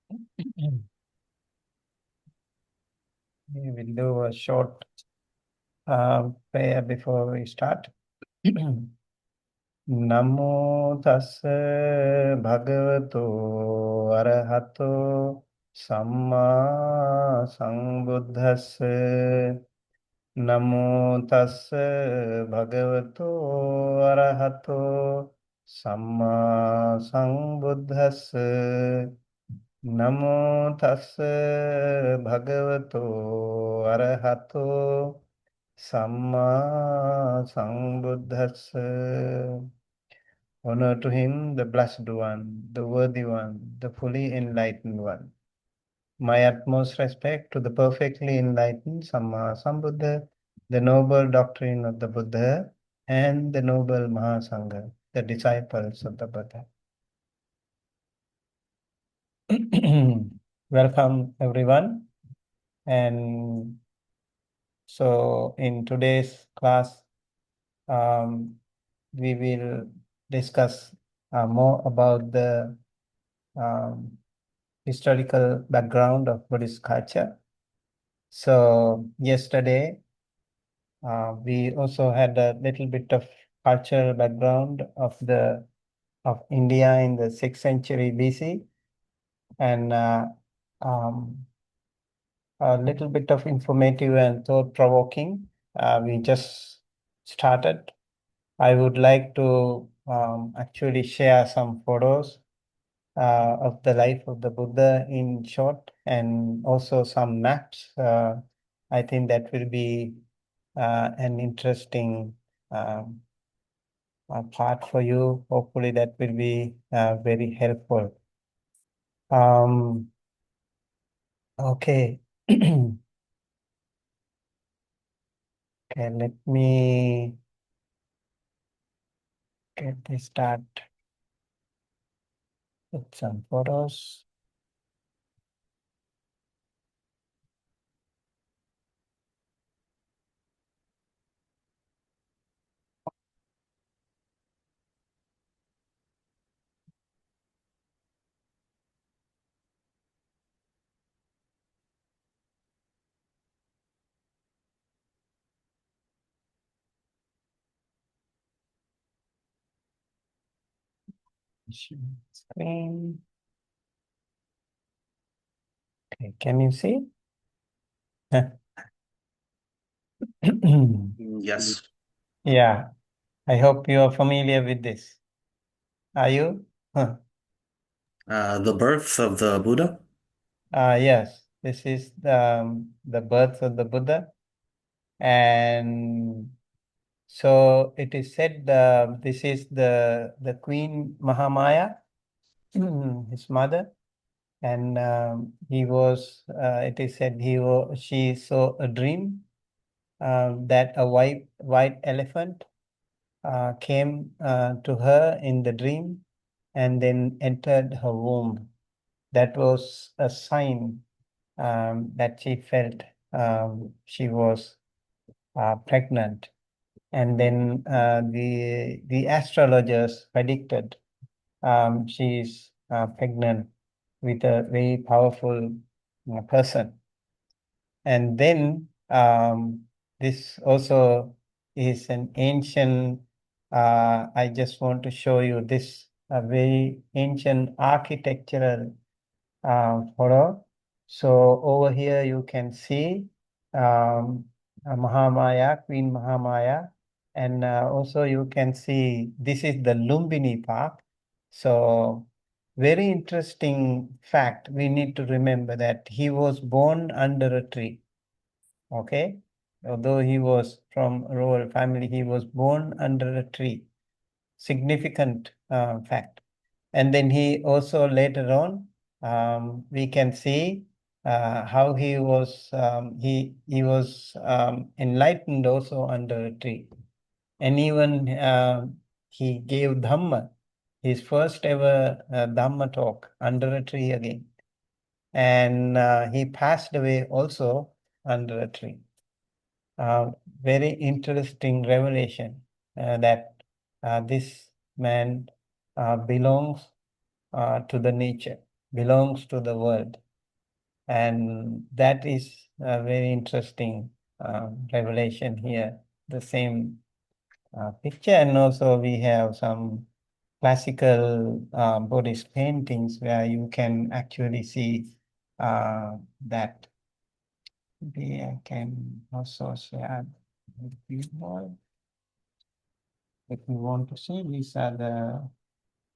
We will do a short prayer before we start. Namo tassa bhagavato arahato samma sambuddhassa. Namo tassa bhagavato arahato samma sambuddhassa. Namo tassa bhagavato arahato samma sambuddhassa. Honor to him, the blessed one, the worthy one, the fully enlightened one. My utmost respect to the perfectly enlightened Samma Sambuddha, the noble doctrine of the Buddha, and the noble Mahasangha, the disciples of the Buddha. Welcome, everyone. And so, in today's class, we will discuss more about the historical background of Buddhist culture. So, yesterday, we also had a little bit of cultural background of India in the 6th century BC, and a little bit of informative and thought-provoking. We just started. I would like to actually share some photos of the life of the Buddha in short, and also some maps. I think that will be an interesting part for you. Hopefully, that will be very helpful. Okay. Okay, let me get this start with some photos. Screen. Okay, can you see? Yes. Yeah, I hope you are familiar with this. Are you? The birth of the Buddha. Yes, this is the birth of the Buddha. And so it is said this is the Queen Mahamaya, his mother. And it is said she saw a dream that a white elephant came to her in the dream and then entered her womb. That was a sign that she felt she was pregnant. And then the astrologers predicted she is pregnant with a very powerful person. And then this also is an ancient, I just want to show you this a very ancient architectural photo. So over here you can see Mahamaya, Queen Mahamaya, and also you can see this is the Lumbini Park. So very interesting fact. We need to remember that he was born under a tree. Okay, although he was from a royal family, he was born under a tree. Significant fact. And then he also later on, we can see how he was enlightened also under a tree, and even he gave Dhamma, his first ever Dhamma talk under a tree again, and he passed away also under a tree. Very interesting revelation that this man belongs to the nature. belongs to the world. And that is a very interesting revelation here. The same picture, and also we have some classical Buddhist paintings where you can actually see that. Maybe I can also share with you more. If you want to see, these are the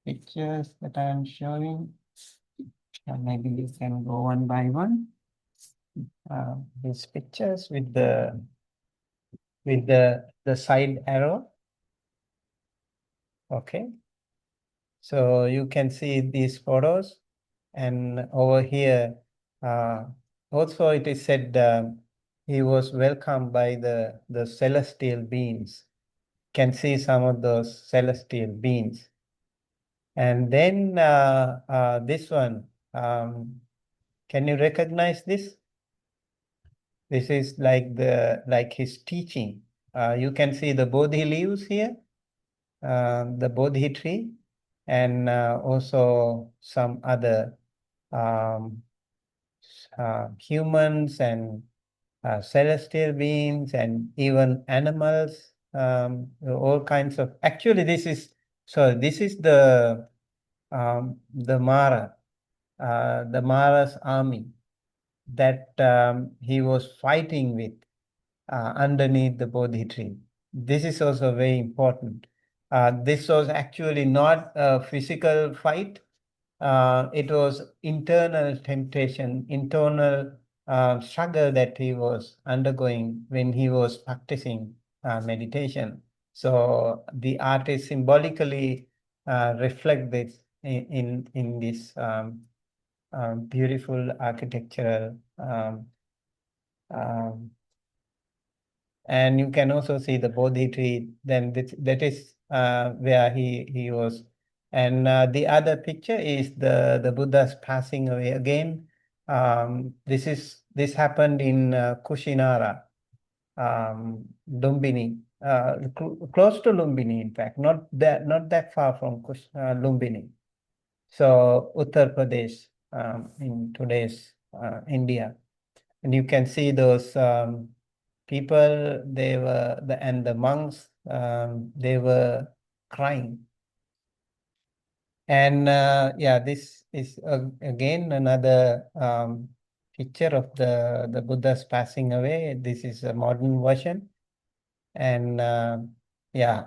pictures that I am showing. And maybe you can go one by one. These pictures with the side arrow. Okay. So you can see these photos, and over here, also it is said he was welcomed by the celestial beings. Can see some of those celestial beings. And then this one, can you recognize this? This is like his teaching. You can see the Bodhi leaves here, the Bodhi tree, and also some other um, humans and celestial beings and even animals, all kinds of. Actually, this is the Mara, the Mara's army that he was fighting with underneath the Bodhi tree. This is also very important. This was actually not a physical fight. It was internal temptation, internal struggle that he was undergoing when he was practicing meditation. So the artist symbolically reflect this in this beautiful architectural um, and you can also see the Bodhi tree. Then that is where he was. And the other picture is the Buddha's passing away again. This happened in Kushinara, Lumbini, close to Lumbini, in fact, not that far from Lumbini. So Uttar Pradesh, in today's India. And you can see those people, and the monks, they were crying. And yeah, this is again another picture of the Buddha's passing away. This is a modern version. And yeah,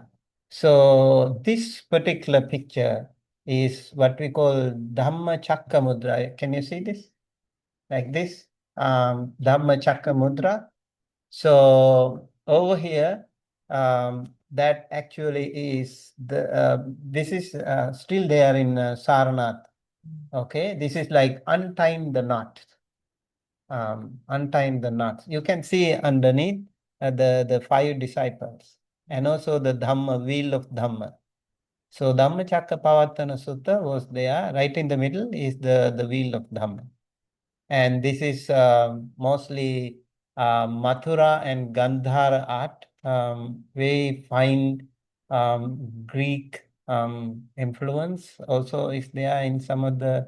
so this particular picture is what we call Dhamma Chakra Mudra. Can you see this? Like this, Dhamma Chakra Mudra. So over here, that actually is this is still there in Sarnath. Okay, this is like untying the knot. Untying the knots. You can see underneath the five disciples and also the Dhamma, wheel of Dhamma. So Dhamma Chakra Pavattana Sutta was there. Right in the middle is the wheel of Dhamma. And this is mostly Mathura and Gandhara art. We find Greek influence also is there in some of the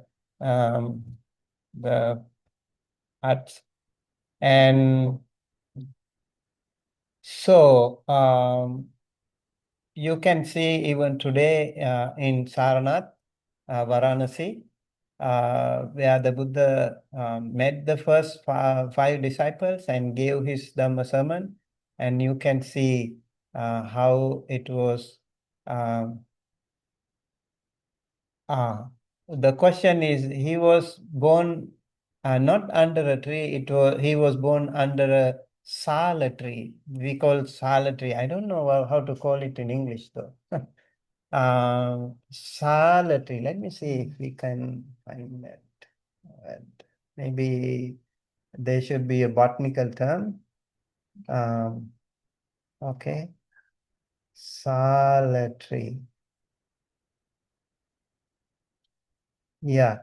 arts. And so you can see even today in Sarnath, Varanasi, where the Buddha met the first five disciples and gave his Dhamma sermon. And you can see how it was. Um, the question is, he was born not under a tree. He was born under a sala tree. We call sala tree. I don't know how to call it in English though. Sala tree. Let me see if we can find that. Maybe there should be a botanical term. Okay. Sala tree. Yeah.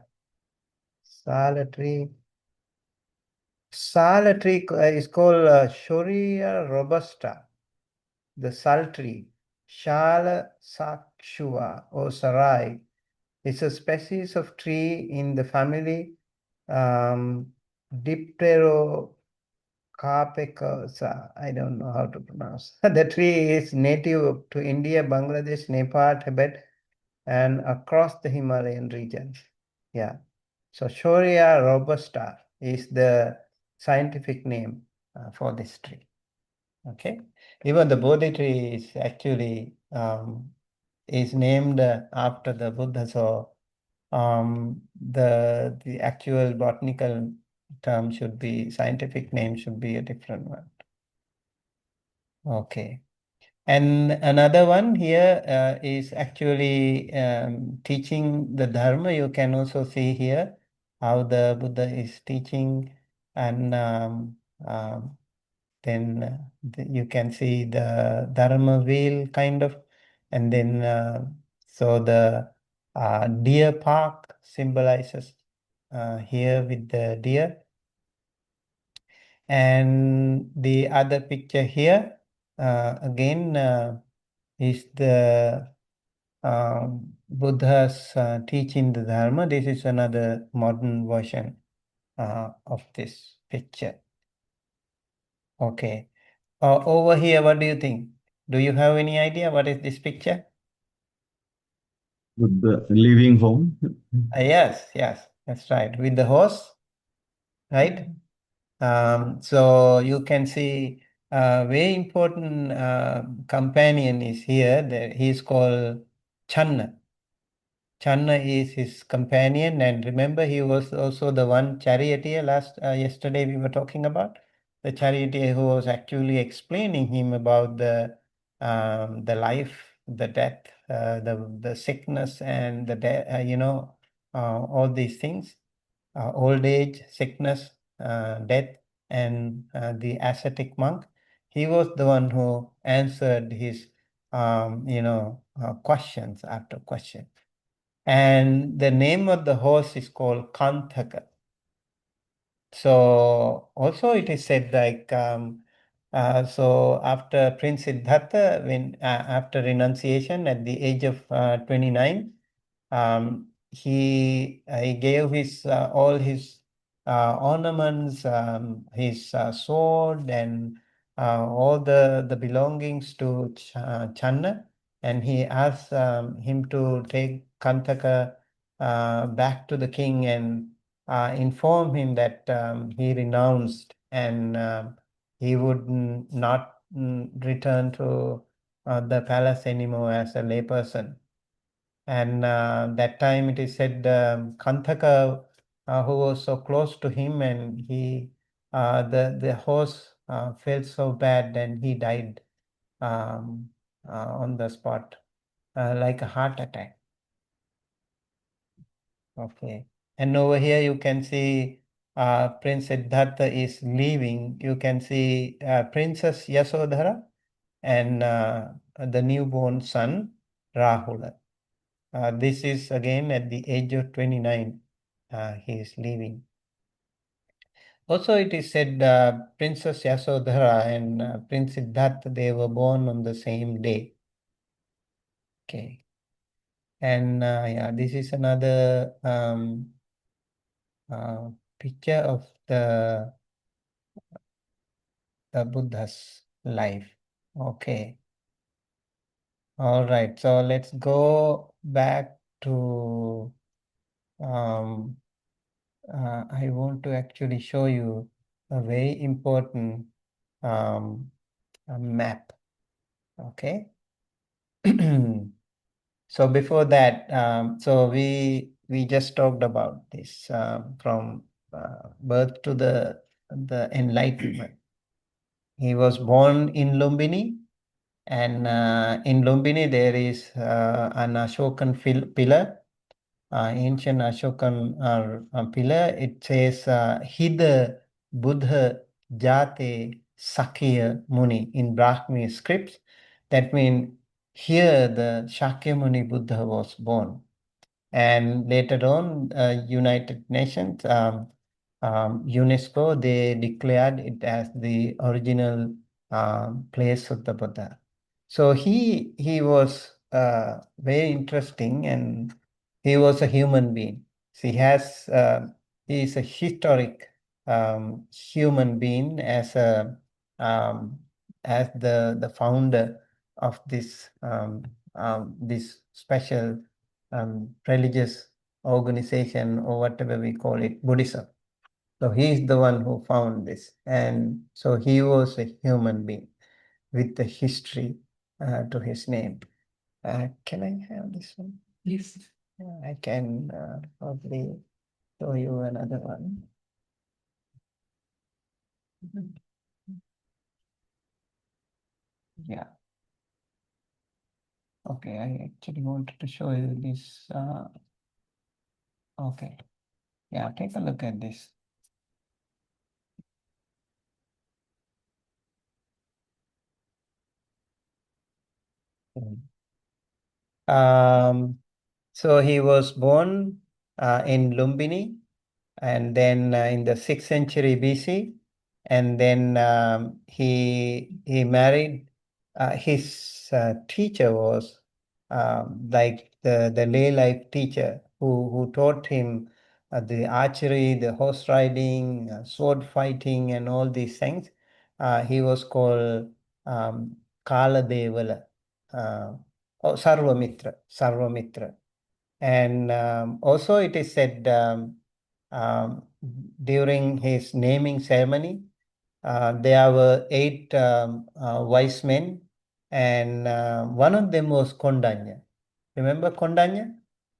Sala tree. Sala tree is called Shoria robusta, the sal tree. Shala sakshua or sarai. It's a species of tree in the family Dipterocarpacus. I don't know how to pronounce. The tree is native to India, Bangladesh, Nepal, Tibet, and across the Himalayan region. Yeah. So Shorea robusta is the scientific name for this tree. Okay. Even the Bodhi tree is actually is named after the Buddha. So the actual botanical term should be scientific name should be a different one. Okay. And another one here is actually teaching the Dharma. You can also see here how the Buddha is teaching, and then you can see the Dharma wheel kind of, and then so the deer park symbolizes here with the deer, and the other picture here again is the Buddha's teaching the Dharma. This is another modern version of this picture. Okay. Over here, what do you think? Do you have any idea what is this picture? With the leaving home. Yes, yes, that's right. With the horse, right? So you can see a very important companion is here. He is called Channa. Channa is his companion, and remember, he was also the one charioteer yesterday we were talking about the charioteer who was actually explaining him about the life, the death, the sickness, and the death. All these things: old age, sickness, death, and the ascetic monk. He was the one who answered his, questions after question. And the name of the horse is called Kanthaka. So also it is said like so after Prince Siddhartha, when after renunciation at the age of 29, he gave his all his ornaments, his sword, and all the belongings to Channa, and he asked him to take Kantaka back to the king and inform him that he renounced and he would not return to the palace anymore as a layperson. And that time it is said Kanthaka, who was so close to him, and the horse felt so bad and he died on the spot, like a heart attack. Okay. And over here you can see Prince Siddhartha is leaving. You can see Princess Yasodhara and the newborn son Rahula. This is again at the age of 29. He is leaving. Also, it is said Princess Yasodhara and Prince Siddhartha, they were born on the same day. Okay. And yeah, this is another uh, picture of the Buddha's life. Okay. All right. So let's go back to I want to actually show you a very important map. Okay. So before that, so we just talked about this from birth to the enlightenment. He was born in Lumbini, and in Lumbini there is an Ashokan pillar, ancient Ashokan pillar. It says Hida Buddha Jate Sakya Muni in Brahmi scripts. That means here the Shakyamuni Buddha was born. And later on, United Nations, UNESCO, they declared it as the original place of the Buddha. So he was very interesting, and he was a human being. He is a historic human being um, as the founder of this special religious organization, or whatever we call it, Buddhism. So he is the one who found this, and so he was a human being with a history to his name. Can I have this one? Yes. Yeah, I can probably show you another one. Mhm. Yeah. Okay, I actually wanted to show you this. Okay. Yeah, take a look at this. Um, so he was born in Lumbini, and then in the 6th century BC, and then he married. His teacher was like the lay life teacher who taught him the archery, the horse riding, sword fighting, and all these things. He was called Kala Devala, Sarvamitra. And also it is said um, during his naming ceremony, there were 8 wise men, and one of them was Kondanya. Remember Kondanya?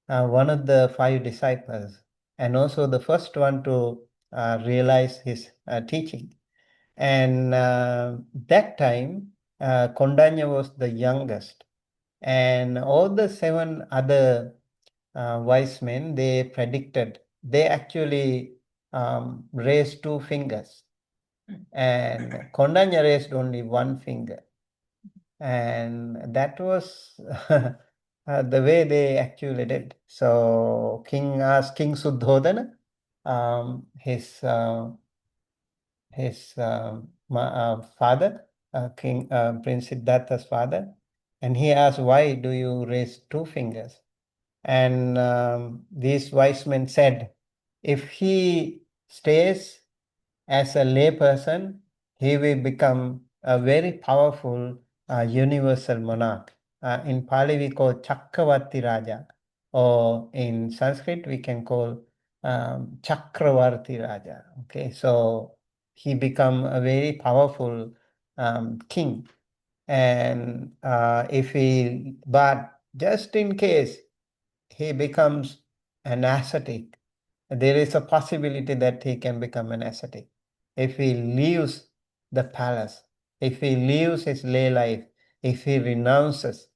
One of the 5 disciples, and also the first one to realize his teaching. And that time, Kondanya was the youngest, and all the 7 other wise men, they predicted, they actually raised 2 fingers, and Kondanya raised only 1 finger. And that was the way they actually did. So king asked King Suddhodana, um, his uh, his father, King Prince Siddhartha's father, and he asked, "Why do you raise 2 fingers?" And these wise men said, if he stays as a layperson, he will become a very powerful universal monarch. In Pali, we call Chakravarti Raja, or in Sanskrit, we can call Chakravarti Raja. Okay, so he become a very powerful king. And but just in case he becomes an ascetic, there is a possibility that he can become an ascetic. If he leaves the palace, if he leaves his lay life, if he renounces,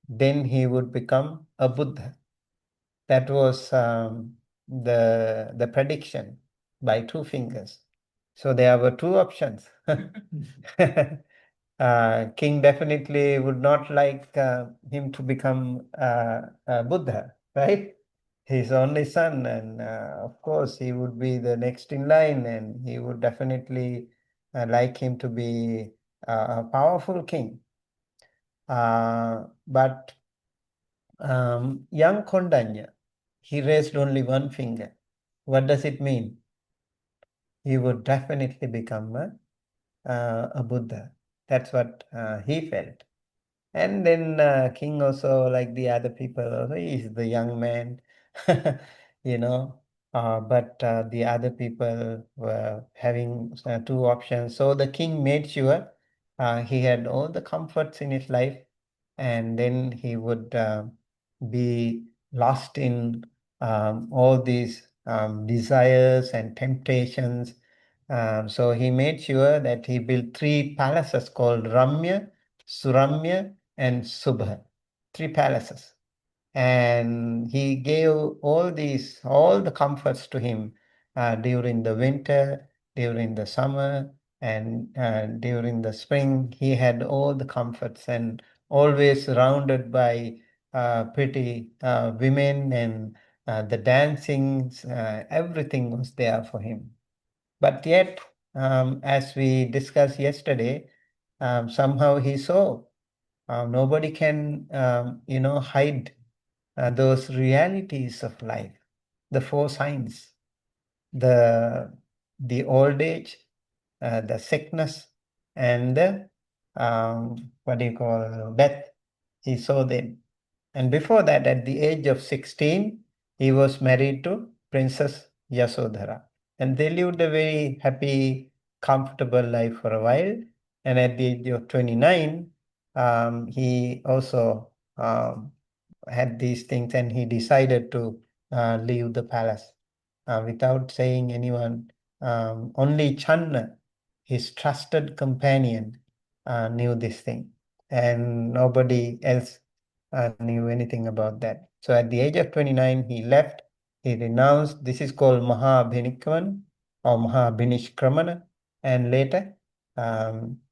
then he would become a Buddha. That was the prediction by 2 fingers. So there were 2 options. King definitely would not like him to become a Buddha, right? His only son, and of course, he would be the next in line, and he would definitely like him to be a powerful king. But young Kondanya, he raised only 1 finger. What does it mean? He would definitely become a Buddha. That's what he felt. And then King also, like the other people, also, he's the young man, you know. But the other people were having 2 options. So the king made sure he had all the comforts in his life, and then he would be lost in all these desires and temptations. So he made sure that he built 3 palaces called Ramya, Suramya, and Subha, 3 palaces. And he gave all the comforts to him during the winter, during the summer, and during the spring. He had all the comforts, and always surrounded by pretty women, and the dancings, everything was there for him. But yet, as we discussed yesterday, somehow he saw nobody can, hide those realities of life, the four signs, the old age, the sickness, and the what do you call death. He saw them. And before that, at the age of 16, he was married to Princess Yasodhara. And they lived a very happy, comfortable life for a while. And at the age of 29, he also had these things and he decided to leave the palace without saying anyone. Only Channa, his trusted companion, knew this thing, and nobody else knew anything about that. So at the age of 29, he left, he renounced. This is called Mahabhinikavan or Mahabhinishkramana. And later,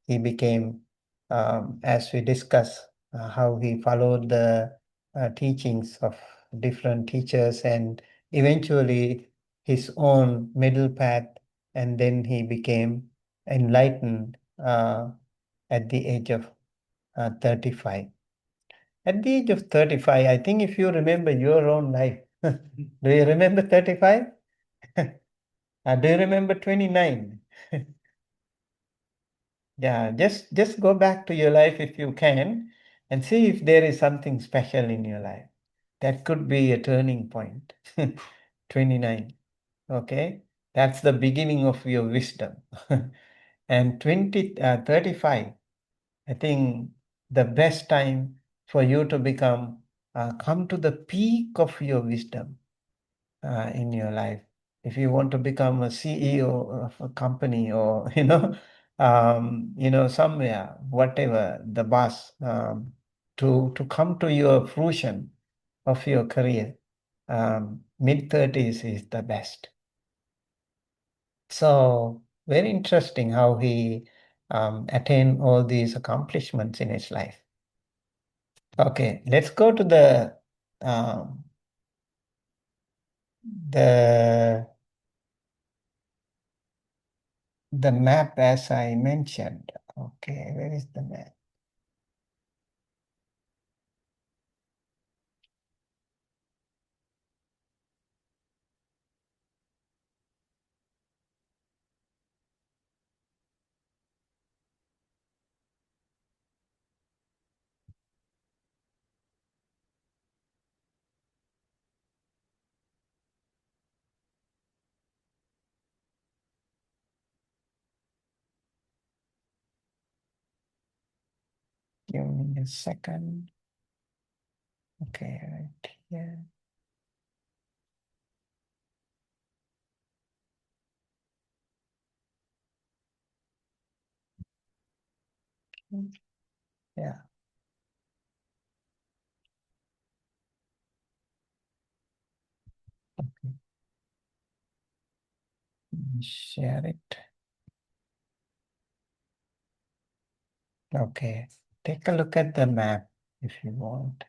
he became, as we discuss, how he followed the teachings of different teachers and eventually his own middle path. And then he became enlightened at the age of 35. At the age of 35, I think if you remember your own life, do you remember 35? Do you remember 29? Yeah, just go back to your life if you can and see if there is something special in your life. That could be a turning point. 29. Okay, that's the beginning of your wisdom. And 35, I think the best time for you to come to the peak of your wisdom in your life. If you want to become a CEO of a company or, somewhere, whatever, the boss, to come to your fruition of your career, mid-30s is the best. So very interesting how he attained all these accomplishments in his life. Okay, let's go to um, the the map as I mentioned. Okay, where is the map? Give me a second. Okay, right here. Yeah, share it. Okay, take a look at the map if you want.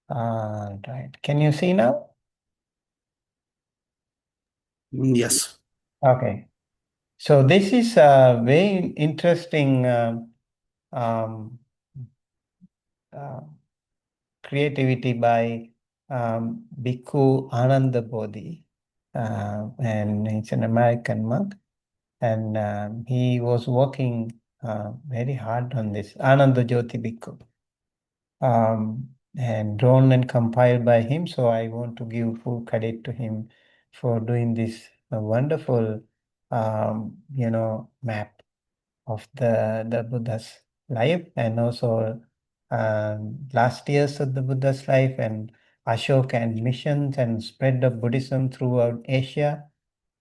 Right. Can you see now? Yes. Okay. So this is a very interesting um, uh, creativity by Bhikkhu Ananda Bodhi, and he's an American monk, and he was working very hard on this Ananda Jyoti Bhikkhu, and drawn and compiled by him. So I want to give full credit to him for doing this wonderful, map of the Buddha's life and also last years of the Buddha's life and Ashoka and missions and spread of Buddhism throughout Asia.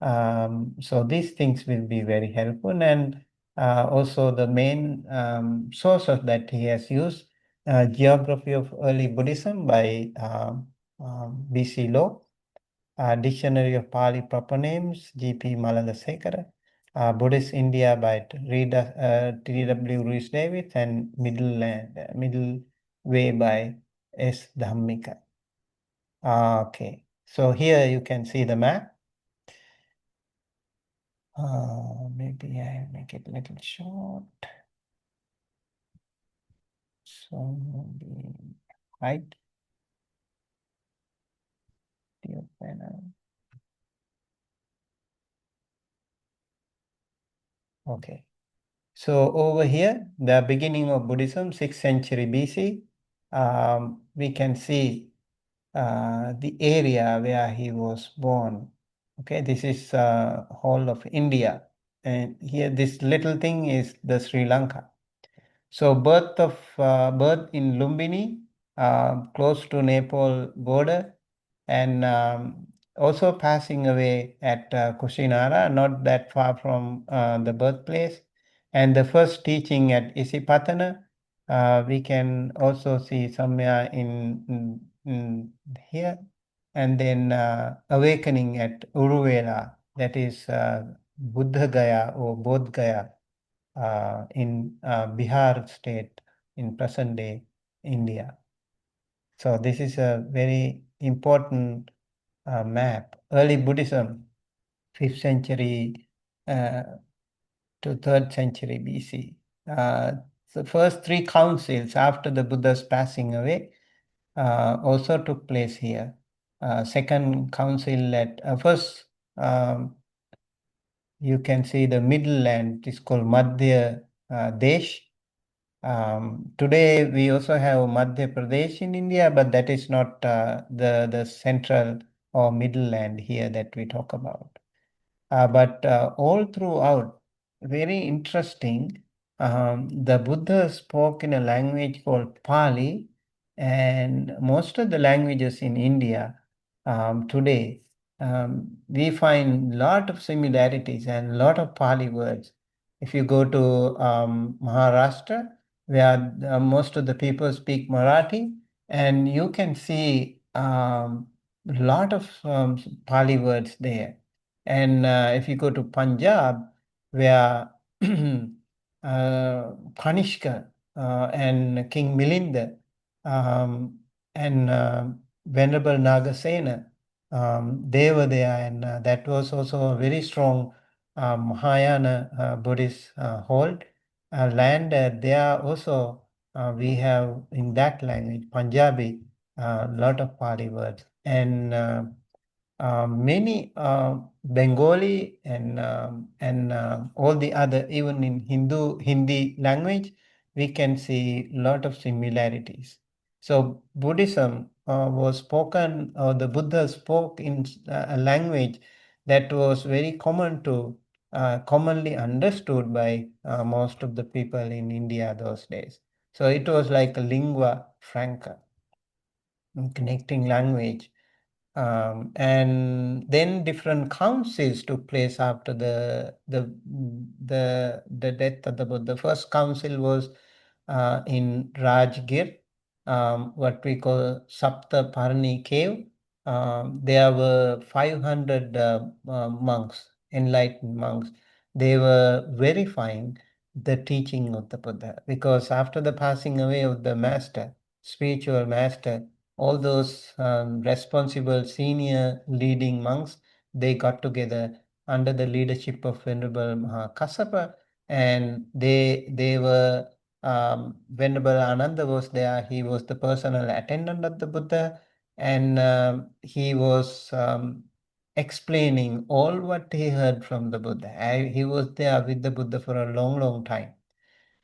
So these things will be very helpful and also the main source of that he has used Geography of Early Buddhism by B.C. Lowe, Dictionary of Pali Proper Names, G.P. Malangasekara, Buddhist India by T.W. Rhys Davids, and Middle Way by S. Dhammika. Okay, so here you can see the map. Maybe I make it a little short. So maybe right. Okay. So over here, the beginning of Buddhism, 6th century BC, we can see the area where he was born. Okay, this is whole of India. And here, this little thing is the Sri Lanka. So birth in Lumbini, close to Nepal border, and also passing away at Kushinara, not that far from the birthplace. And the first teaching at Isipatana, we can also see somewhere in here. And then awakening at Uruvela, that is Buddha Gaya or Bodh Gaya in Bihar state in present day India. So this is a very important map. Early Buddhism, 5th century uh, to 3rd century BC. The first three councils after the Buddha's passing away also took place here. Second council at first, you can see the middle land is called Madhya Desh. Today we also have Madhya Pradesh in India, but that is not the central or middle land here that we talk about. But all throughout, very interesting. The Buddha spoke in a language called Pali, and most of the languages in India today, we find lot of similarities and lot of Pali words. If you go to Maharashtra, where most of the people speak Marathi, and you can see lot of Pali words there. And if you go to Punjab, where Kanishka and King Milinda um, and Venerable Nagasena, they were there, and that was also a very strong Mahayana Buddhist hold land. There also we have in that language, Punjabi, a lot of Pali words. And many Bengali and all the other, even in Hindi language, we can see a lot of similarities. So Buddhism was spoken, or the Buddha spoke in a language that was very commonly understood by most of the people in India those days. So it was like a lingua franca, connecting language. And then different councils took place after the death of the Buddha. The first council was in Rajgir, what we call Sapta Parni cave. There were 500 monks, enlightened monks. They were verifying the teaching of the Buddha, because after the passing away of the master, spiritual master, all those responsible senior leading monks, they got together under the leadership of Venerable Kassapa, and they were Venerable Ananda was there. He was the personal attendant of the Buddha, and he was explaining all what he heard from the Buddha. He was there with the Buddha for a long, long time.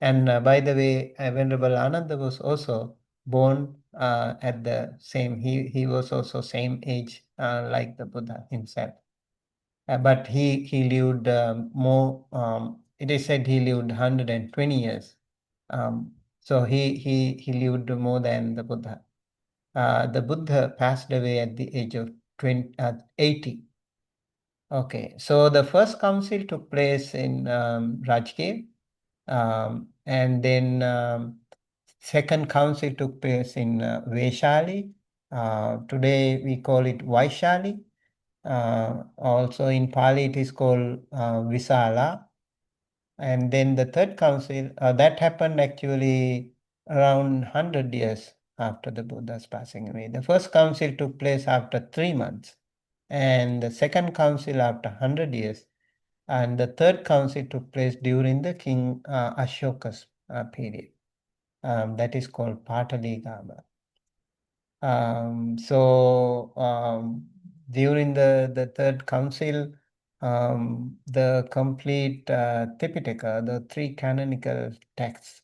And by the way, Venerable Ananda was also born at the same, he was also same age like the Buddha himself. But he lived more, it is said he lived 120 years. So he lived more than the Buddha. The Buddha passed away at the age of 80. Okay, so the first council took place in Rajgir, and then second council took place in Vaishali. Today we call it Vaishali. Also in Pali it is called Visala. And then the third council, that happened actually around 100 years after the Buddha's passing away. The first council took place after 3 months, and the second council after 100 years, and the third council took place during the King Ashoka's period. That is called Pataligama. So during the third council, the complete Tipitaka, the three canonical texts,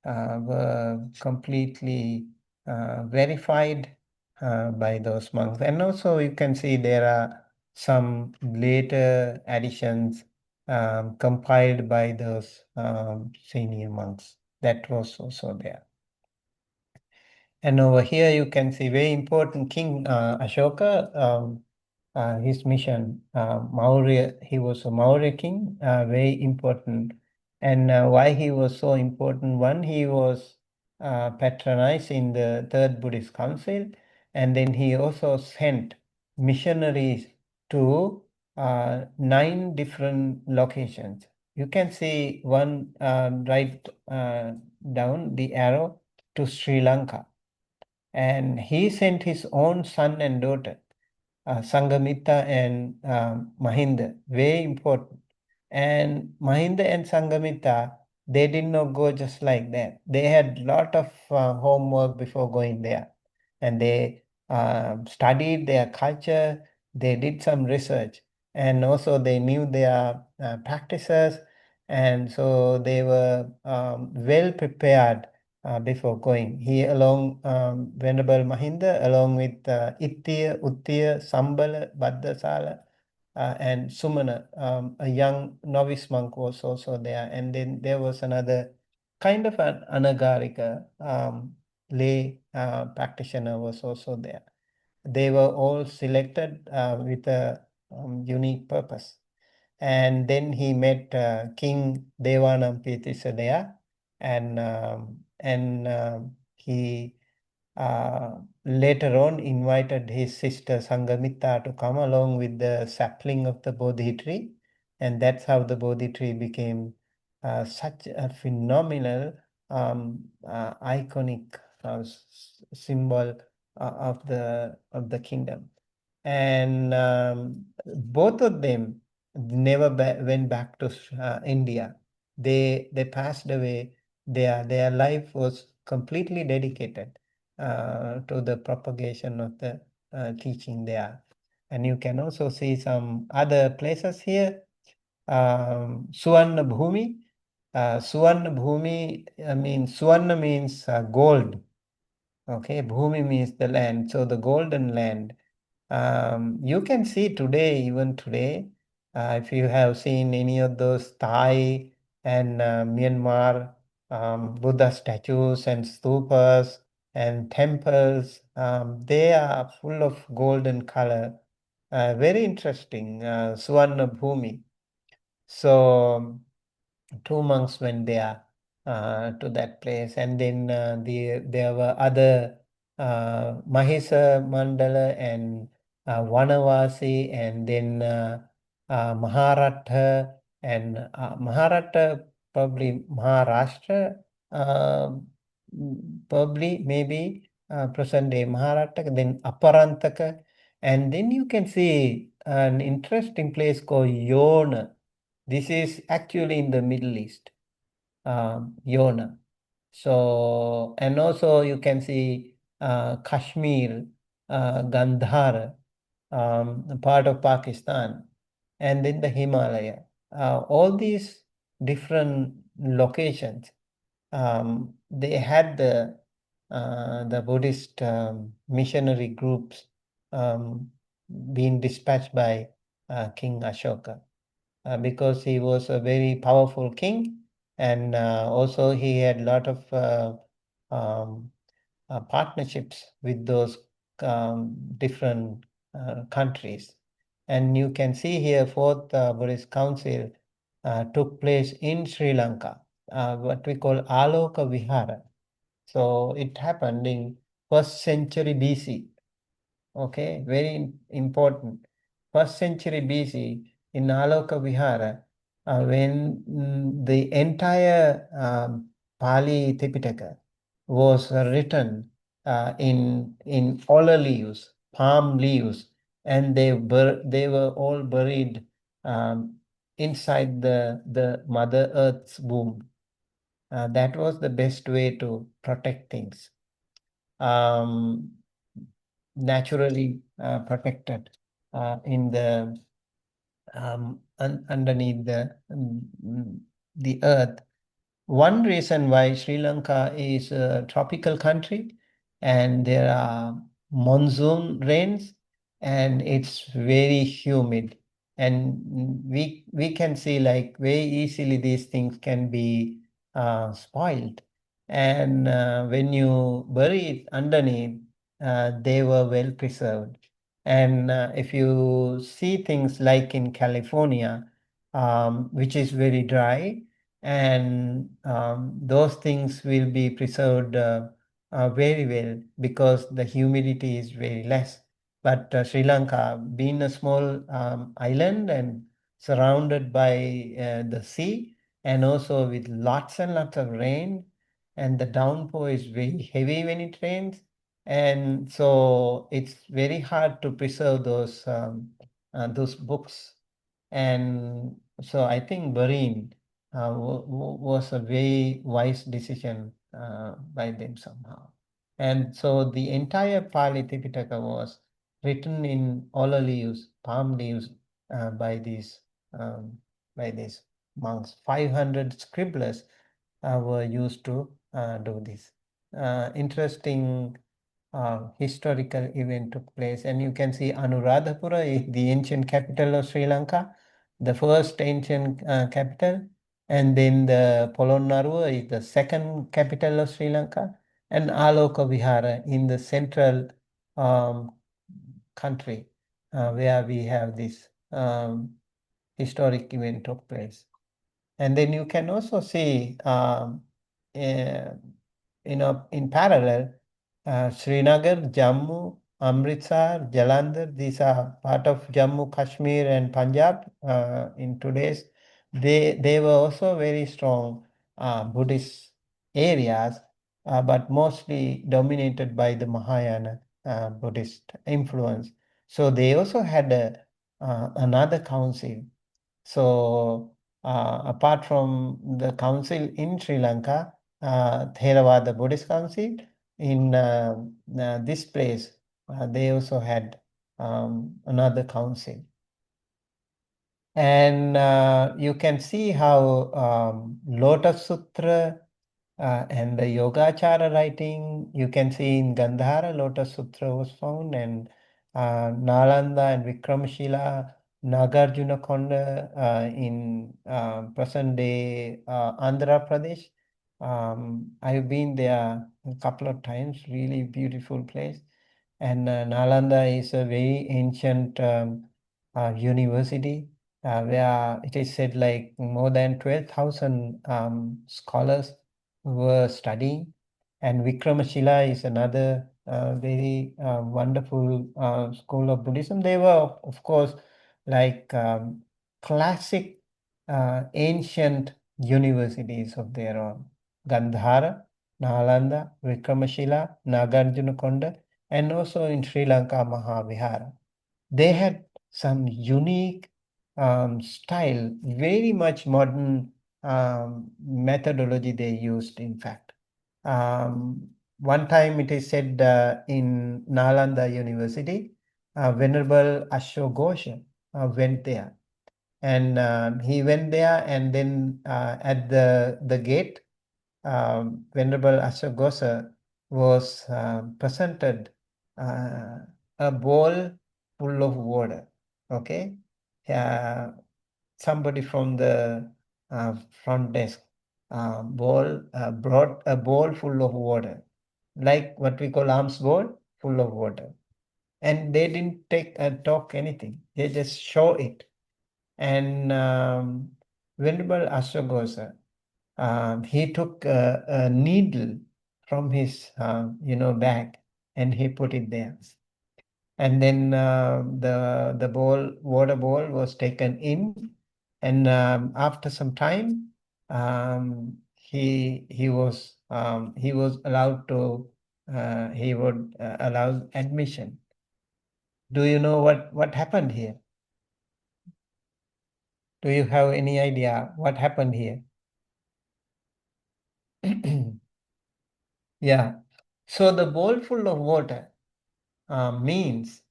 were completely verified by those monks. And also you can see there are some later additions compiled by those senior monks. That was also there. And over here you can see very important King Ashoka, his mission, Maurya, he was a Maurya king, very important. And why he was so important? One, he was patronized in the Third Buddhist Council, and then he also sent missionaries to 9 different locations. You can see one right down the arrow to Sri Lanka, and he sent his own son and daughter, Sangamita and Mahinda, very important. And Mahinda and Sangamita, they did not go just like that. They had lot of homework before going there, and they studied their culture. They did some research, and also they knew their practices, and so they were well prepared before going. He along Venerable Mahinda along with Ittiya, Uttiya, Sambala, Bhaddasala, and Sumana, a young novice monk was also there. And then there was another kind of an anagarika lay practitioner was also there. They were all selected with a unique purpose. And then he met King Devanampiyatissa there, and he later on invited his sister Sangamita to come along with the sapling of the Bodhi tree, and that's how the Bodhi tree became such a phenomenal, iconic symbol of the kingdom. And both of them never went back to India. They passed away. Their life was completely dedicated to the propagation of the teaching there. And you can also see some other places here. Suvarna Bhumi. Suvarna Bhumi, I mean, Suvarna means gold. Okay, Bhumi means the land. So the golden land. You can see today, even today, if you have seen any of those Thai and Myanmar Buddha statues and stupas and temples, they are full of golden color. Very interesting, Suvarna Bhumi. So 2 months went there to that place, and then there were other Mahisa Mandala and Vanavasi, and then Maharatha, and Maharatha, probably Maharashtra, uh, probably maybe present day Maharatha, then Aparantaka, and then you can see an interesting place called Yona. This is actually in the Middle East, Yona. So, and also you can see Kashmir, Gandhar, a part of Pakistan, and then the Himalaya. All these different locations, they had the Buddhist missionary groups being dispatched by King Ashoka because he was a very powerful king, and also he had a lot of um, partnerships with those different countries. And you can see here, Fourth Buddhist Council took place in Sri Lanka, what we call Aloka Vihara. So it happened in first century BC. Okay, very important. First century BC in Aloka Vihara, when the entire Pali Tipitaka was written in ola leaves, palm leaves, and they were all buried um, inside the Mother Earth's womb. That was the best way to protect things. Um, Naturally protected. in underneath the earth. One reason why Sri Lanka is a tropical country and there are monsoon rains and it's very humid, and we can see like very easily these things can be spoiled, and when you bury it underneath, they were well preserved. And if you see things like in California, which is very dry, and those things will be preserved very well because the humidity is very less. But Sri Lanka, being a small island and surrounded by the sea, and also with lots and lots of rain, and the downpour is very heavy when it rains, and so it's very hard to preserve those books. And so I think burying was a very wise decision by them somehow. And so the entire Pali Tipitaka was written in olive leaves, palm leaves, by um, these monks. 500 scribblers were used to do this. Interesting historical event took place, and you can see Anuradhapura is the ancient capital of Sri Lanka, the first ancient capital, and then the Polonnaruwa is the second capital of Sri Lanka, and Aloka Vihara in the central um, country, where we have this historic event took place. And then you can also see, uh, in parallel, Srinagar, Jammu, Amritsar, Jalandhar, these are part of Jammu, Kashmir, and Punjab in today's. They were also very strong Buddhist areas, but mostly dominated by the Mahayana Buddhist influence. So they also had another council. So, apart from the council in Sri Lanka, Theravada Buddhist Council, in this place, they also had another council. And you can see how Lotus Sutra and the Yogacara writing, you can see in Gandhara, Lotus Sutra was found, and Nalanda and Vikramshila, Nagarjuna Konda in present day Andhra Pradesh. I've been there a couple of times, really beautiful place. And Nalanda is a very ancient university where it is said like more than 12,000 scholars were studying. And Vikramashila is another very wonderful school of Buddhism. They were, of course, like classic ancient universities of their own. Gandhara, Nalanda, Vikramashila, Nagarjunakonda, and also in Sri Lanka, Mahavihara. They had some unique style, very much modern methodology they used, in fact. One time it is said in Nalanda University, Venerable Ashogosha went there. And he went there, and then at the gate, Venerable Ashogosha was presented uh, a bowl full of water. Okay, uh, somebody from the front desk brought a bowl full of water, like what we call alms bowl, full of water, and they didn't talk anything. They just show it, and Venerable Ashwagosha, he took a needle from his bag, and he put it there. And then the water bowl was taken in, and after some time, he was allowed to he would allow admission. Do you know what happened here? Do you have any idea what happened here? Yeah. So the bowl full of water means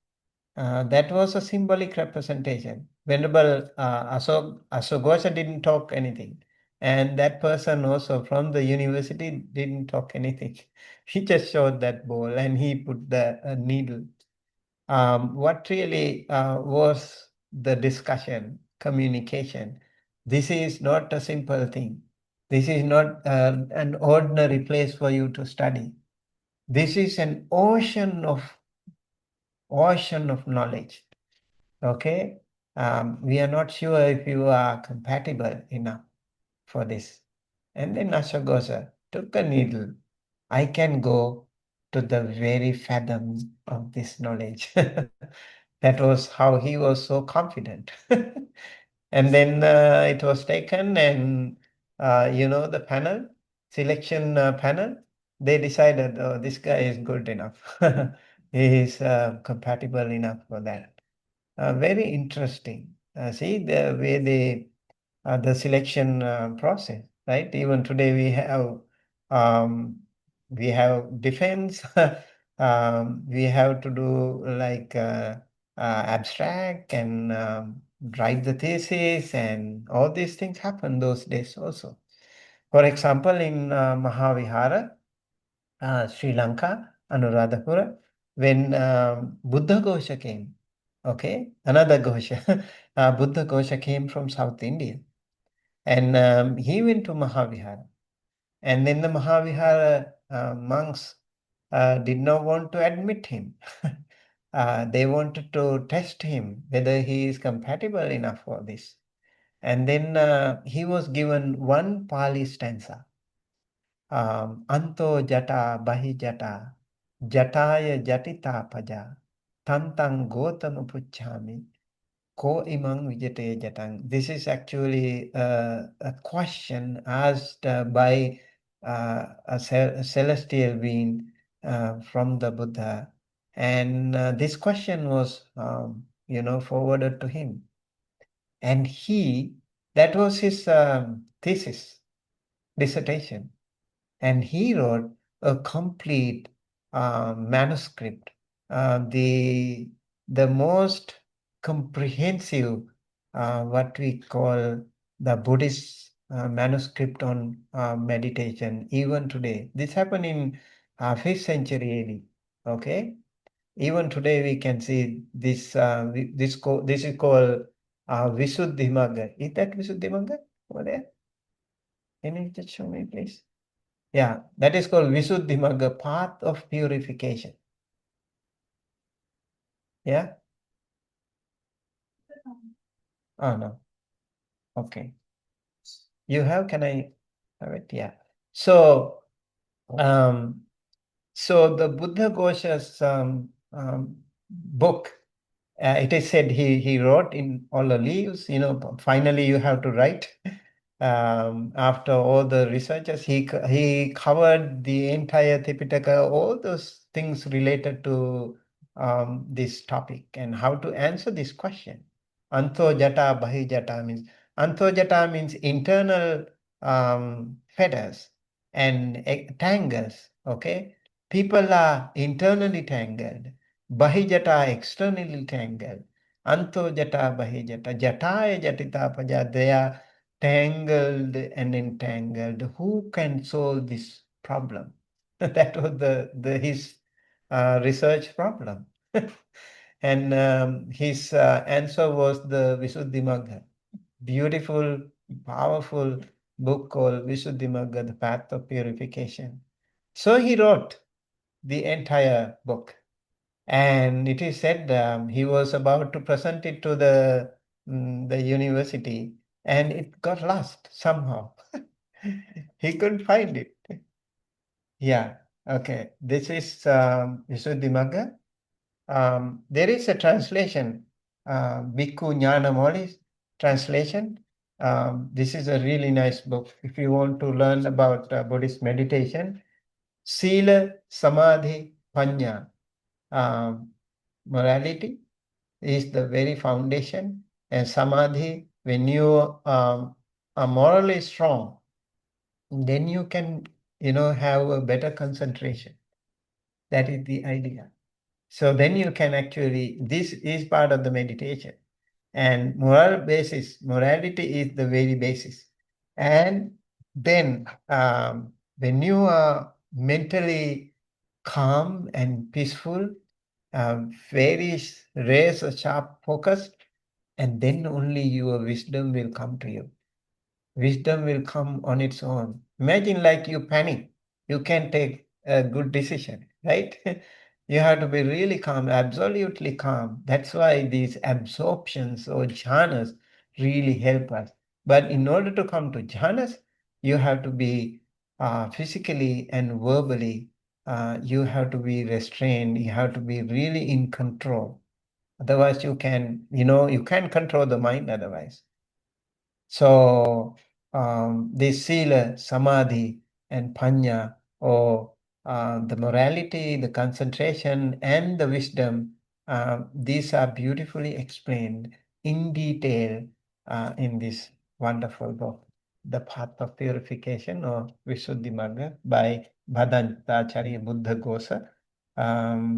That was a symbolic representation. Venerable Asogosha didn't talk anything. And that person also from the university didn't talk anything. He just showed that bowl and he put the needle. What really was the discussion, communication? This is not a simple thing. This is not an ordinary place for you to study. This is an ocean of knowledge. Okay. We are not sure if you are compatible enough for this. And then Ashogosa took a needle. I can go to the very fathom of this knowledge. That was how he was so confident. And then it was taken, and the panel, selection panel, they decided, oh, this guy is good enough. He is compatible enough for that. Very interesting. See the way the selection process, right? Even today um, we have defense. We have to do like abstract and write the thesis, and all these things happen those days also. For example, in Mahavihara, Sri Lanka, Anuradhapura, when Buddha Ghosha came, okay, another Ghosha, Buddha Ghosha came from South India, and he went to Mahavihara. And then the Mahavihara monks did not want to admit him. They wanted to test him whether he is compatible enough for this. And then he was given one Pali stanza. Anto jata bahi jata, jataya jatita paja, tantang gotama puchami, ko imang vijate jatang. This is actually a question asked by a celestial being from the Buddha. And this question was, forwarded to him. And that was his thesis, dissertation. And he wrote a complete manuscript, the most comprehensive, what we call the Buddhist manuscript on meditation, even today. This happened in 5th century AD. Okay, even today we can see this. This is called Visuddhimagga. Is that Visuddhimagga over there? Can you just show me, please? Yeah, that is called Visuddhimagga, path of purification. Yeah? Oh, no. Okay. You have, can I have it? Yeah. So, um, so the Buddha Ghosha's book, it is said he wrote in all the leaves, finally you have to write. After all the researches, he covered the entire Tipitaka, all those things related to this topic and how to answer this question. Anto jata bahi jata means, anto jata means internal fetters and tangles. Okay, people are internally tangled. Bahijata externally tangled. Anto jata bahijata. Jataya jatita paja. They are tangled and entangled. Who can solve this problem? That was his research problem. And his answer was the Visuddhimagga. Beautiful, powerful book called Visuddhimagga, The Path of Purification. So he wrote the entire book. And it is said he was about to present it to the university, and it got lost somehow. He couldn't find it. Yeah, okay. This is Visuddhimagga. There is a translation, Bhikkhu Jnanamoli's translation. This is a really nice book. If you want to learn about Buddhist meditation, Sila, Samadhi, Panya, morality is the very foundation, and Samadhi, when you are morally strong, then you can, have a better concentration. That is the idea. So then you can actually, this is part of the meditation. And morality is the very basis. And then when you are mentally calm and peaceful, very razor sharp focus, and then only your wisdom will come to you. Wisdom will come on its own. Imagine like you panic, you can't take a good decision, right? You have to be really calm, absolutely calm. That's why these absorptions or jhanas really help us. But in order to come to jhanas, you have to be physically and verbally, you have to be restrained, you have to be really in control. Otherwise, you can't control the mind otherwise. So this sila, samadhi, and panya, or the morality, the concentration, and the wisdom, these are beautifully explained in detail in this wonderful book, The Path of Purification or Visuddhimagga by Bhadantacharya Buddha Gosa.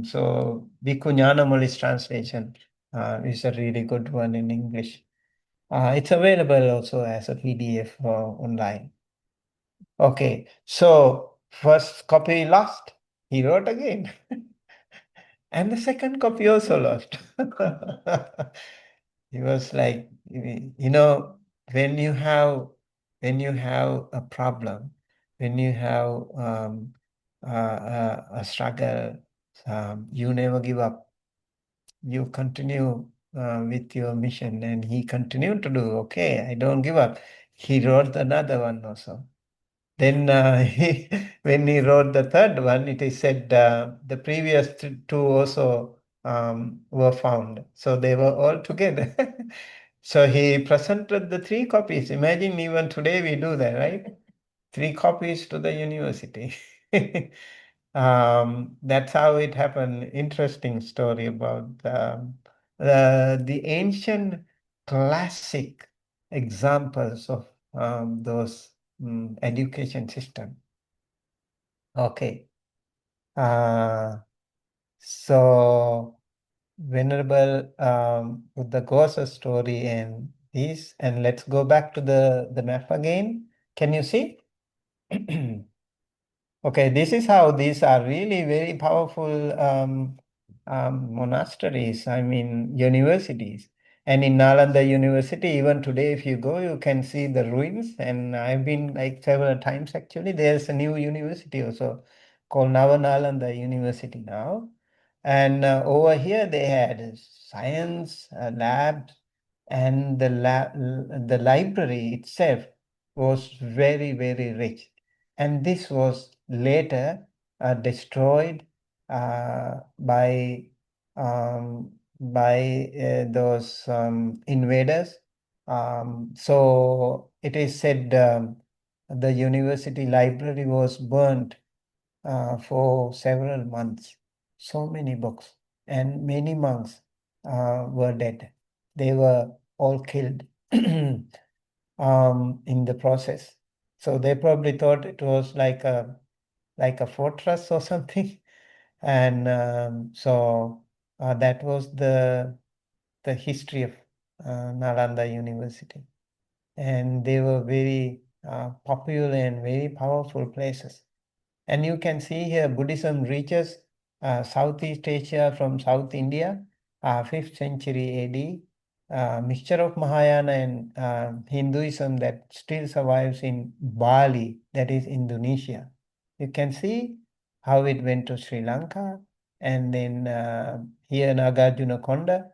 So Bhikkhu Ñāṇamoli's translation is a really good one in English. It's available also as a PDF online. Okay, so first copy lost. He wrote again. And the second copy also lost. He was like, when you have a problem, when you have a struggle, you never give up. You continue with your mission, and he continued to do. Okay, I don't give up. He wrote another one also. Then when he wrote the third one, it is said the previous two also were found. So they were all together. So he presented the three copies. Imagine even today we do that, right? Three copies to the university. That's how it happened. Interesting story about the ancient classic examples of those education system. Okay. So Venerable with the Gosa story and this, and let's go back to the map again. Can you see? Okay, this is how these are really very powerful monasteries, I mean, universities. And in Nalanda University, even today, if you go, you can see the ruins. And I've been like several times actually. There's a new university also called Nalanda University now. And over here, they had science labs, and the library itself was very, very rich. And this was later destroyed by those invaders. So it is said the university library was burnt for several months. So many books, and many monks were dead. They were all killed in the process. So they probably thought it was like a fortress or something. And so that was the history of Nalanda University. And they were very popular and very powerful places. And you can see here Buddhism reaches Southeast Asia from South India, 5th century AD. Mixture of Mahayana and Hinduism that still survives in Bali, that is Indonesia. You can see how it went to Sri Lanka, and then here Nagarjunakonda,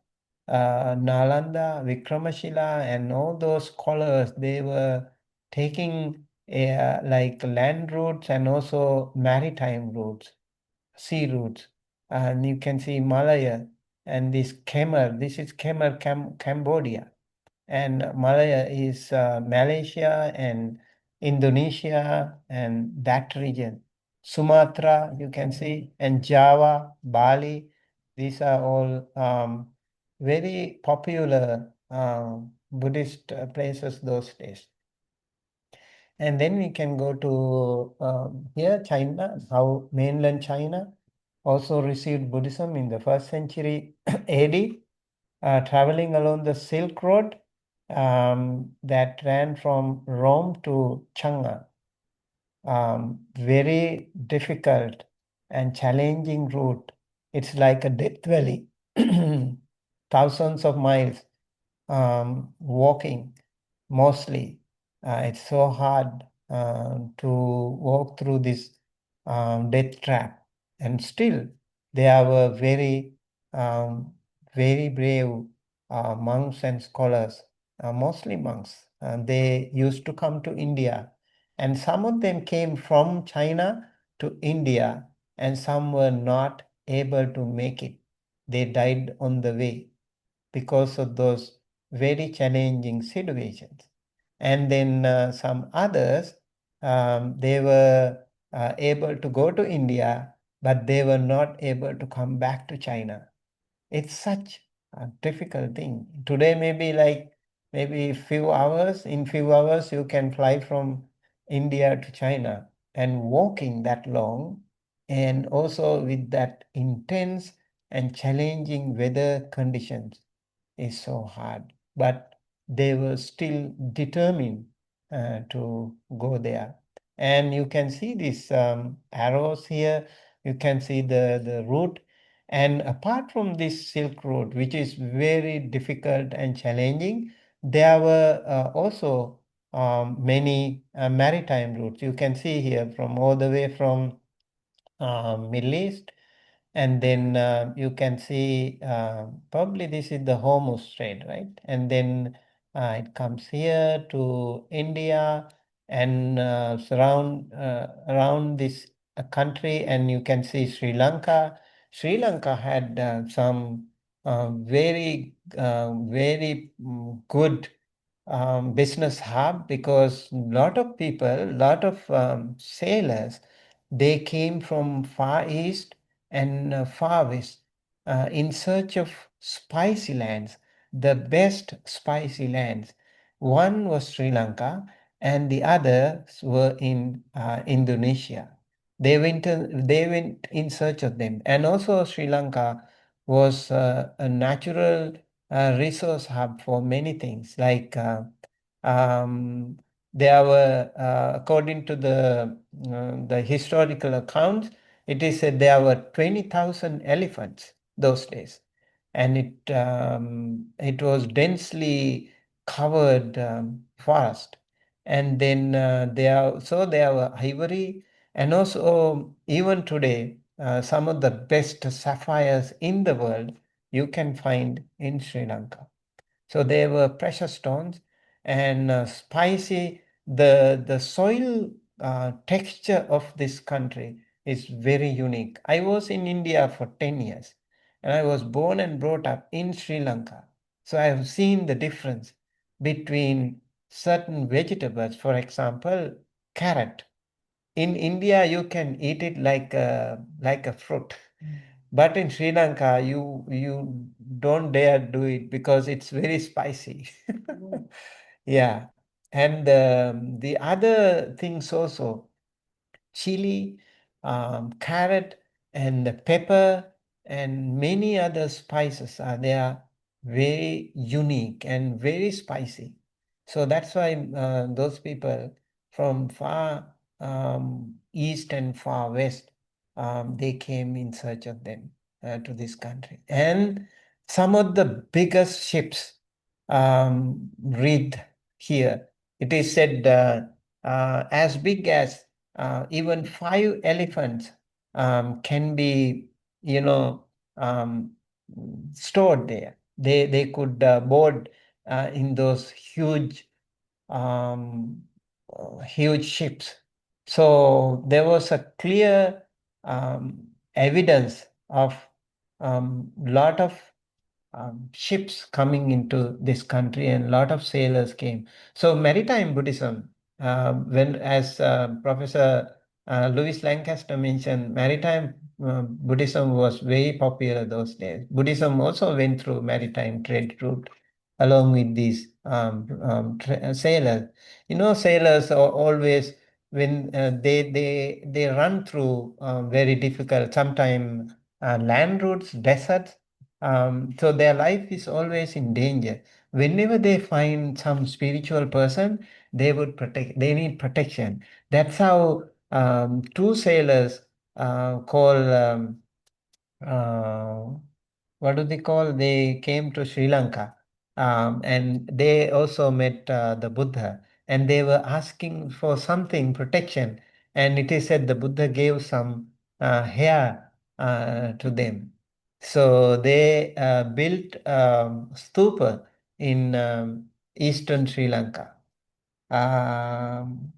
Nalanda, Vikramashila, and all those scholars, they were taking like land routes and also maritime routes, sea routes. And you can see Malaya and this is Cambodia. And Malaya is Malaysia and Indonesia and that region. Sumatra, you can see, and Java, Bali, these are all very popular Buddhist places those days. And then we can go to here, China, how mainland China. also received Buddhism in the first century AD, traveling along the Silk Road that ran from Rome to Chang'an. Very difficult and challenging route. It's like a death valley, thousands of miles walking mostly. It's so hard to walk through this death trap. And still, there were um, very brave monks and scholars, mostly monks. They used to come to India, and some of them came from China to India, and some were not able to make it. They died on the way because of those very challenging situations. And then some others, they were able to go to India, but they were not able to come back to China. It's such a difficult thing. Today, maybe like maybe few hours, you can fly from India to China, and walking that long, and also with that intense and challenging weather conditions is so hard. But they were still determined to go there. And you can see these arrows here. You can see the route. And apart from this Silk Road, which is very difficult and challenging, there were also many maritime routes. You can see here from all the way from Middle East, and then you can see probably this is the Hormuz Strait, right? And then it comes here to India and surround around this country, and you can see Sri Lanka. Sri Lanka had some very good business hub, because a lot of people, a lot of sailors, they came from Far East and Far West in search of spicy lands, the best spicy lands. One was Sri Lanka, and the others were in Indonesia. They went in search of them. And also Sri Lanka was a natural resource hub for many things. Like um, there were, according to the historical accounts, it is said there were 20,000 elephants those days, and it was densely covered forest. And then there were ivory, and also even today some of the best sapphires in the world you can find in Sri Lanka. So they were precious stones and spicy. The soil texture of this country is very unique. I was in India for 10 years, and I was born and brought up in Sri Lanka. So I have seen the difference between certain vegetables. For example, carrot. In India, you can eat it like a fruit. But in Sri Lanka, you don't dare do it because it's very spicy. Yeah. And the other things also, chili, carrot, and the pepper, and many other spices are there, very unique and very spicy. So that's why those people from far east and far west, they came in search of them to this country. And some of the biggest ships read here. It is said as big as even 5 elephants can be, you know, um, stored there. They could board in those um, huge ships. So there was a clear evidence of lot of ships coming into this country, and a lot of sailors came. So maritime Buddhism, when as Professor Louis Lancaster mentioned, maritime Buddhism was very popular those days. Buddhism also went through maritime trade route along with these sailors. You know, sailors are always when they run through very difficult, sometimes land routes, deserts. So their life is always in danger. Whenever they find some spiritual person, they would protect. They need protection. That's how two sailors called uh, what do they call? They came to Sri Lanka, and they also met the Buddha, and they were asking for something protection, and it is said the Buddha gave some hair to them. So they built stupa in eastern Sri Lanka. Um,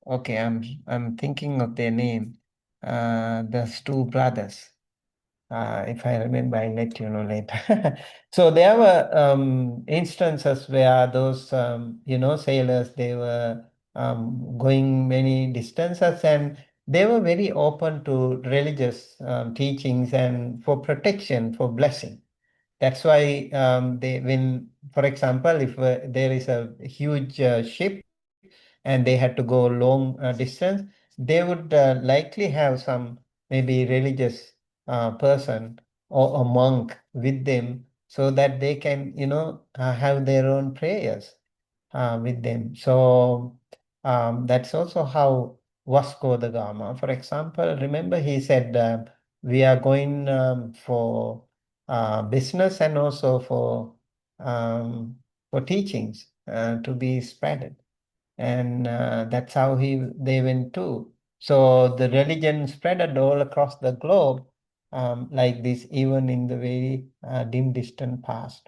okay, I'm thinking of their name. The two brothers. If I remember, I'll let you know later. So there were instances where those, sailors, they were going many distances, and they were very open to religious teachings and for protection, for blessing. That's why when, for example, if there is a huge ship and they had to go long distance, they would likely have some maybe religious person or a monk with them so that they can, have their own prayers with them. So that's also how Vasco da Gama, for example, remember he said, we are going for business and also for teachings to be spread, and that's how they went too. So the religion spread all across the globe like this, even in the very dim, distant past.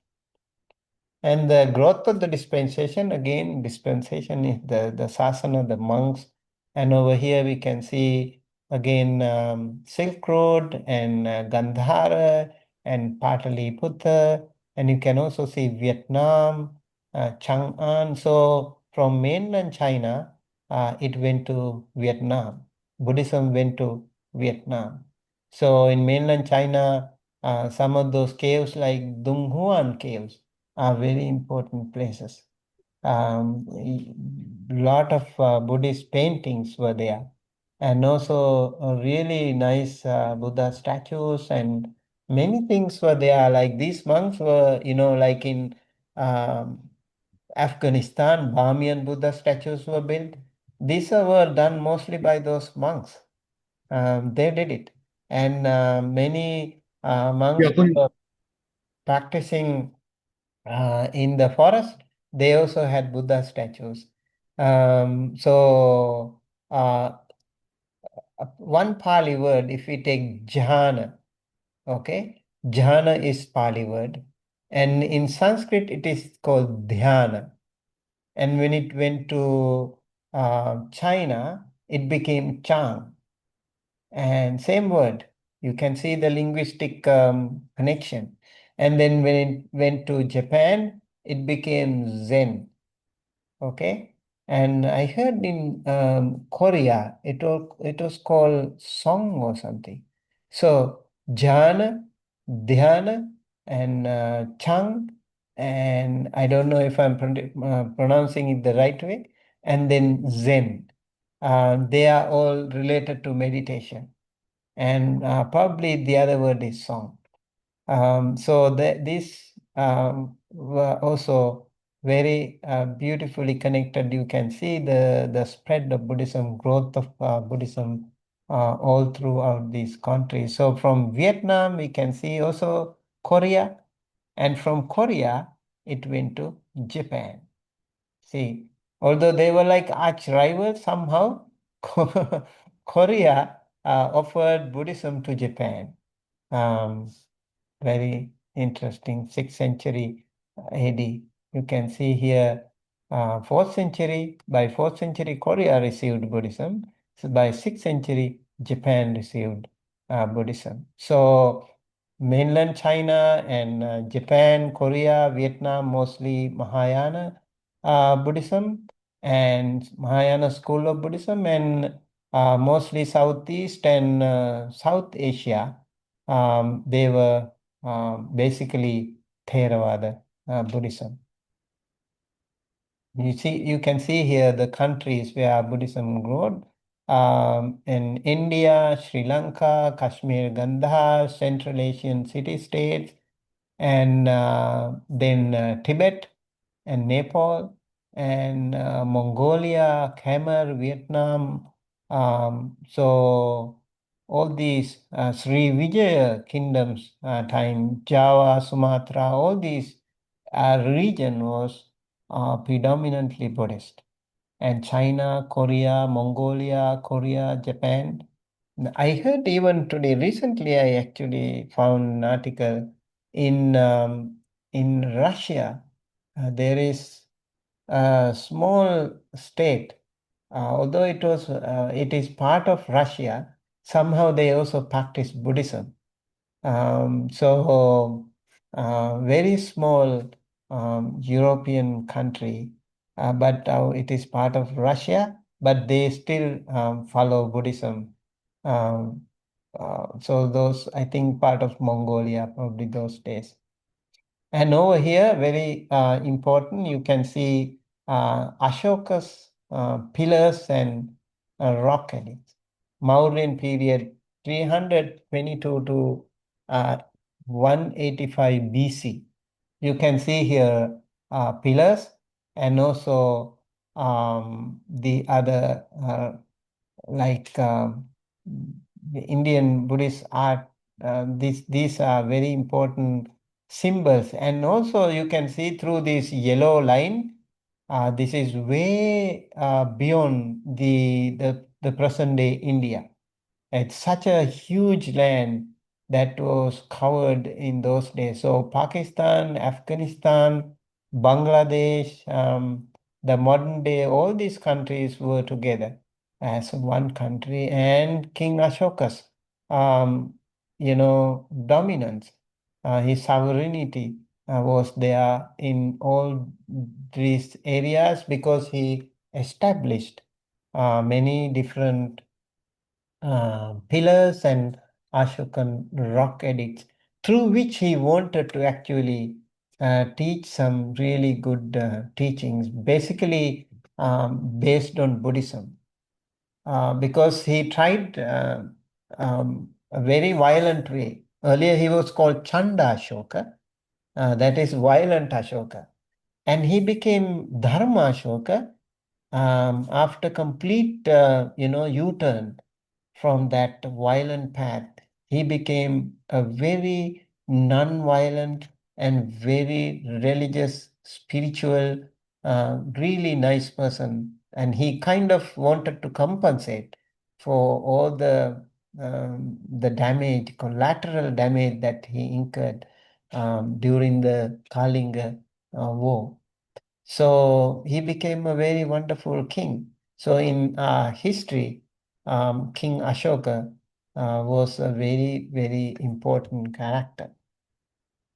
And the growth of the dispensation, again, dispensation is the sasana, the monks. And over here we can see again Silk Road and Gandhara and Pataliputra. And you can also see Vietnam, Chang'an. So from mainland China, it went to Vietnam. Buddhism went to Vietnam. So in mainland China, some of those caves like Dung Huan caves are very important places. Lot of Buddhist paintings were there, and also really nice Buddha statues, and many things were there. Like these monks were, like in um, Afghanistan, Bamiyan Buddha statues were built. These were done mostly by those monks. They did it, and many Yeah, monks were practicing in the forest. They also had Buddha statues. So one Pali word, if we take jhana, okay, jhana is Pali word, and in Sanskrit it is called dhyana. And when it went to China, it became chang. And same word, you can see the linguistic connection. And then when it went to Japan, it became Zen. Okay. And I heard in Korea, it was called Song or something. So jhana, dhyana, and chang, and I don't know if I'm pronouncing it the right way, and then Zen. They are all related to meditation, and probably the other word is song. So these were also very beautifully connected. You can see the spread of Buddhism, growth of Buddhism all throughout these countries. So from Vietnam, we can see also Korea, and from Korea, it went to Japan. See, although they were like arch rivals somehow, Korea offered Buddhism to Japan. Um, Very interesting. 6th century AD. You can see here 4th century. By 4th century, Korea received Buddhism. So by 6th century, Japan received Buddhism. So mainland China and Japan, Korea, Vietnam, mostly Mahayana Buddhism and Mahayana school of Buddhism, and mostly Southeast and South Asia. They were basically Theravada Buddhism. You can see here the countries where Buddhism grew. in India, Sri Lanka, Kashmir, Gandhar, Central Asian city-states, and then Tibet and Nepal, and Mongolia, Khmer, Vietnam. So all these Sri Vijaya kingdoms time, Java, Sumatra, all these region was predominantly Buddhist. And China, Korea, Mongolia, Korea, Japan. I heard even today, recently, I actually found an article in Russia. There is a small state, although it is part of Russia. Somehow they also practice Buddhism. Very small European country, but it is part of Russia, but they still follow Buddhism. Um, so those, I think, part of Mongolia, probably those days. And over here, very important, you can see Ashoka's pillars and rock edicts. Mauryan period, 322 to 185 BC. You can see here pillars and also the other like the Indian Buddhist art. These are very important symbols, and also you can see through this yellow line. This is way beyond the present day India. It's such a huge land that was covered in those days. So Pakistan, Afghanistan, Bangladesh, the modern day, all these countries were together as one country, and King Ashoka's, dominance, his sovereignty was there in all these areas because he established many different pillars and Ashokan rock edicts, through which he wanted to actually teach some really good teachings, basically based on Buddhism, because he tried a very violent way. Earlier, he was called Chanda Ashoka, that is violent Ashoka, and he became Dharma Ashoka after complete, U-turn from that violent path. He became a very non-violent and very religious, spiritual, really nice person. And he kind of wanted to compensate for all the damage, collateral damage that he incurred during the Kalinga war. So he became a very wonderful king. So in history, King Ashoka was a very, very important character.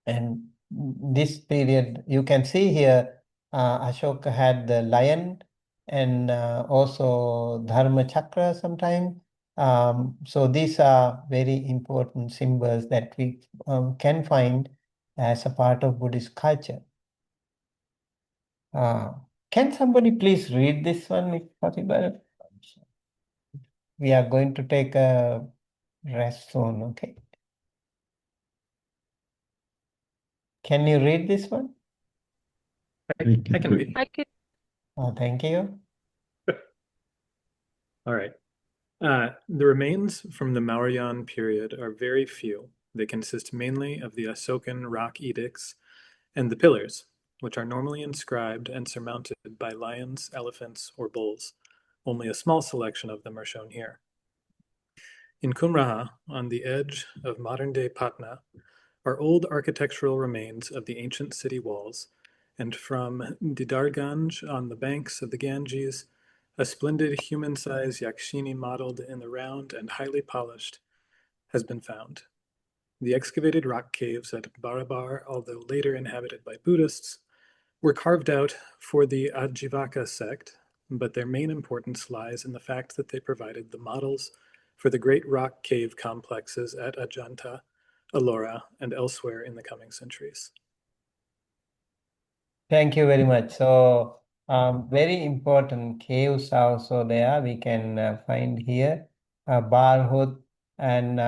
And this period, you can see here, Ashoka had the lion and also Dharma Chakra sometime. So these are very important symbols that we can find as a part of Buddhist culture. Uh, can somebody please read this one if possible? We are going to take a rest soon, okay? Can you read this one? I can read. Oh, thank you. All right. The remains from the Mauryan period are very few. They consist mainly of the Asokan rock edicts and the pillars, which are normally inscribed and surmounted by lions, elephants, or bulls. Only a small selection of them are shown here. In Kumraha, on the edge of modern-day Patna, are old architectural remains of the ancient city walls, and from Didarganj on the banks of the Ganges, a splendid human-sized yakshini modeled in the round and highly polished has been found. The excavated rock caves at Barabar, although later inhabited by Buddhists, were carved out for the Ajivaka sect, but their main importance lies in the fact that they provided the models for the great rock cave complexes at Ajanta, Ellora, and elsewhere in the coming centuries. Thank you very much. So Very important caves are also there. We can find here Barhut and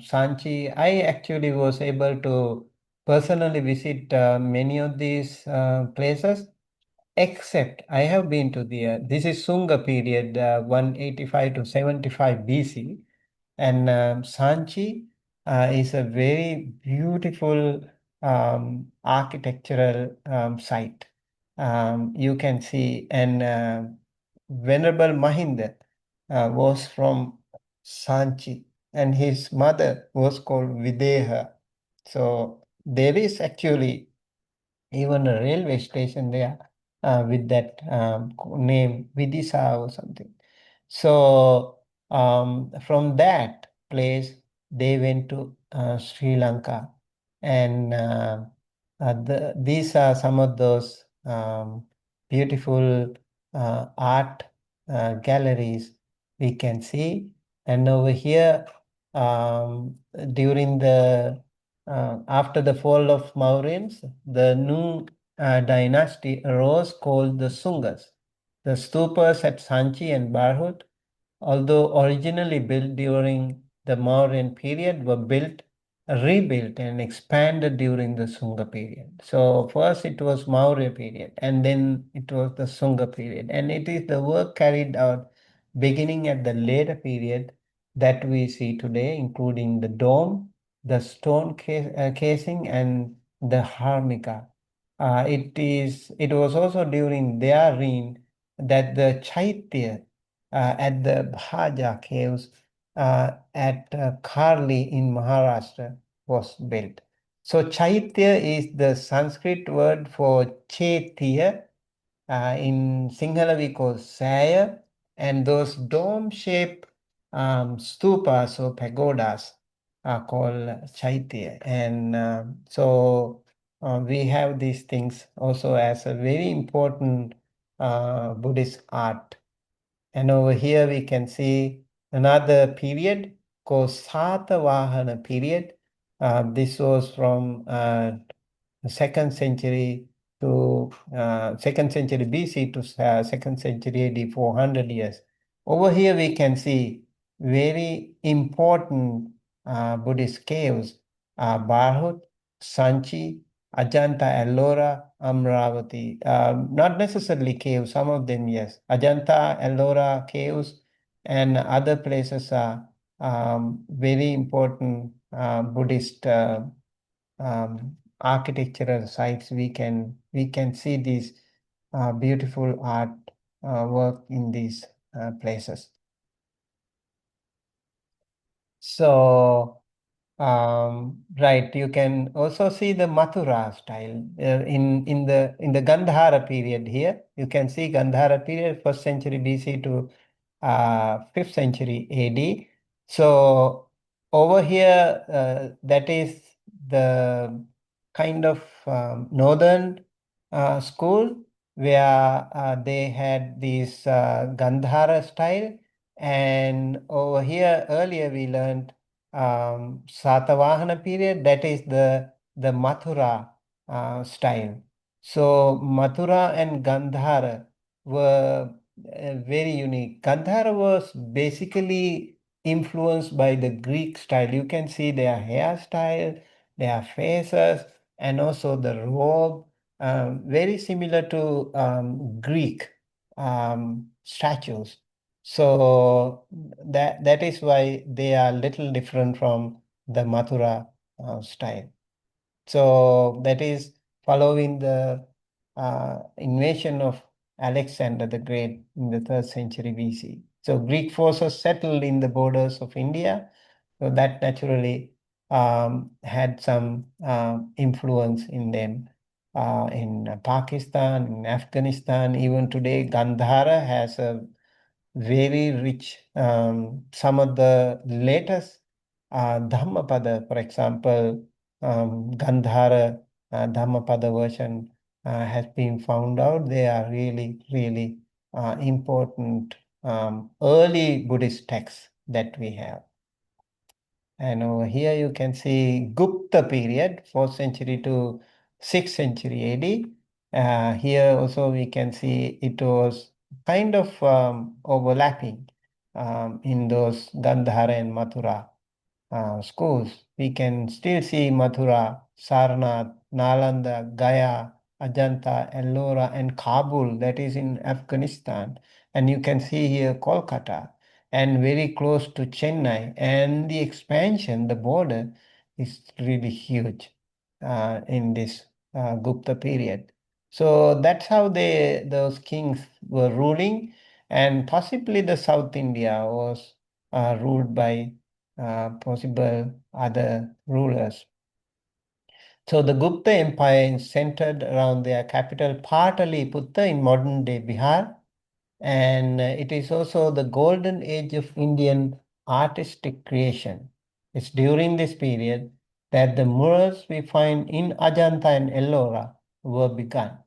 Sanchi. I actually was able to personally visit many of these places, except I have been to this is Sunga period, 185 to 75 BC. And Sanchi is a very beautiful architectural site. You can see, and Venerable Mahinda was from Sanchi, and his mother was called Videha. So there is actually even a railway station there with that name, Vidisa or something. So from that place, they went to Sri Lanka, and these are some of those beautiful art galleries we can see. And over here, during the after the fall of Mauryans, the new dynasty arose called the Sungas. The stupas at Sanchi and Barhut, although originally built during the Mauryan period, were rebuilt and expanded during the Sunga period. So first it was Maurya period, and then it was the Sunga period. And it is the work carried out beginning at the later period that we see today, including the dome, the stone casing, and the harmika. It was also during their reign that the Chaitya at the Bhaja caves at Karli in Maharashtra was built. So Chaitya is the Sanskrit word for Chaitya. In Sinhala we call Saya, and those dome-shaped stupas or pagodas are called Chaitya. And we have these things also as a very important Buddhist art. And over here we can see another period called Satavahana period. This was from second century to second century BC to second century AD, 400 years. Over here we can see very important Buddhist caves, Barhut, Sanchi, Ajanta, Ellora, Amravati. Not necessarily caves, some of them, yes. Ajanta, Ellora caves and other places are very important Buddhist architectural sites. We can see these beautiful art work in these places. So right, you can also see the Mathura style in the Gandhara period here. You can see Gandhara period, first century BC to 5th century AD. So over here, that is the kind of northern school where they had this Gandhara style. And over here, earlier we learned Satavahana period, that is the Mathura style. So Mathura and Gandhara were very unique. Gandhara was basically influenced by the Greek style. You can see their hairstyle, their faces, and also the robe, very similar to Greek statues. So that is why they are little different from the Mathura style. So that is following the invasion of Alexander the Great in the 3rd century BC. So Greek forces settled in the borders of India. So that naturally had some influence in them. In Pakistan, in Afghanistan, even today, Gandhara has a very rich. Some of the latest Dhammapada, for example, Gandhara Dhammapada version has been found out. They are really, really important early Buddhist texts that we have. And over here you can see Gupta period, 4th century to 6th century AD. Here also we can see it was kind of overlapping in those Gandhara and Mathura schools. We can still see Mathura, Sarnath, Nalanda, Gaya, Ajanta, Ellora, and Kabul, that is in Afghanistan. And you can see here Kolkata, and very close to Chennai. And the expansion, the border is really huge in this Gupta period. So that's how those kings were ruling, and possibly the South India was ruled by possible other rulers. So the Gupta Empire is centered around their capital Pataliputra in modern-day Bihar, and it is also the golden age of Indian artistic creation. It's during this period that the murals we find in Ajanta and Ellora were begun,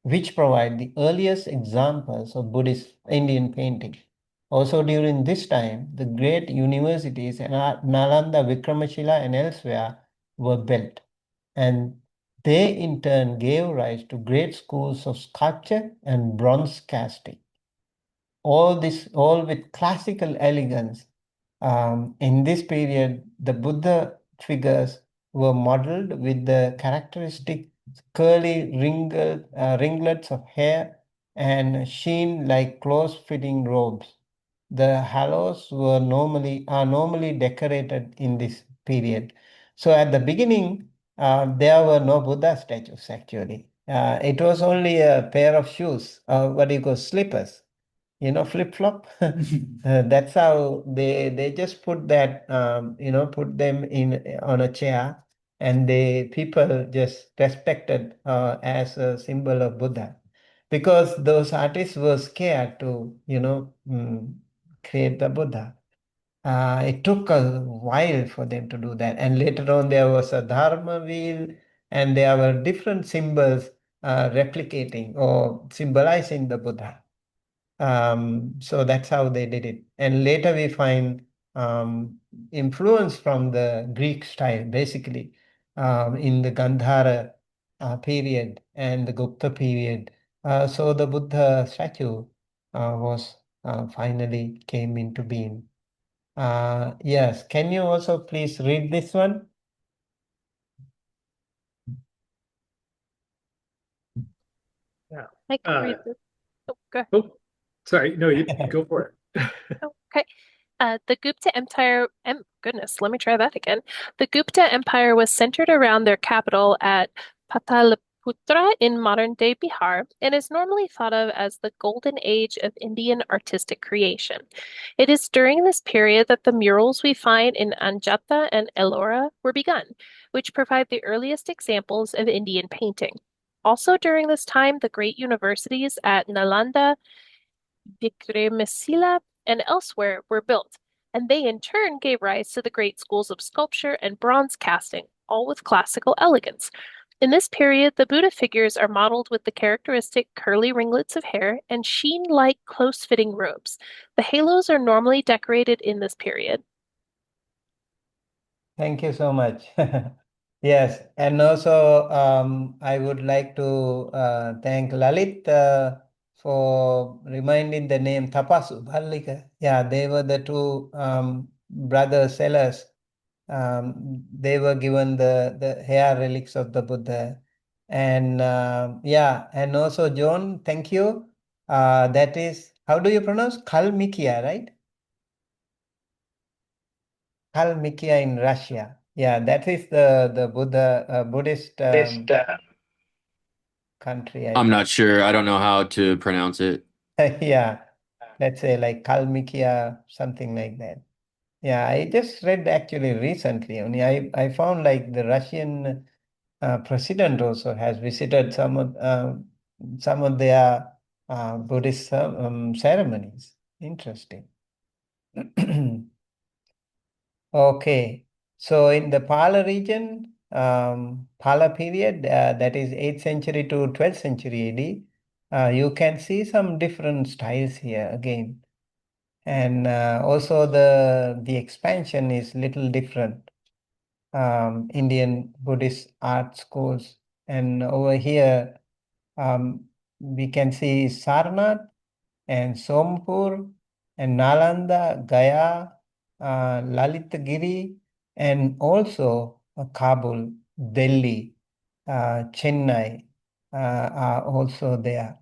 which provide the earliest examples of Buddhist Indian painting. Also during this time, the great universities in Nalanda, Vikramashila, and elsewhere were built, and they in turn gave rise to great schools of sculpture and bronze casting. All this, all with classical elegance. In this period, the Buddha figures were modeled with the characteristic curly ringlets of hair and sheen like close-fitting robes. The halos are normally decorated in this period. So at the beginning, there were no Buddha statues actually. It was only a pair of shoes, what do you call slippers, flip-flop. That's how they just put that, put them in on a chair, and the people just respected as a symbol of Buddha, because those artists were scared to, create the Buddha. It took a while for them to do that, and later on there was a Dharma wheel, and there were different symbols replicating or symbolizing the Buddha. So that's how they did it. And later we find influence from the Greek style, basically, in the Gandhara period and the Gupta period. So the Buddha statue was finally came into being. Yes, can you also please read this one? Yeah. I can read this. Oh, go ahead. Oh, sorry. No, you go for it. Okay. The Gupta Empire, goodness, let me try that again. The Gupta Empire was centered around their capital at Pataliputra in modern-day Bihar and is normally thought of as the golden age of Indian artistic creation. It is during this period that the murals we find in Anjata and Ellora were begun, which provide the earliest examples of Indian painting. Also during this time, the great universities at Nalanda, Vikramashila, and elsewhere were built, and they in turn gave rise to the great schools of sculpture and bronze casting, all with classical elegance. In this period, the Buddha figures are modeled with the characteristic curly ringlets of hair and sheen-like close-fitting robes. The halos are normally decorated in this period. Thank you so much. Yes, and also I would like to thank Lalit for reminding the name Tapasu Bhallika. Yeah, they were the two brother sellers. They were given the hair relics of the Buddha. And yeah, and also John, thank you. That is, how do you pronounce? Kalmikia, right? Kalmykia in Russia. Yeah, that is the Buddhist country, I I'm think. not sure. I don't know how to pronounce it. Yeah, let's say like Kalmykia, something like that. Yeah, I just read actually recently. Only I found like the Russian president also has visited some of their Buddhist ceremonies. Interesting. Okay, so in the Pala region, Pala period, that is 8th century to 12th century AD, you can see some different styles here again. And also the expansion is little different. Indian Buddhist art schools. And over here, We can see Sarnath and Sompur and Nalanda, Gaya, Lalitagiri, and also Kabul, Delhi, Chennai are also there.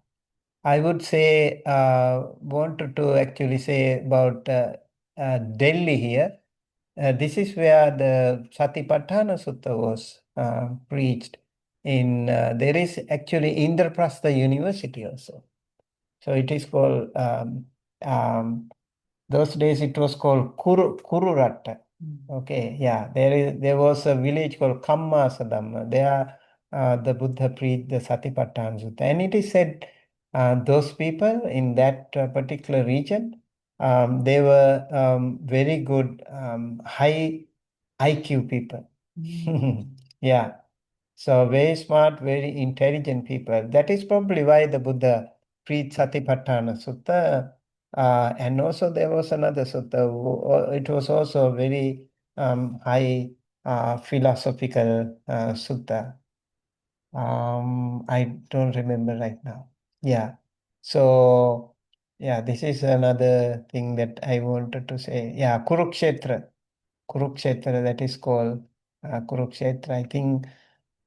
I would say, wanted to actually say about Delhi here. This is where the Satipatthana Sutta was preached. There is actually Indraprastha University also. So it is called, those days it was called Kururatta. Okay, yeah, there was a village called Kammasadam. There the Buddha preached the Satipatthana Sutta. And it is said those people in that particular region, they were very good, high IQ people. Yeah. So very smart, very intelligent people. That is probably why the Buddha preached Satipatthana Sutta. And also there was another sutta. It was also a very high philosophical sutta. I don't remember right now. Yeah. So yeah, this is another thing that I wanted to say. Yeah, Kurukshetra. Kurukshetra, that is called Kurukshetra. I think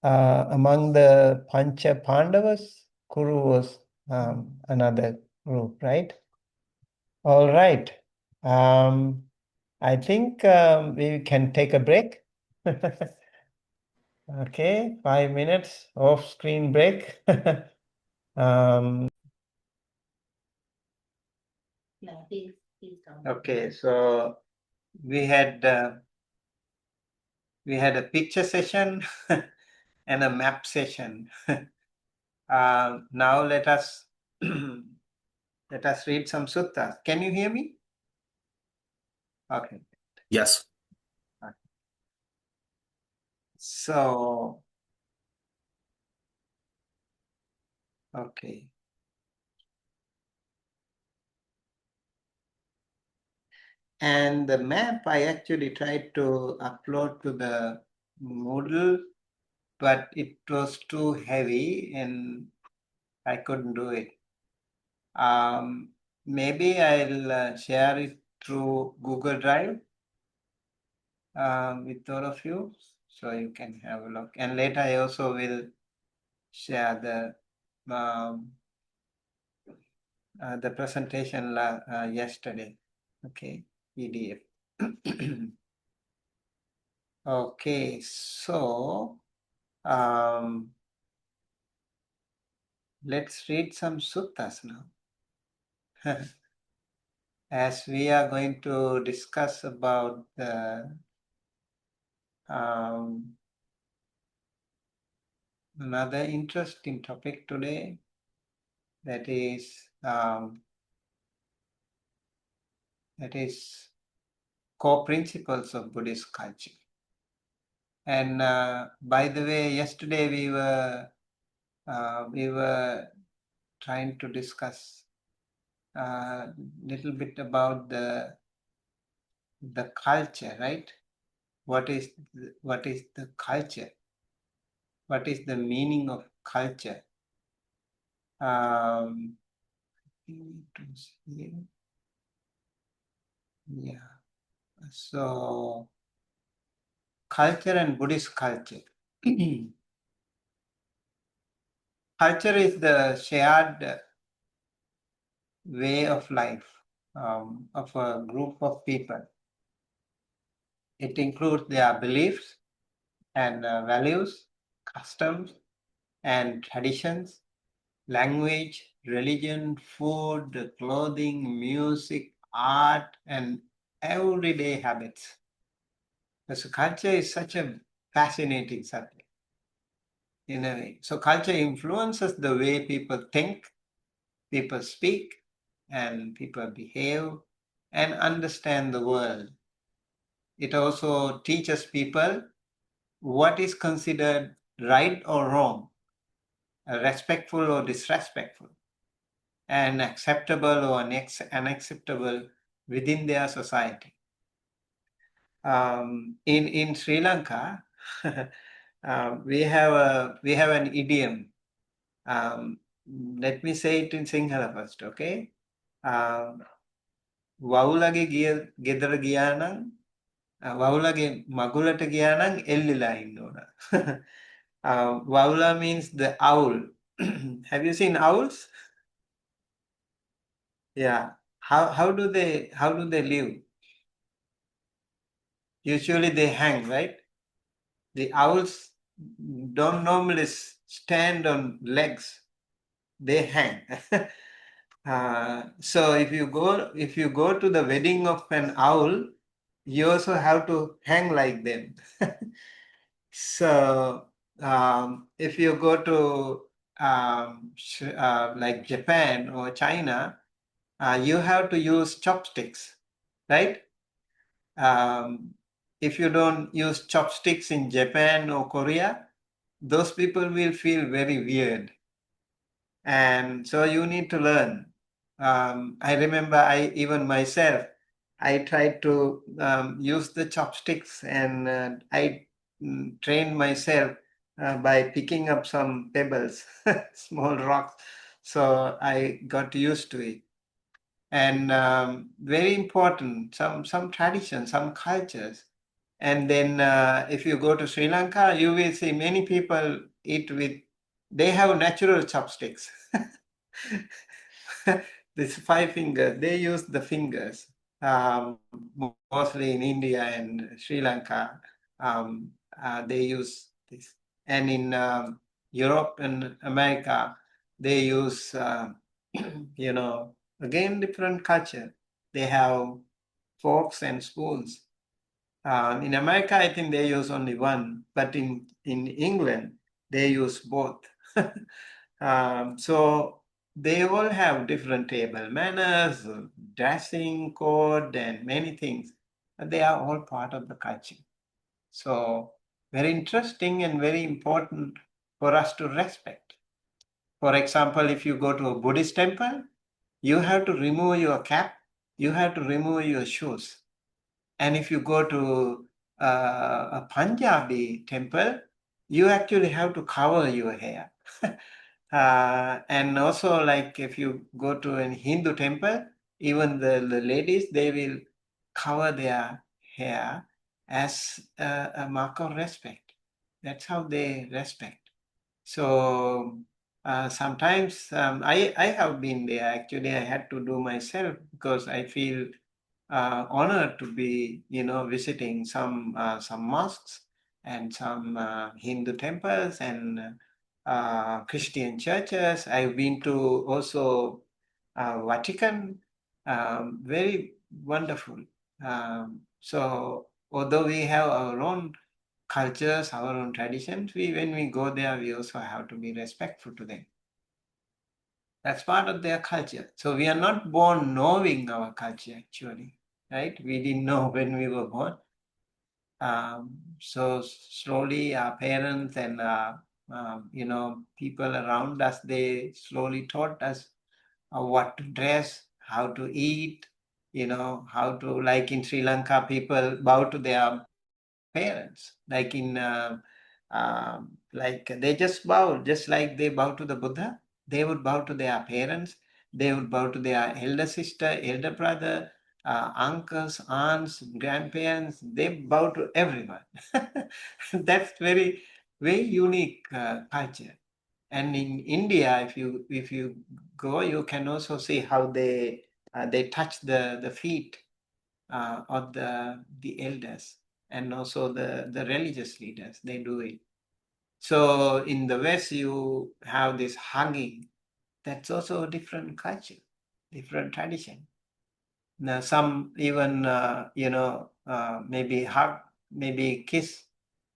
among the Pancha Pandavas, Kuru was another group, right? All right. I think we can take a break. Okay, 5 minutes off-screen break. Um, okay, so we had a picture session and a map session. Now let us read some suttas. Can you hear me? Okay. Yes. So, okay. And the map I actually tried to upload to the Moodle, but it was too heavy and I couldn't do it. Maybe I'll share it through Google Drive with all of you, so you can have a look. And later I also will share the presentation yesterday. Okay, PDF. Okay, so let's read some suttas now. As we are going to discuss about the another interesting topic today, that is core principles of Buddhist culture. And by the way, yesterday we were trying to discuss a little bit about the culture, right? What is the culture? What is the meaning of culture? Yeah. So culture and Buddhist culture. Culture is the shared way of life of a group of people. It includes their beliefs and values, customs and traditions, language, religion, food, clothing, music, art, and everyday habits. So culture is such a fascinating subject in a way. So culture influences the way people think, people speak, and people behave and understand the world. It also teaches people what is considered right or wrong, respectful or disrespectful, and acceptable or unacceptable within their society. In Sri Lanka, we have an idiom Let me say it in Sinhala first, okay? වවුලගේ ගෙදර ගියා නම් වවුලගේ මගුලට ගියා නම් එල්ලිලා ඉන්න ඕන. Wawula means the owl. Have you seen owls? Yeah. How do they live? Usually they hang, right? The owls don't normally stand on legs. They hang. So if you go to the wedding of an owl, you also have to hang like them. So if you go to like Japan or China, you have to use chopsticks, right? If you don't use chopsticks in Japan or Korea, those people will feel very weird. And so you need to learn. I remember even myself, I tried to use the chopsticks, and I trained myself by picking up some pebbles, small rocks. So I got used to it. And very important, some traditions, some cultures. And then if you go to Sri Lanka, you will see many people eat with, they have natural chopsticks. This 5 fingers, they use the fingers. Mostly in India and Sri Lanka, they use this. And in Europe and America, they use, again, different culture. They have forks and spoons. In America, I think they use only one, but in England, they use both. So they all have different table manners, dressing code, and many things. They are all part of the culture. So very interesting and very important for us to respect. For example, if you go to a Buddhist temple, you have to remove your cap, you have to remove your shoes. And if you go to a Punjabi temple, you actually have to cover your hair. And also, like if you go to a Hindu temple, even the ladies, they will cover their hair as a mark of respect. That's how they respect. So sometimes I have been there. Actually, I had to do myself because I feel honored to be, visiting some mosques and some Hindu temples and Christian churches. I've been to also Vatican. Very wonderful. So although we have our own cultures, our own traditions, when we go there, we also have to be respectful to them. That's part of their culture. So we are not born knowing our culture, actually, right? We didn't know when we were born. So slowly our parents and, people around us, they slowly taught us what to dress, how to eat, how to, like in Sri Lanka, people bow to their parents. Like in, like they just bow, just like they bow to the Buddha. They would bow to their parents. They would bow to their elder sister, elder brother, uncles, aunts, grandparents. They bow to everyone. That's very, very unique culture. And in India, if you go, you can also see how they touch the feet of the elders and also the religious leaders. They do it. So in the West, you have this hugging. That's also a different culture, different tradition. Now, some even, maybe hug, maybe kiss,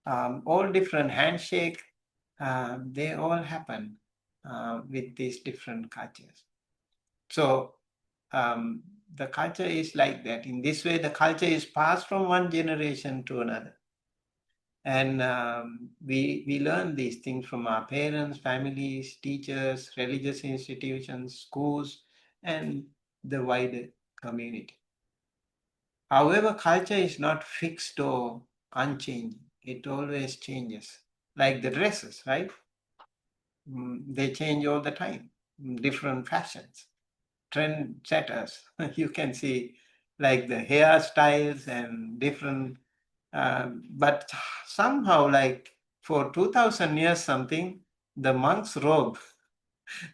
all different handshake. They all happen with these different cultures. So the culture is like that. In this way, the culture is passed from one generation to another. And we learn these things from our parents, families, teachers, religious institutions, schools, and the wider community. However, culture is not fixed or unchanging. It always changes, like the dresses, right? they change all the time, different fashions, trend setters. You can see like the hairstyles and different, but somehow like for 2000 years something, the monk's robe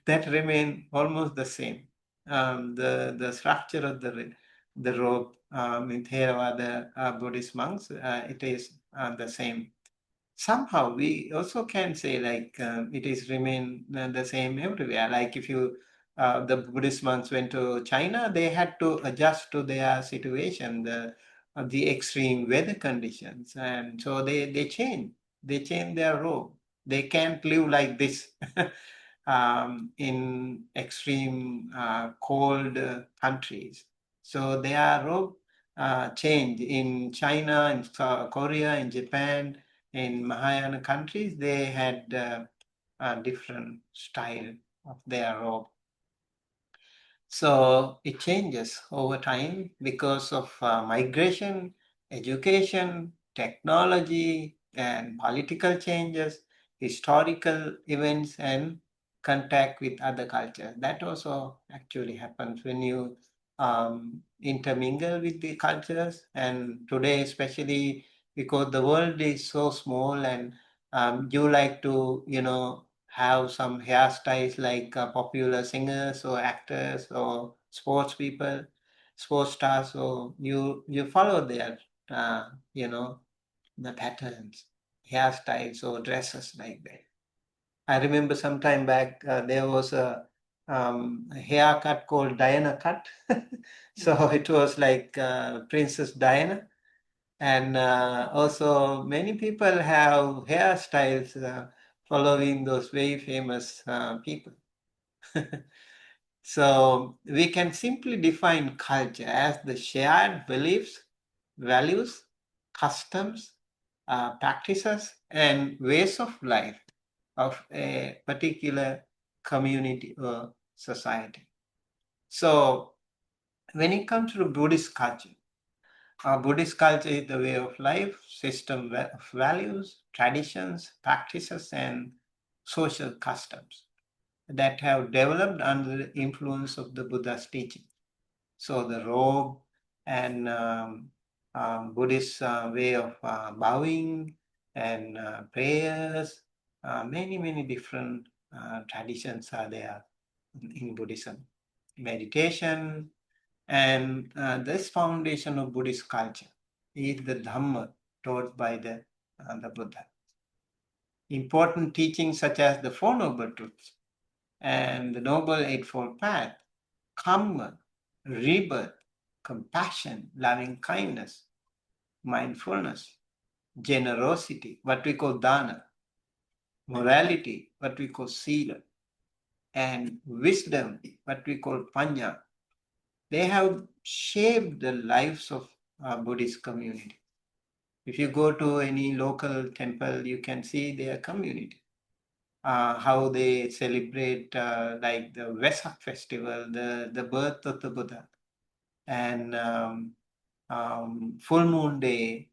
that remain almost the same. The structure of the robe in Theravada Buddhist monks, it is the same. Somehow we also can say like it is remain the same everywhere. Like if you the Buddhist monks went to China, they had to adjust to their situation, the extreme weather conditions, and so they change their robe. They can't live like this in extreme cold countries. So their robe change in China, in Korea, in Japan, in Mahayana countries. They had a different style of their robe. So it changes over time because of migration, education, technology, and political changes, historical events, and contact with other cultures. That also actually happens when you intermingle with the cultures. And today, especially because the world is so small and you like to, have some hairstyles like popular singers or actors or sports people, sports stars. So you follow their, the patterns, hairstyles or dresses like that. I remember some time back there was a haircut called Diana cut. So it was like Princess Diana. And also, many people have hairstyles following those very famous people. So, we can simply define culture as the shared beliefs, values, customs, practices, and ways of life of a particular community or society. So, when it comes to Buddhist culture, Buddhist culture is the way of life, system of values, traditions, practices, and social customs that have developed under the influence of the Buddha's teaching. So the robe and Buddhist way of bowing and prayers, many different traditions are there in Buddhism. Meditation, and this foundation of Buddhist culture is the Dhamma taught by the Buddha. Important teachings such as the Four Noble Truths and the Noble Eightfold Path, karma, rebirth, compassion, loving kindness, mindfulness, generosity, what we call dana, morality, what we call sila, and wisdom, what we call panya. They have shaped the lives of Buddhist community. If you go to any local temple, you can see their community, how they celebrate like the Vesak festival, the birth of the Buddha, and full moon day.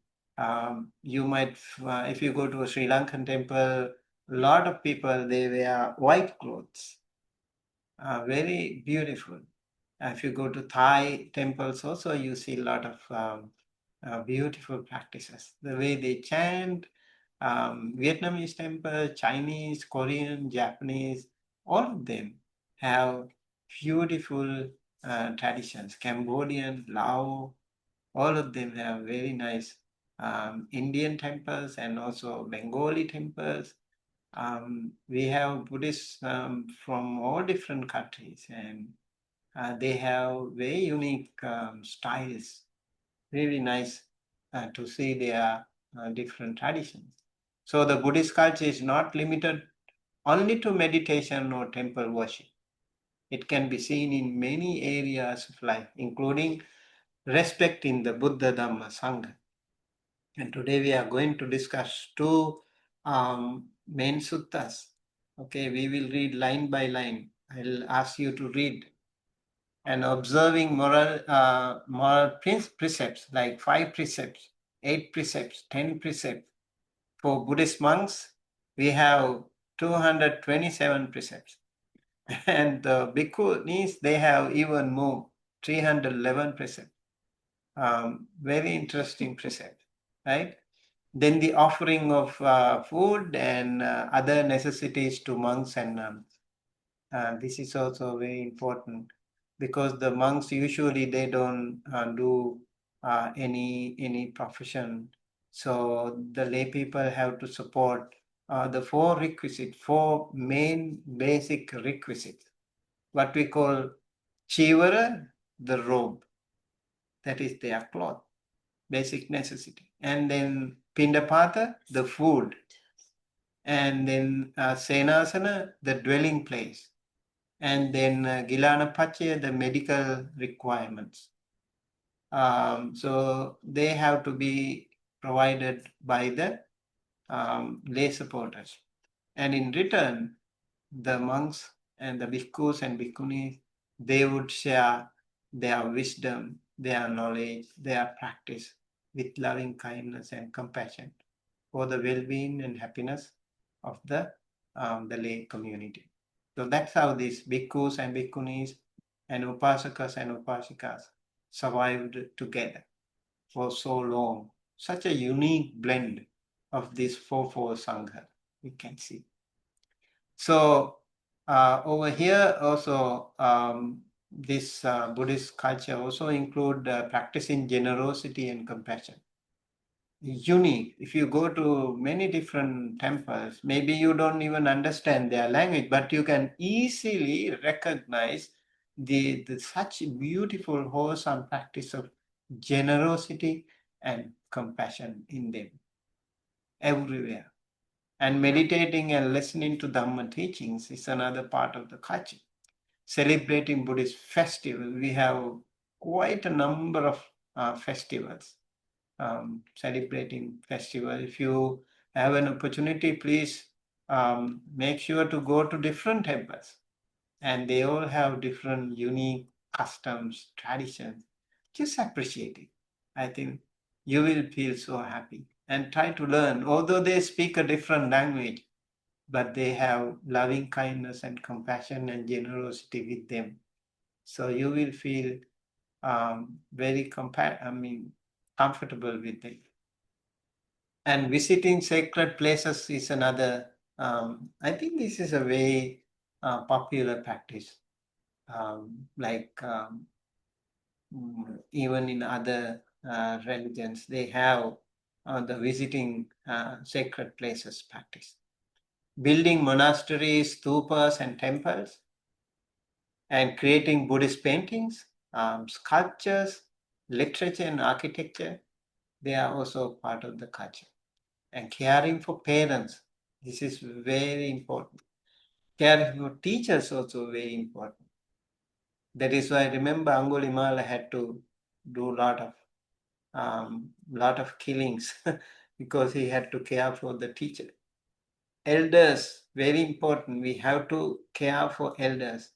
You might, if you go to a Sri Lankan temple, a lot of people, they wear white clothes, very beautiful. If you go to Thai temples also, you see a lot of beautiful practices. The way they chant, Vietnamese temple, Chinese, Korean, Japanese, all of them have beautiful traditions. Cambodian, Laos, all of them have very nice Indian temples and also Bengali temples. We have Buddhists from all different countries, and they have very unique styles. Really nice to see their different traditions. So the Buddhist culture is not limited only to meditation or temple worship. It can be seen in many areas of life, including respecting the Buddha, Dhamma, Sangha. And today we are going to discuss two main suttas. Okay, we will read line by line. I'll ask you to read. And observing moral precepts like 5 precepts, 8 precepts, 10 precepts. For Buddhist monks, we have 227 precepts. And the bhikkhunis, they have even more, 311 precepts. Very interesting precept, right? Then the offering of food and other necessities to monks and nuns. This is also very important because the monks usually they don't do any profession. So the lay people have to support the four main basic requisites. What we call chivara, the robe, that is their cloth, basic necessity. And then pindapata, the food. And then senasana, the dwelling place. And then Gilana Pache, the medical requirements. So they have to be provided by the lay supporters. And in return, the monks and the bhikkhus and bhikkhunis, they would share their wisdom, their knowledge, their practice with loving kindness and compassion for the well-being and happiness of the lay community. So that's how these bhikkhus and bhikkhunis and upasakas and upasikas survived together for so long. Such a unique blend of this four sangha we can see. So over here also this Buddhist culture also include practicing generosity and compassion. Unique. If you go to many different temples, maybe you don't even understand their language, but you can easily recognize the such beautiful, wholesome practice of generosity and compassion in them everywhere. And meditating and listening to Dhamma teachings is another part of the culture. Celebrating Buddhist festivals, we have quite a number of festivals. Celebrating festival. If you have an opportunity, please make sure to go to different temples. And they all have different unique customs, traditions. Just appreciate it. I think you will feel so happy and try to learn. Although they speak a different language, but they have loving kindness and compassion and generosity with them. So you will feel very comfortable with it. And visiting sacred places is another, I think this is a very popular practice. Even in other religions, they have the visiting sacred places practice. Building monasteries, stupas, and temples, and creating Buddhist paintings, sculptures, literature, and architecture, they are also part of the culture. And caring for parents, this is very important. Caring for teachers also very important. That is why I remember Angulimala had to do a lot of killings because he had to care for the teacher. Elders, very important. We have to care for elders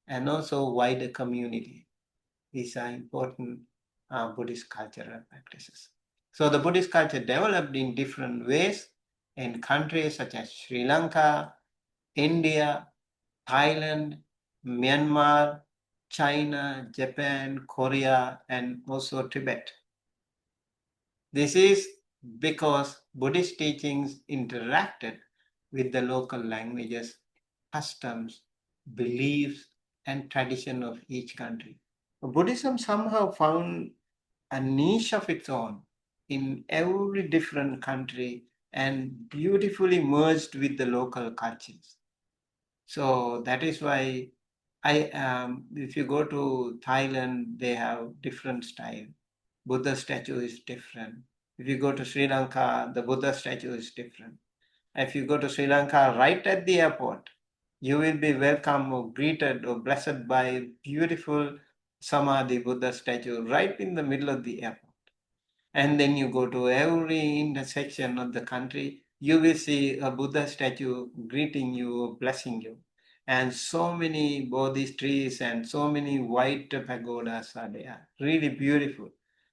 and also wider community. These are important Buddhist cultural practices. So the Buddhist culture developed in different ways in countries such as Sri Lanka, India, Thailand, Myanmar, China, Japan, Korea, and also Tibet. This is because Buddhist teachings interacted with the local languages, customs, beliefs, and tradition of each country. Buddhism somehow found a niche of its own in every different country and beautifully merged with the local cultures. So that is why if you go to Thailand, they have different style. Buddha statue is different. If you go to Sri Lanka, the Buddha statue is different. If you go to Sri Lanka, right at the airport, you will be welcomed or greeted or blessed by a beautiful Samadhi Buddha statue right in the middle of the airport. And then you go to every intersection of the country, you will see a Buddha statue greeting you, blessing you. And so many Bodhi trees and so many white pagodas are there. Really beautiful.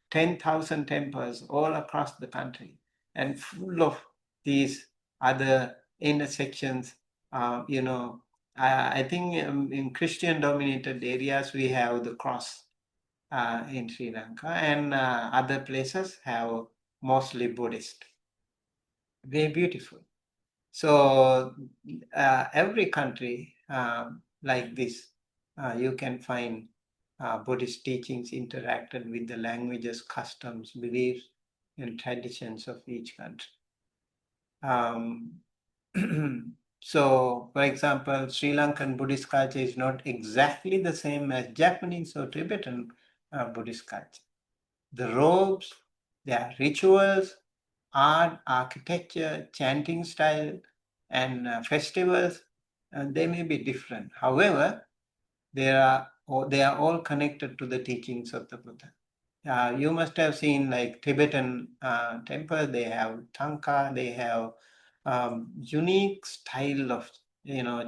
10,000 temples all across the country and full of these other intersections I think in Christian dominated areas we have the cross in Sri Lanka, and other places have mostly Buddhist. Very beautiful. So every country like this, you can find Buddhist teachings interacted with the languages, customs, beliefs, and traditions of each country. Um, so, for example, Sri Lankan Buddhist culture is not exactly the same as Japanese or Tibetan Buddhist culture. The robes, their rituals, art, architecture, chanting style, and festivals, they may be different. However, they are all connected to the teachings of the Buddha. You must have seen like Tibetan temple. They have tanka. They have unique style of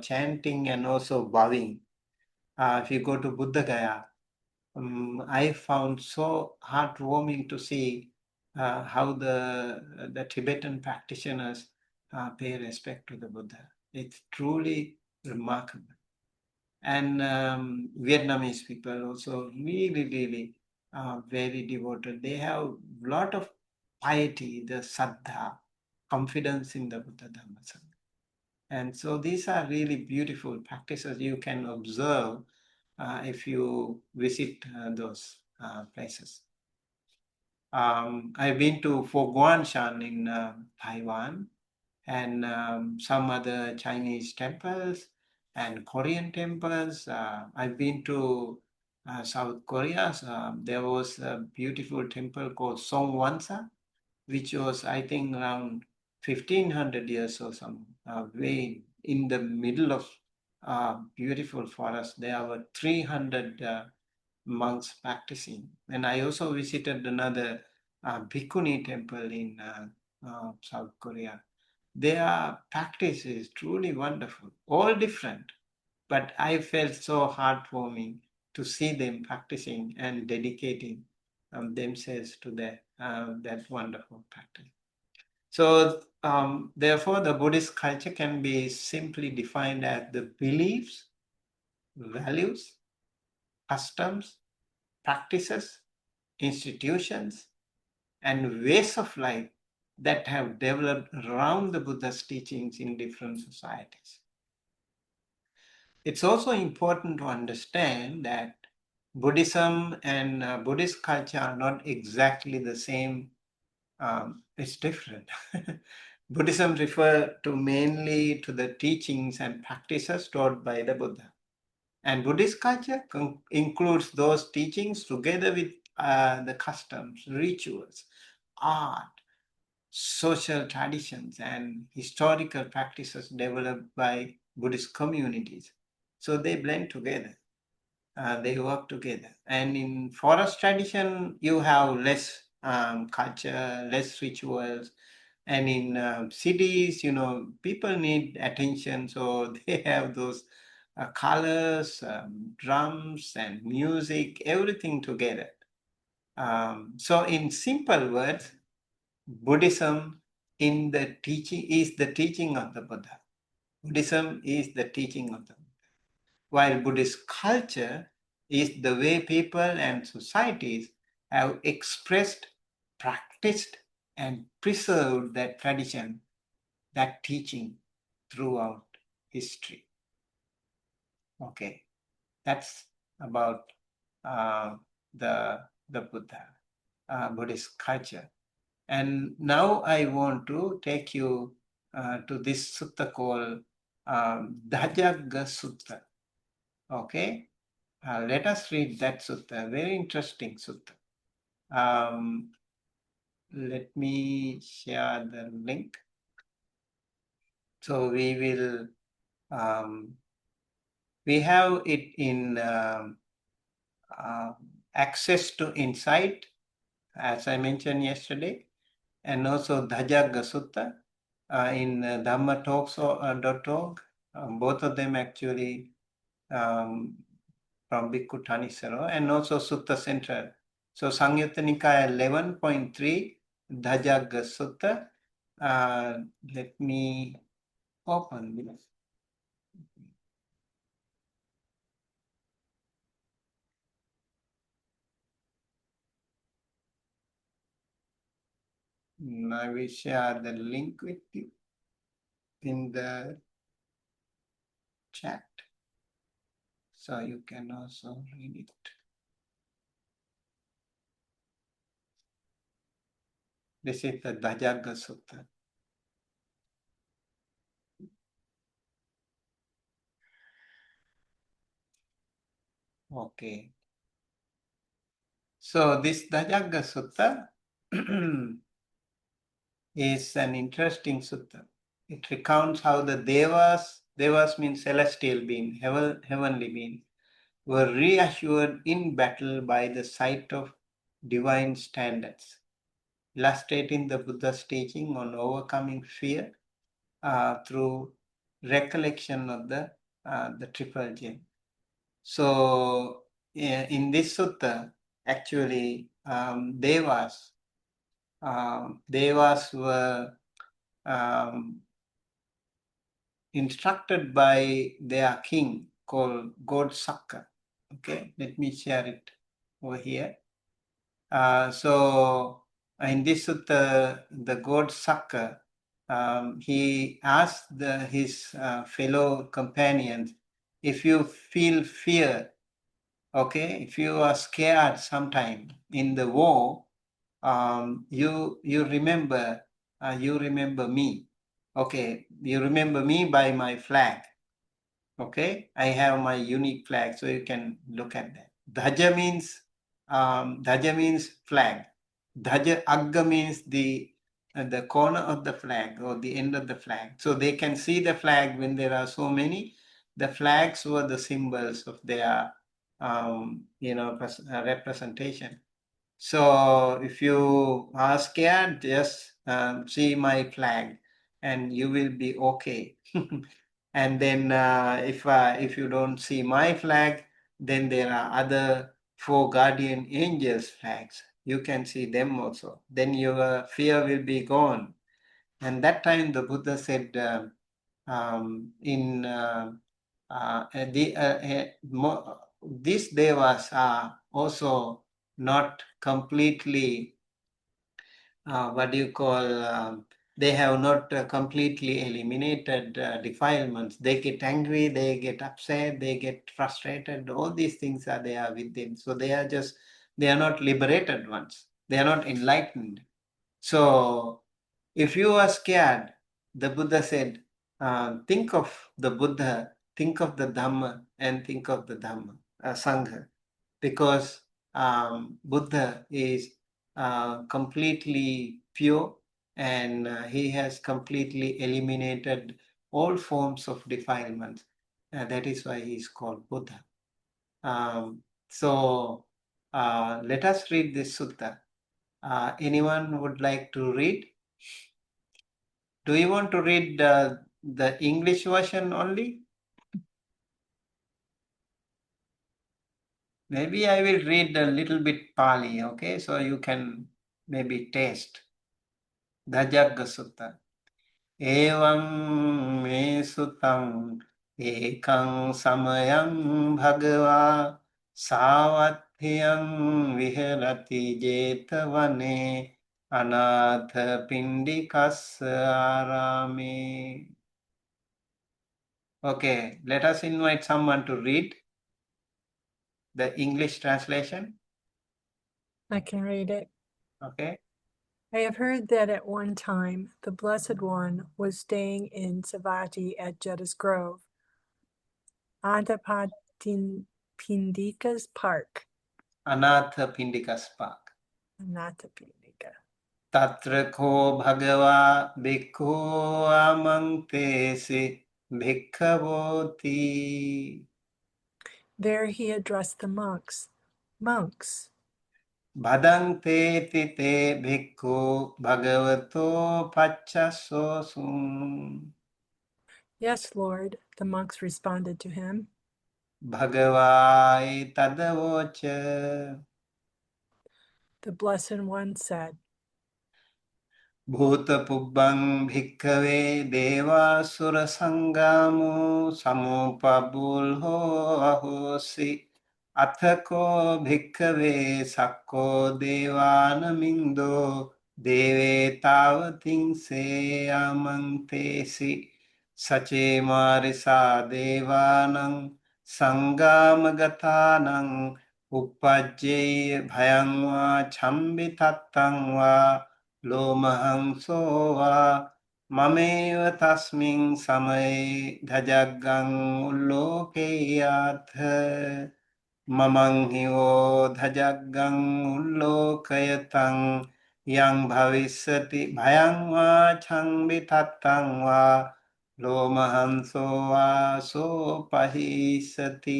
chanting and also bowing. If you go to Buddha Gaya, I found so heartwarming to see how the Tibetan practitioners pay respect to the Buddha. It's truly remarkable. And Vietnamese people also really very devoted. They have a lot of piety, the saddha, confidence in the Buddha Dhamma Sangha. And so these are really beautiful practices you can observe if you visit those places. I've been to Fo Guang Shan in Taiwan, and some other Chinese temples and Korean temples. I've been to South Korea. There was a beautiful temple called Songwansa, which was, I think, around 1500 years or some, way in the middle of beautiful forest. There were 300 monks practicing. And I also visited another Bhikkhuni temple in South Korea. Their practice is truly wonderful, all different, but I felt so heartwarming to see them practicing and dedicating themselves to that wonderful practice. So, therefore, the Buddhist culture can be simply defined as the beliefs, values, customs, practices, institutions, and ways of life that have developed around the Buddha's teachings in different societies. It's also important to understand that Buddhism and Buddhist culture are not exactly the same. It's different. Buddhism refers to mainly to the teachings and practices taught by the Buddha. And Buddhist culture includes those teachings together with the customs, rituals, art, social traditions, and historical practices developed by Buddhist communities. So they blend together, they work together. And in forest tradition, you have less culture, less rituals. And in cities, people need attention, so they have those colors, drums, and music, everything together. So, in simple words, Buddhism is the teaching of the Buddha. Buddhism is the teaching of the Buddha. While Buddhist culture is the way people and societies have expressed, practiced, and preserved that tradition, that teaching throughout history. Okay, that's about the Buddha, Buddhist culture. And now I want to take you to this sutta called Dhajagga Sutta. Okay, let us read that sutta, very interesting sutta. Let me share the link. So we will, we have it in access to insight, as I mentioned yesterday, and also Dhajagga Sutta in dhammatalks.org. Both of them actually from Bhikkhu Thanissaro, and also Sutta Central. So Samyutta Nikaya 11.3 Dhajagga Sutta. Let me open this. I will share the link with you in the chat, so you can also read it. This is the Dajjagga Sutta. Okay. So this Dajjagga Sutta is an interesting sutta. It recounts how the Devas means celestial being, heavenly being, were reassured in battle by the sight of divine standards, illustrating the Buddha's teaching on overcoming fear through recollection of the triple gem. So in this sutta, actually, Devas were instructed by their king called God Sakka. Okay, let me share it over here. So in this sutta, the God Sakka, he asked his fellow companions, if you feel fear, okay, if you are scared sometime in the war, you remember me. Okay, you remember me by my flag. Okay, I have my unique flag, so you can look at that. Dhaja means flag. Dhaja agga means the corner of the flag or the end of the flag. So they can see the flag when there are so many. The flags were the symbols of their representation. So if you are scared, just see my flag and you will be okay. And then if you don't see my flag, then there are other 4 guardian angels flags. You can see them also. Then your fear will be gone. And that time the Buddha said these devas are also not completely, they have not completely eliminated defilements. They get angry, they get upset, they get frustrated. All these things are there with them. So they are not liberated ones. They are not enlightened. So if you are scared, the Buddha said, think of the Buddha, think of the Dhamma, and think of the Sangha, because Buddha is completely pure and he has completely eliminated all forms of defilement. That is why he is called Buddha. So let us read this sutta. Anyone would like to read? Do you want to read the English version only? Maybe I will read a little bit Pali, okay? So you can maybe taste. Dajjagga Sutta. Evam me sutam ekang samayam bhagava savatthiyam viharati jetavane anatha pindikassa arame. Okay, let us invite someone to read the English translation. I can read it. Okay. I have heard that at one time the Blessed One was staying in Savatthi at Jeta's Grove, Anathapindika's Park. Anathapindika's Park. Anathapindika. Tatra ko bhagava bhikkhu amantesi bhikkhavoti. There he addressed the monks. Monks, Bhadante tite bhikkhu bhagavato pachasosum. yes, Lord, the monks responded to him. Bhagavai tadavocha. The Blessed One said, Bhutapubbang bhikkhave devasura sangamo samupabulho ahosi athako bhikkhave sakko devanamindo දේවේතාවතිංසේ ආමන්තේසි සචේ මාරිසා දේවානං සංගාමගතානං uppajjeය භයං වා චම්බිතත්තං වා ලෝමහංසෝ වා මමේව තස්මින් සමයේ ධජග්ගං උල්ලෝකේයාථ මමං හිවෝ ධජග්ගං උල්ලෝකයතං යං භවිස්සති භයං වා චම්බිතත්තං වා ලෝමහංසෝ වා සෝපහිස්සති.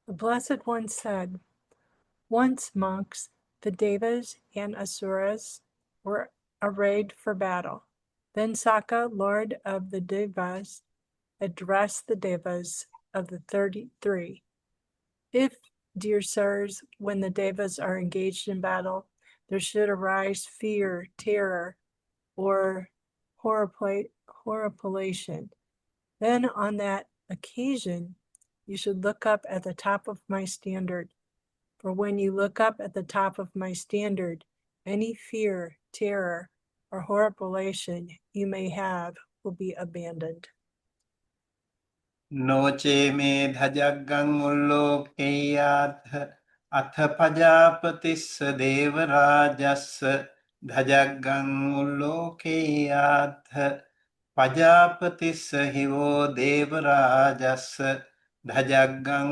The Blessed One said, once monks, the Devas and Asuras were arrayed for battle. Then Saka, Lord of the Devas, addressed the Devas of the 33. If, dear sirs, when the Devas are engaged in battle, there should arise fear, terror, or horripilation, then on that occasion you should look up at the top of my standard. For when you look up at the top of my standard, any fear, terror, or horripilation you may have will be abandoned. නොචේ මේ ධජග්ගං උල්ලෝකේයාථ අථ පජාපතිස්ස දේවරාජස්ස ධජග්ගං උල්ලෝකේයාථ පජාපතිස්ස හිවෝ දේවරාජස්ස ධජග්ගං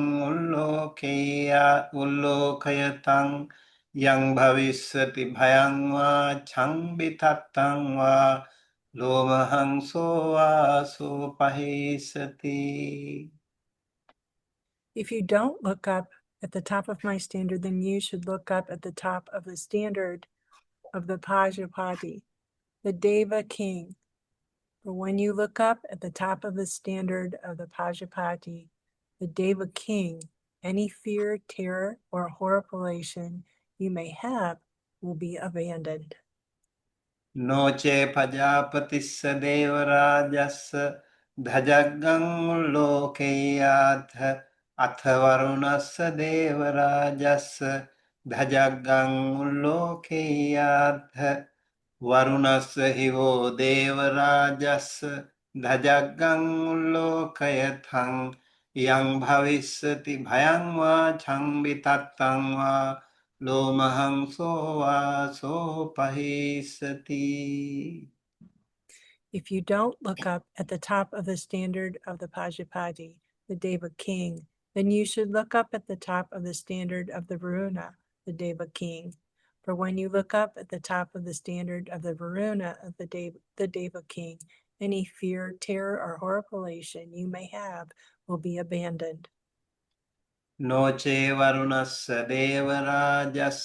උල්ලෝකයතං යං භවිස්සති භයං වා චම්බිතත්තං වා ලෝමහංසෝ වා සෝපහිස්සති. If you don't look up at the top of my standard, then you should look up at the top of the standard of the Pajapati, the Deva king. For when you look up at the top of the standard of the Pajapati, the Deva king, any fear, terror, or horripilation you may have will be abandoned. නොචේ පජාපතිස්ස දේවරාජස්ස ධජග්ගං උල්ලෝකේයාථ අථ වරුණස්ස දේවරාජස්ස ධජග්ගං උල්ලෝකේයාථ වරුණස්ස හිවෝ දේවරාජස්ස ධජග්ගං උල්ලෝකයතං යං භවිස්සති භයං වා චම්බිතත්තං වා ලෝමහංසෝ වා සෝපහිස්සති. If you don't look up at the top of the standard of the Pajapati, the Deva king, then you should look up at the top of the standard of the Varuna, the Deva king. For when you look up at the top of the standard of the Varuna of the Deva king, any fear, terror, or horripilation you may have will be abandoned. නොචේ වරුණස්ස දේවරාජස්ස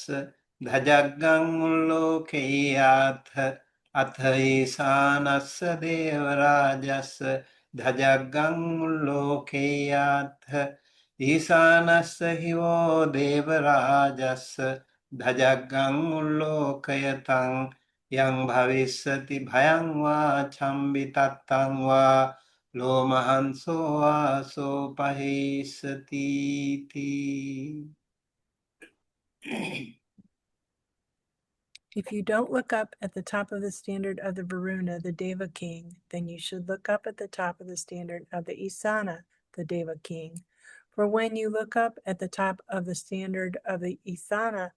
ධජග්ගං උල්ලෝකේයාථ අථ ඊසානස්ස දේවරාජස්ස ධජග්ගං උල්ලෝකේයාථ ඊසානස්ස හිවෝ දේවරාජස්ස ධජග්ගං උල්ලෝකයතං යං භවිස්සති භයං වා චම්බිතත්තං වා ලෝමහංසෝ වා සෝපහිස්සති. If you don't look up at the top of the standard of the Varuna, the Deva king, then you should look up at the top of the standard of the Isana, the Deva king. For when you look up at the top of the standard of the Isana,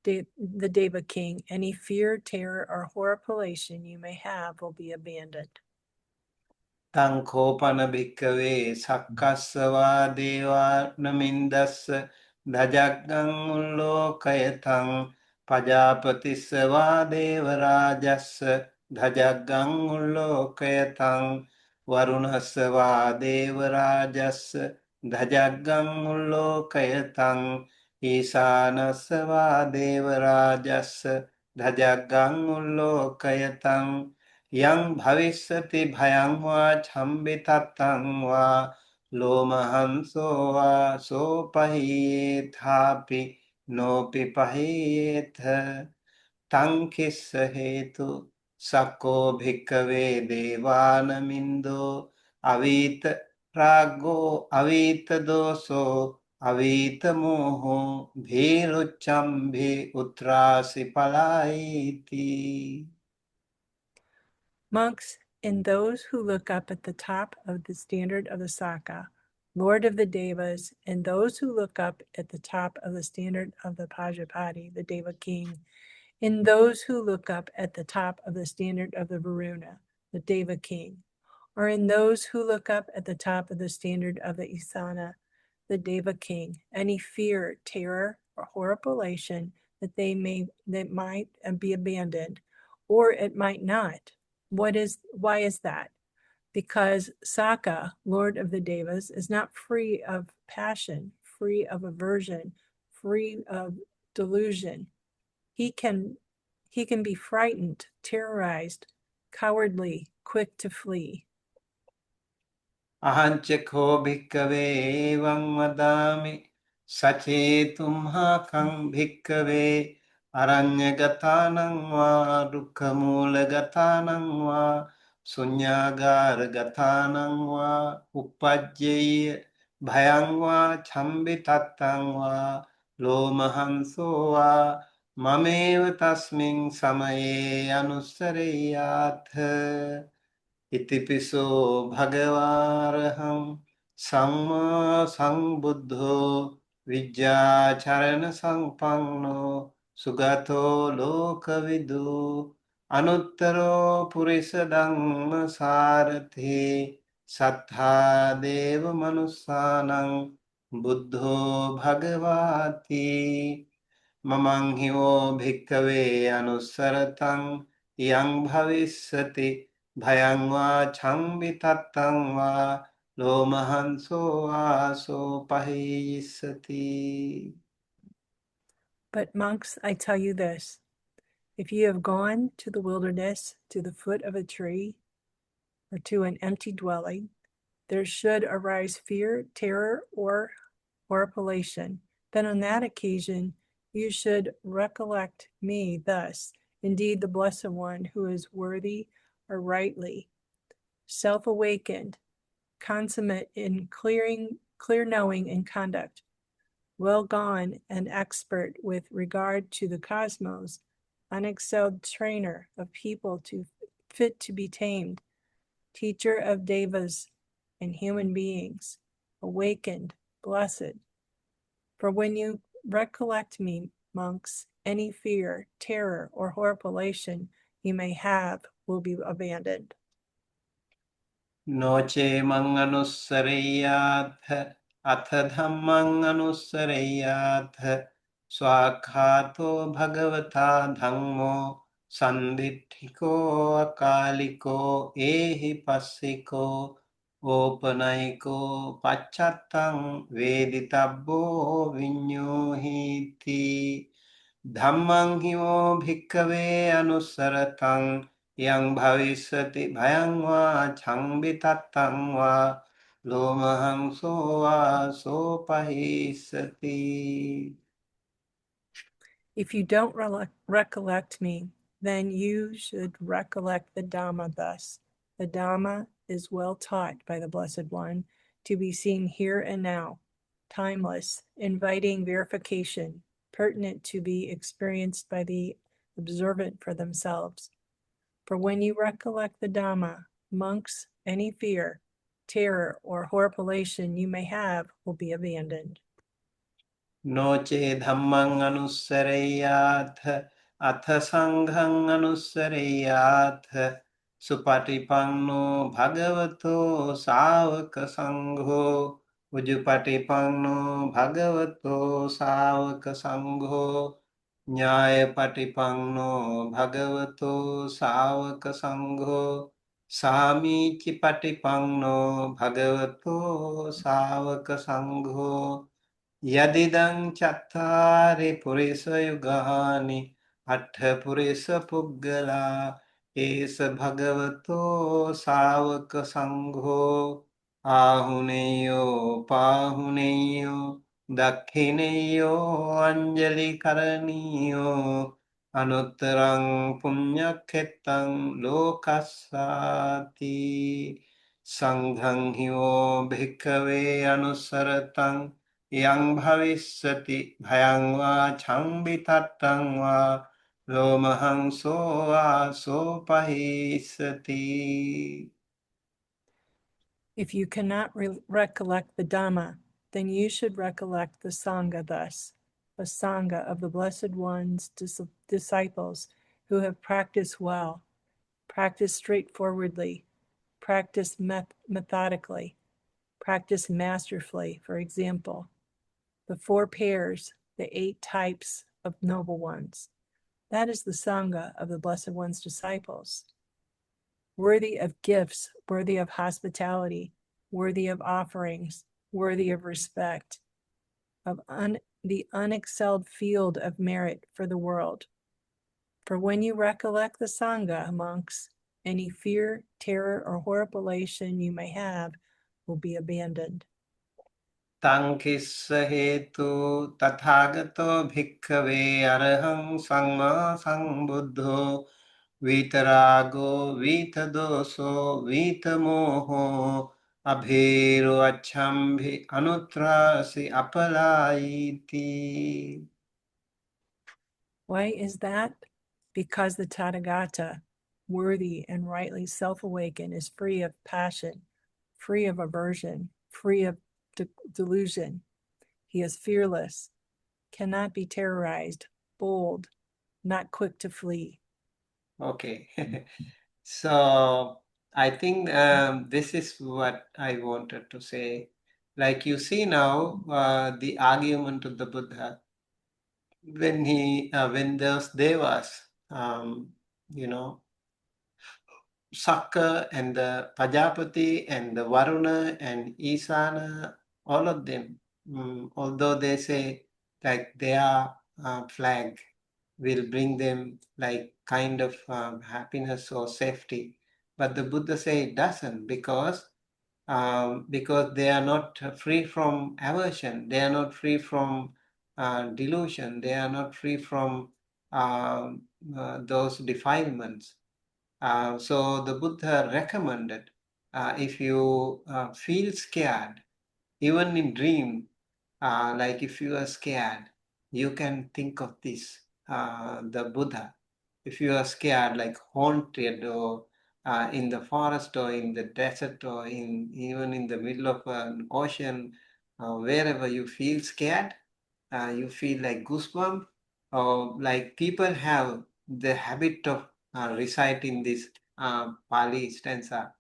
the Deva king, any fear, terror, or horripilation you may have will be abandoned. තං කෝපන භික්කවේ සක්කස්සවා දේවානමින්දස්ස ධජග්ගං උල්ලෝකයතං පජාපතිස්සවා දේවරාජස්ස ධජග්ගං උල්ලෝකයතං වරුණස්සවා දේවරාජස්ස ධජග්ගං උල්ලෝකයතං ඊසානස්සවා දේවරාජස්ස ධජග්ගං උල්ලෝකයතං යං භවිස්සති භයං වා චම්බිතත්තං වා ලෝමහංසෝ වා සෝපහියේථාපි නෝපි පහියේත තං කිස්ස හේතු සක්කෝ භික්කවේ දේවානමින්දෝ අවීත රාගෝ අවීත දෝසෝ अवीतमोहो भीरुच्चम्भि उत्रासि पलायिति. Monks, and those who look up at the top of the standard of the Saka, Lord of the Devas, and those who look up at the top of the standard of the Pajapati, the Deva king, and those who look up at the top of the standard of the Varuna, the Deva king, or in those who look up at the top of the standard of the Isana, the Deva king, any fear, terror, or horripilation that might be abandoned, or it might not. Why is that? Because Saka, Lord of the Devas, is not free of passion, free of aversion, free of delusion. He can be frightened, terrorized, cowardly, quick to flee. अहञ्चको भिक्कवे एवं वदामि सचेतुमहं भिक्कवे अरण्यगतानं वा दुःखमूलगतानं वा शून्यागारगतानं वा उपज्येय भयं वा छम्बितत्तं वा लोमहंसो वा ममेव तस्मिन् समये अनुसरेयाथ. इतिपिसो भगवारहं सम्मा सम्बुद्धो विद्याचरणसम्पन्नो सुगतो लोकविदु अनुत्तरो पुरुषधम्मसारथि सत्ता देवमनुष्याणां बुद्धो भगवाति. ममं हि वो भिक्खवे अनुसरतं यं भविष्यति भयं वा छम्बितत्तं वा लोमहंसो वासोपहीयिष्यति. But monks, I tell you this, if you have gone to the wilderness, to the foot of a tree, or to an empty dwelling, there should arise fear, terror, or horripilation, then on that occasion you should recollect me thus. Indeed, the Blessed One, who is worthy or rightly self-awakened, consummate in clear knowing and conduct, well gone and expert with regard to the cosmos, unexcelled trainer of people fit to be tamed, teacher of devas and human beings, awakened, blessed. For when you recollect me, monks, any fear, terror, or horripilation you may have will be abandoned. नोचे मङ्गनुस्सरेयाथ अथ धम्मं अनुसरेयाथ स्वाखातो भगवता धम्मो सन्दिठिको अकालिको एहि पस्सिको ओपनयिको पश्चात्तं वेदितव्यो विඤ्ඤोहीति. धम्मं हि वो भिक्खवे अनुसरतं यं भविष्यति भयं वा छम्बितत्तं वा लोमहंसो वासोपहीष्यति. If you don't recollect me, then you should recollect the Dhamma thus. The Dhamma is well taught by the Blessed One, to be seen here and now, timeless, inviting verification, pertinent to be experienced by the observant for themselves. For when you recollect the Dhamma, monks, any fear, terror, or horripilation you may have will be abandoned. नोचे धम्मं अनुसरेयाथ अथ संघं अनुसरेयाथ सुपटिपन्नो भगवतो सावक संघो उजुपटिपन्नो भगवतो सावक संघो न्यायपटिपन्नो भगवतो सावक संघो सामीचिपटिपन्नो भगवतो सावक संघो यदिदं चत्वारि पुरुषयुगानि अट्ठपुरुषपुद्गला एष भगवतो सावकसङ्घो आहुनेयो पाहुनेयो दक्षिणेयो अञ्जलिकरणीयो अनुत्तरं पुण्यक्षेत्रं लोकस्याति. संघं हि वो भिक्खवे अनुसरतं yang bhavishyati bhayang va chambitattang va lomahang so va sopahisati. If you cannot recollect the Dhamma, then you should recollect the Sangha thus, the Sangha of the Blessed One's disciples who have practiced well, practiced straightforwardly, practiced methodically, practiced masterfully, for example, the 4 pairs, the 8 types of noble ones. That is the Sangha of the Blessed One's disciples. Worthy of gifts, worthy of hospitality, worthy of offerings, worthy of respect, of the unexcelled field of merit for the world. For when you recollect the Sangha, monks, any fear, terror, or horripilation you may have will be abandoned. Tankissa hetu tathagato bhikkhave arahang samma sambuddho vitarago vitadoso vitamoho abhero achambhi anutrasi apalaiti. Why is that? Because the Tathagata, worthy and rightly self-awakened, is free of passion, free of aversion, free of delusion. He is fearless, cannot be terrorized, bold, not quick to flee. Okay. So I think this is what I wanted to say. Like you see now, the argument of the Buddha when those devas, you know, Sakka and the Pajapati and the Varuna and Isana, all of them, although they say like their flag will bring them like kind of happiness or safety, but the Buddha say it doesn't because they are not free from aversion, they are not free from delusion, they are not free from those defilements. So the Buddha recommended if you feel scared, even in dream, like if you are scared, you can think of this, the Buddha. If you are scared, like haunted or in the forest or in the desert or even in the middle of an ocean, wherever you feel scared, you feel like goosebump, or like people have the habit of reciting this Pali stanza.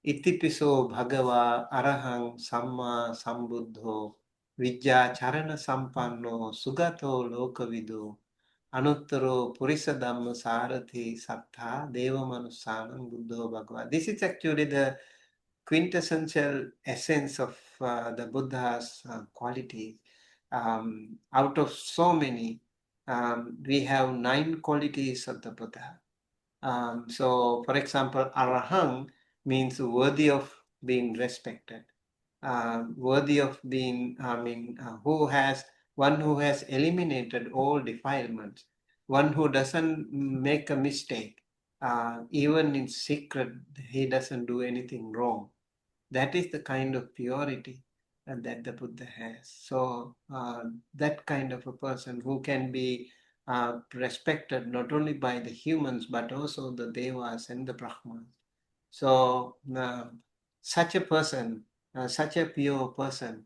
Itipiso bhagava arahang samma sambuddho vijja charana sampanno sugato lokavido anuttaro purisa dhamma sarathi sattha deva manusanam buddho bhagava. This is actually the quintessential essence of the Buddha's quality. Out of so many, we have 9 qualities of the Buddha. So, for example, arahang means worthy of being respected, worthy of being, one who has eliminated all defilements, one who doesn't make a mistake, even in secret, he doesn't do anything wrong. That is the kind of purity that the Buddha has. So that kind of a person who can be respected not only by the humans but also the devas and the brahmas. So such a person, such a pure person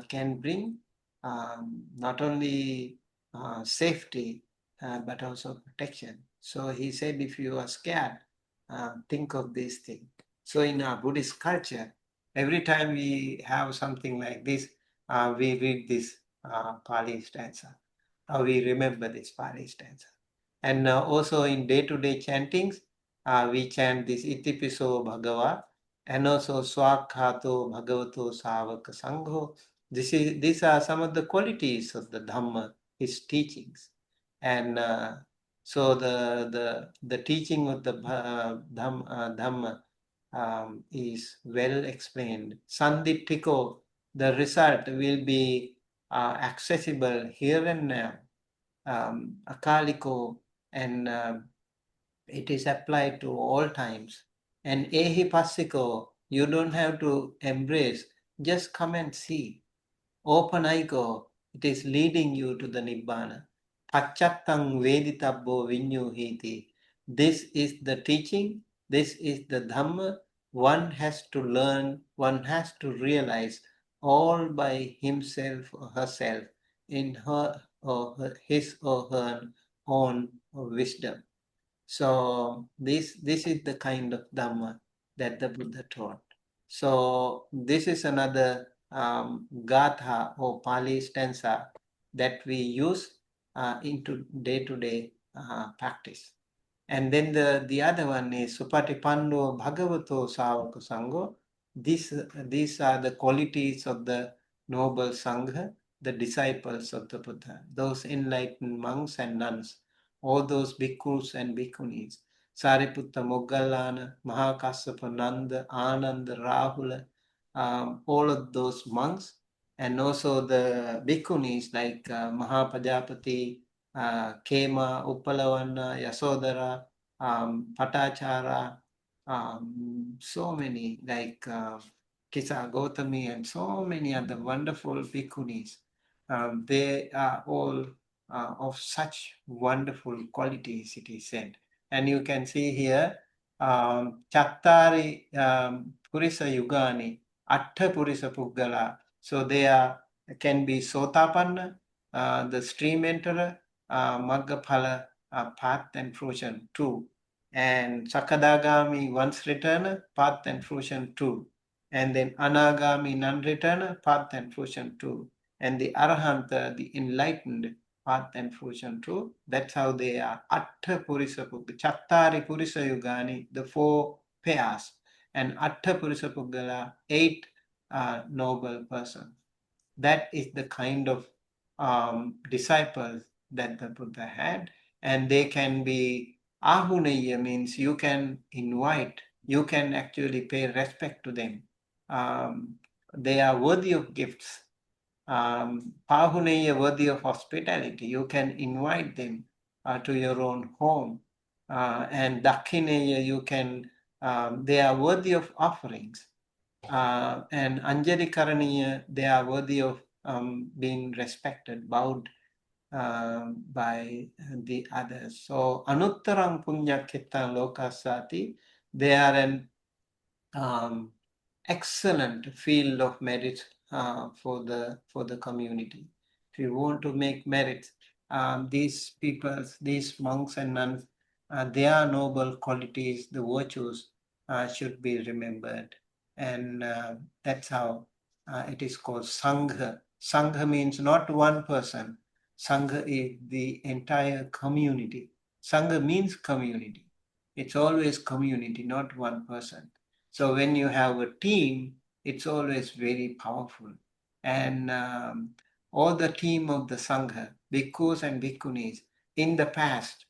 can bring not only safety but also protection. So he said, if you are scared, think of these things. So in our Buddhist culture, every time we have something like this, we read this Pali stanza, or we remember this Pali stanza. And also in day-to-day chantings, we chant this Itipiso Bhagava and also Swakhato Bhagavato Savaka Sangho. These are some of the qualities of the Dhamma, his teachings. And so the teaching of the Dhamma is well explained. Sandiptiko, the result will be accessible here and now. Akaliko, and it is applied to all times. And ehipassiko, you don't have to embrace, just come and see. Open eye go, it is leading you to the Nibbana. Pachattang veditabbo vinyuhiti. This is the teaching, this is the Dhamma. One has to learn, one has to realize all by himself or herself in his or her own wisdom. So this is the kind of Dhamma that the Buddha taught. So this is another Gatha or Pali stanza that we use into day-to-day practice. And then the other one is Supatipando Bhagavato Savaka Sangho. These are the qualities of the noble Sangha, the disciples of the Buddha, those enlightened monks and nuns, all those bhikkhus and bhikkhunis, Sariputta Moggallana, Mahakassapa Nanda, Ananda, Rahula, all of those monks, and also the bhikkhunis like Mahapajapati, Kema, Uppalavanna, Yasodhara, Patachara, so many like Kisa Gautami and so many other wonderful bhikkhunis. They are all of such wonderful qualities, it is said. And you can see here, Chattari Purisa Yugani, Atta Purisa Puggala. So they can be Sotapanna, the stream enterer, Maggaphala, path and fruition 2. And Sakadagami, once returner, path and fruition 2. And then Anagami, non-returner, path and fruition 2. And the Arahanta, the enlightened, path and fruition 2. That's how they are. Atta Purisa Puggala, Chattari Purisa Yugani, the 4 pairs. And Atta Purisa Puggala, 8 noble persons. That is the kind of disciples that the Buddha had. And they can be Ahuneya, means you can invite, you can actually pay respect to them. They are worthy of gifts. Pahuneya, worthy of hospitality. You can invite them to your own home. And Dakhineya, you can, they are worthy of offerings. And Anjali Karaniya, they are worthy of being respected, bowed by the others. So Anuttarang Punya Kitang Lokasati, they are an excellent field of merit for the community. If you want to make merit, these people, these monks and nuns, their noble qualities, the virtues should be remembered. And that's how it is called Sangha. Sangha means not one person. Sangha is the entire community. Sangha means community. It's always community, not one person. So when you have a team, it's always very powerful. And all the team of the Sangha, bhikkhus and bhikkhunis, in the past,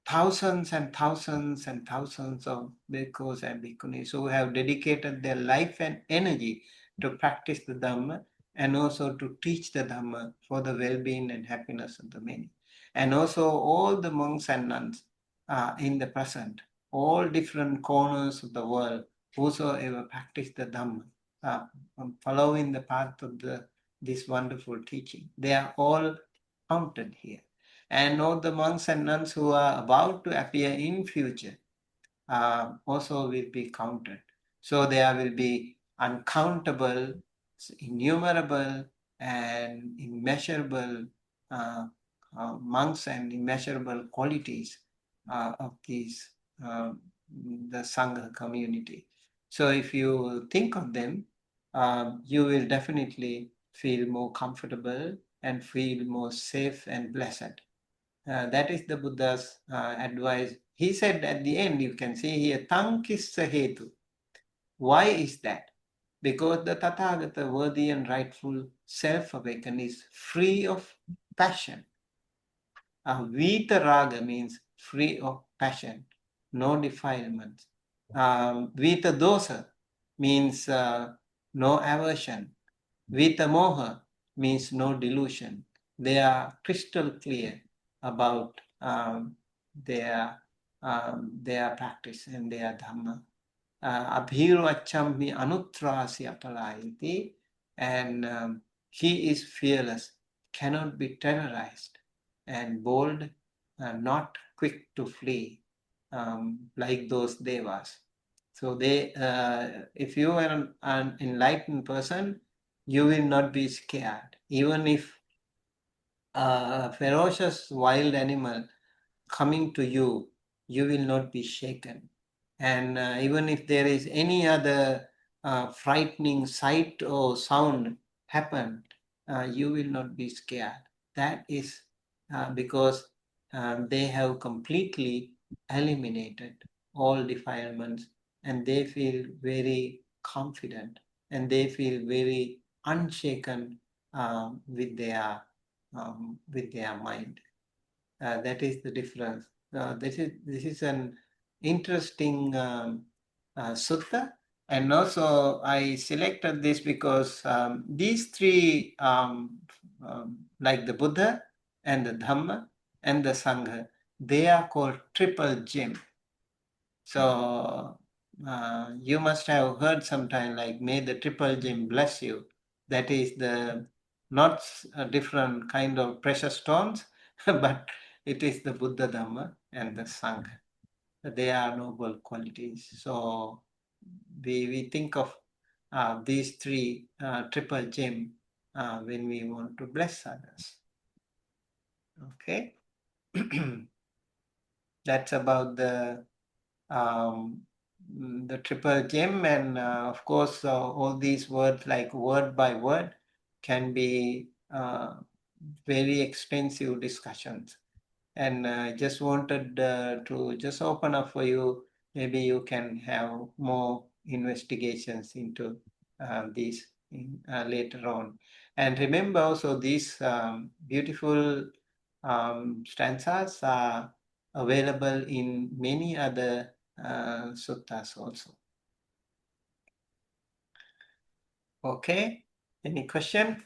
thousands and thousands and thousands of bhikkhus and bhikkhunis who have dedicated their life and energy to practice the Dhamma and also to teach the Dhamma for the well-being and happiness of the many. And also all the monks and nuns in the present, all different corners of the world, whosoever practice the Dhamma, following the path of this wonderful teaching, they are all counted here. And all the monks and nuns who are about to appear in future also will be counted. So there will be uncountable, innumerable, and immeasurable monks and immeasurable qualities of these the Sangha community. So if you think of them, you will definitely feel more comfortable and feel more safe and blessed. That is the Buddha's advice. He said at the end, you can see here, Tankissa Hetu. Why is that? Because the Tathagata, worthy and rightful self-awakened, is free of passion. Vita Raga means free of passion, no defilement. Vita Dosa means no aversion. Vita Moha means no delusion. They are crystal clear about their practice and their Dhamma. Abhiru Achami Anutrasi Apalayati, and He is fearless, cannot be terrorized, and bold, not quick to flee, like those devas. So if you are an enlightened person, you will not be scared. Even if a ferocious wild animal coming to you, you will not be shaken. And even if there is any other frightening sight or sound happen, you will not be scared. That is because they have completely eliminated all defilements, and they feel very confident, and they feel very unshaken with their mind. That is the difference. This is an interesting sutta, and also I selected this because these three, like the Buddha and the Dhamma and the Sangha, they are called triple gem. So you must have heard sometime like, may the triple gem bless you. That is the not a different kind of precious stones, but it is the Buddha, Dhamma, and the Sangha. They are noble qualities. So we think of these three triple gem when we want to bless others. Okay, that's about the triple gem, and of course all these words, like word by word, can be very extensive discussions. And I just wanted to just open up for you. Maybe you can have more investigations into these later on. And remember also, these beautiful stanzas are available in many other suttas also. Okay, any question?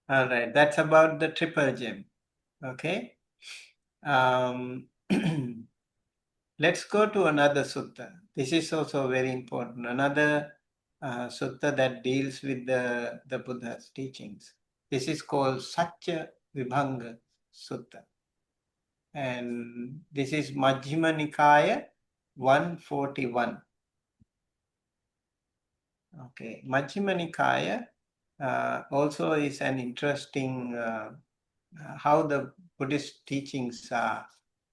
All right, that's about the triple gem. Okay. Let's go to another sutta. This is also very important. Another sutta that deals with the Buddha's teachings. This is called Satya Vibhanga Sutta. And this is Majjhima Nikaya 141. Okay, Majjhima Nikaya also is an interesting how the Buddhist teachings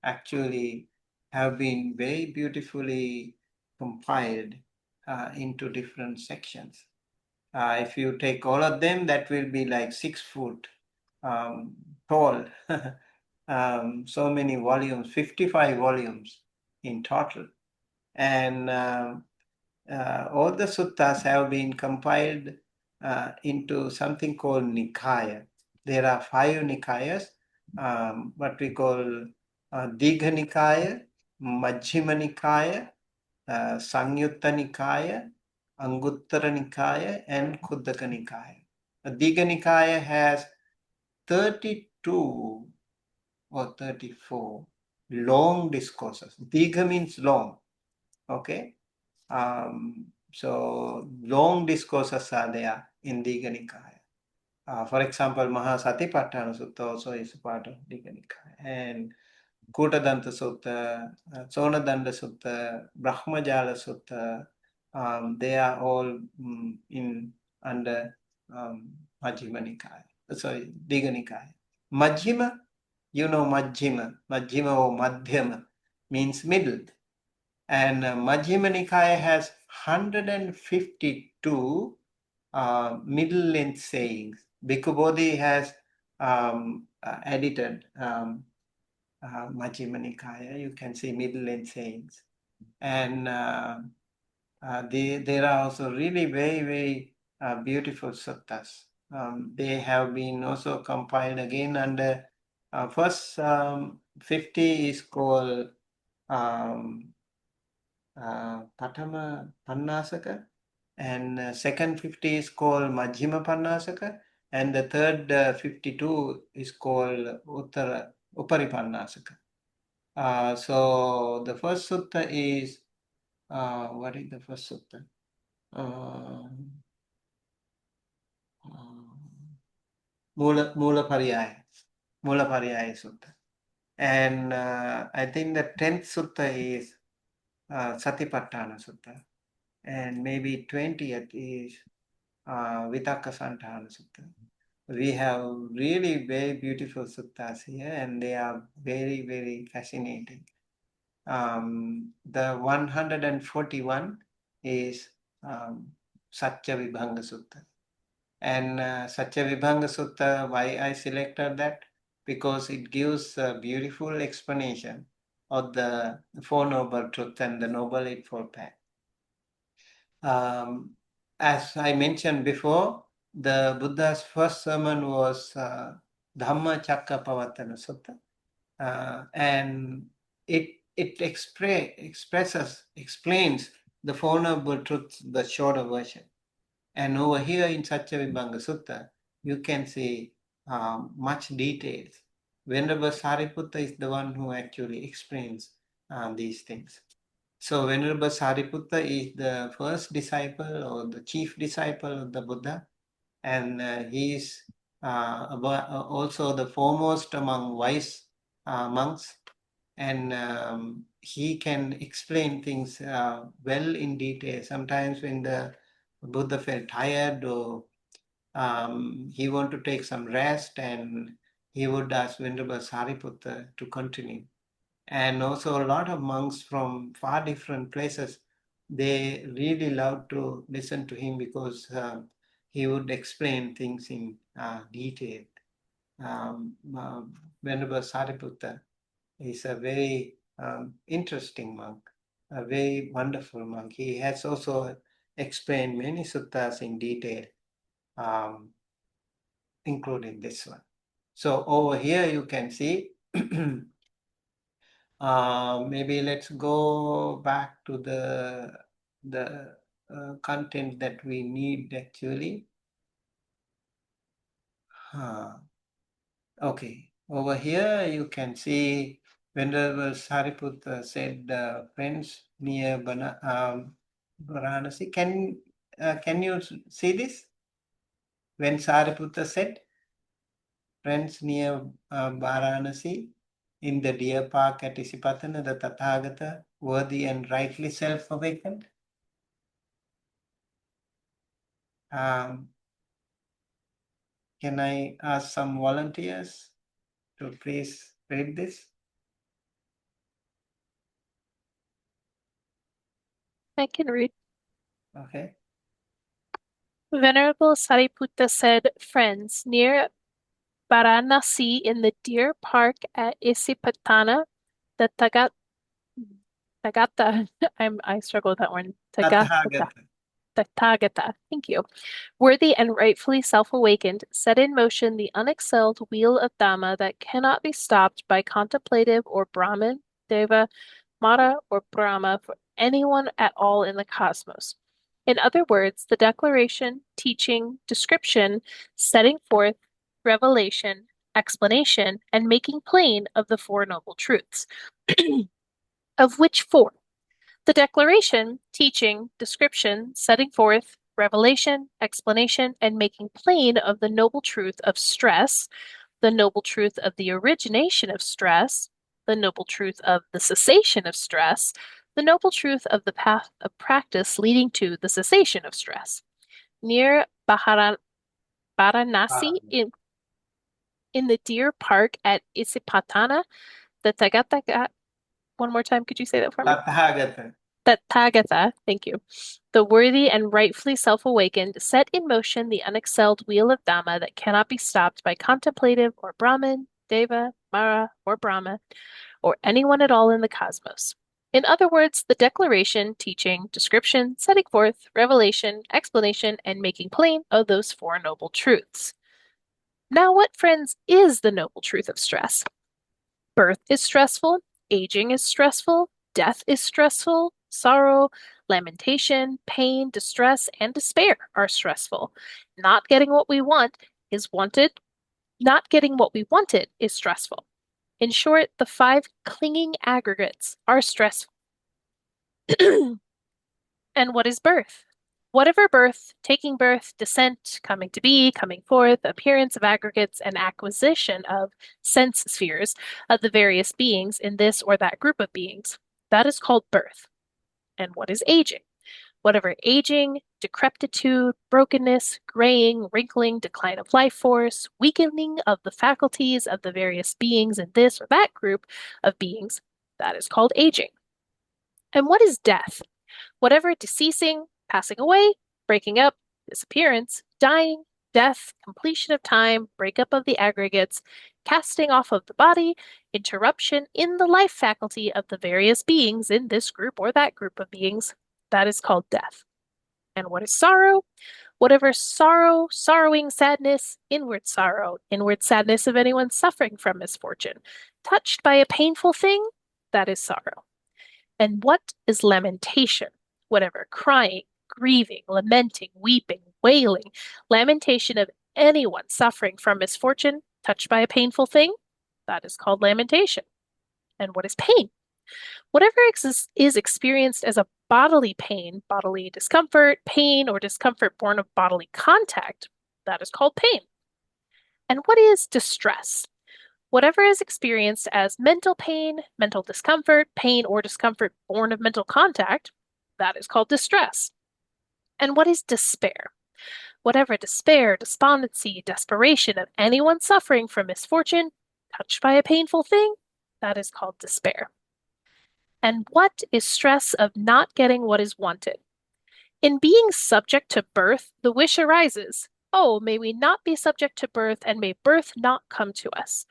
actually have been very beautifully compiled into different sections. If you take all of them, that will be like 6 foot tall. So many volumes, 55 volumes in total. And all the suttas have been compiled into something called Nikaya. There are 5 Nikayas, what we call Digha Nikaya, Majjhima Nikaya, Sangyutta Nikaya, Anguttara Nikaya, and Khuddaka Nikaya. Digha Nikaya has 32 or 34 long discourses. Digha means long, okay? So long discourses are there in Digha Nikaya. For example, Mahasatipatthana Sutta also is part of Digha Nikaya. And Kutadanta Sutta, Sonadanda Sutta, Brahmajala Sutta, they are all in under Majjhima Nikaya. Sorry, Digha Nikaya. Majjhima, you know Majjhima or Madhyama means middle. And Majjhima Nikaya has 152 middle length sayings. Bhikkhu Bodhi has edited Majjhima Nikaya. You can see middle length sayings. And there are also really very, very beautiful suttas. They have been also compiled again under first 50 is called Patama Pannasaka, and second 50 is called Majjhima Pannasaka, and the third 52 is called Uparipannasaka. So the first sutta is, what is the first sutta? uh, Mula Pariyaya Sutta. And I think the 10th sutta is Satipatthana Sutta. And maybe 20th is Vitakka Santana Sutta. We have really very beautiful suttas here, and they are very, very fascinating. The 141 is Satya Vibhanga Sutta. And Satya Vibhanga Sutta, why I selected that? Because it gives a beautiful explanation of the Four Noble Truths and the Noble Eightfold Path. As I mentioned before, the Buddha's first sermon was Dhamma Chakkapavatana Sutta, and it explains the Four Noble Truths, the shorter version. And over here in Satchavibhanga Sutta, you can see much details. Venerable Sariputta is the one who actually explains these things. So Venerable Sariputta is the first disciple or the chief disciple of the Buddha, and he is also the foremost among wise monks, and he can explain things well in detail. Sometimes when the Buddha felt tired or he wanted to take some rest, and he would ask Venerable Sariputta to continue. And also a lot of monks from far different places, they really loved to listen to him because he would explain things in detail. Venerable Sariputta is a very interesting monk, a very wonderful monk. He has also explained many suttas in detail, including this one. So over here you can see maybe let's go back to the content that we need actually. Okay, over here you can see Venerable Sariputta said, friends near Varanasi. Can you see this? When Sariputta said, friends near Varanasi, in the deer park at Isipatana, the Tathagata, worthy and rightly self-awakened. Can I ask some volunteers to please read this? I can read. Okay. Venerable Sariputta said, friends, near Varanasi in the deer park at Isipatana, the Tathagata, I struggle with that one. Tathagata. Tathagata, thank you. Worthy and rightfully self-awakened, set in motion the unexcelled wheel of Dhamma that cannot be stopped by contemplative or Brahmin, Deva, Mara, or Brahma for anyone at all in the cosmos. In other words, the declaration, teaching, description, setting forth, revelation, explanation, and making plain of the Four Noble Truths. Of which four? The declaration, teaching, description, setting forth, revelation, explanation, and making plain of the noble truth of stress, the noble truth of the origination of stress, the noble truth of the cessation of stress, the noble truth of the path of practice leading to the cessation of stress. Near Varanasi, in the deer park at Isipatana, the Tathagata. One more time, could you say that for me? Tathagata. Tathagata, thank you. The worthy and rightfully self-awakened set in motion the unexcelled wheel of Dhamma that cannot be stopped by contemplative or Brahmin, Deva, Mara, or Brahma, or anyone at all in the cosmos. In other words, the declaration, teaching, description, setting forth, revelation, explanation, and making plain of those four noble truths. Now, what, friends, is the noble truth of stress? Birth is stressful, aging is stressful, death is stressful, sorrow, lamentation, pain, distress, and despair are stressful. Not getting what we want is wanted. Not getting what we wanted is stressful. In short, the five clinging aggregates are stressful. And what is birth? Whatever birth, taking birth, descent, coming to be, coming forth, appearance of aggregates, and acquisition of sense spheres of the various beings in this or that group of beings, that is called birth. And what is aging? Whatever aging, decrepitude, brokenness, graying, wrinkling, decline of life force, weakening of the faculties of the various beings in this or that group of beings, that is called aging. And what is death? Whatever deceasing, passing away, breaking up, disappearance, dying, death, completion of time, breakup of the aggregates, casting off of the body, interruption in the life faculty of the various beings in this group or that group of beings, that is called death. And what is sorrow? Whatever sorrow, sorrowing sadness, inward sadness of anyone suffering from misfortune, touched by a painful thing, that is sorrow. And what is lamentation? Whatever crying, grieving, lamenting, weeping, wailing, lamentation of anyone suffering from misfortune, touched by a painful thing, that is called lamentation. And what is pain? Whatever is experienced as a bodily pain, bodily discomfort, pain, or discomfort born of bodily contact, that is called pain. And what is distress? Whatever is experienced as mental pain, mental discomfort, pain, or discomfort born of mental contact, that is called distress. And what is despair? Whatever despair, despondency, desperation of anyone suffering from misfortune, touched by a painful thing, that is called despair. And what is stress of not getting what is wanted? In being subject to birth, the wish arises, oh, may we not be subject to birth, and may birth not come to us.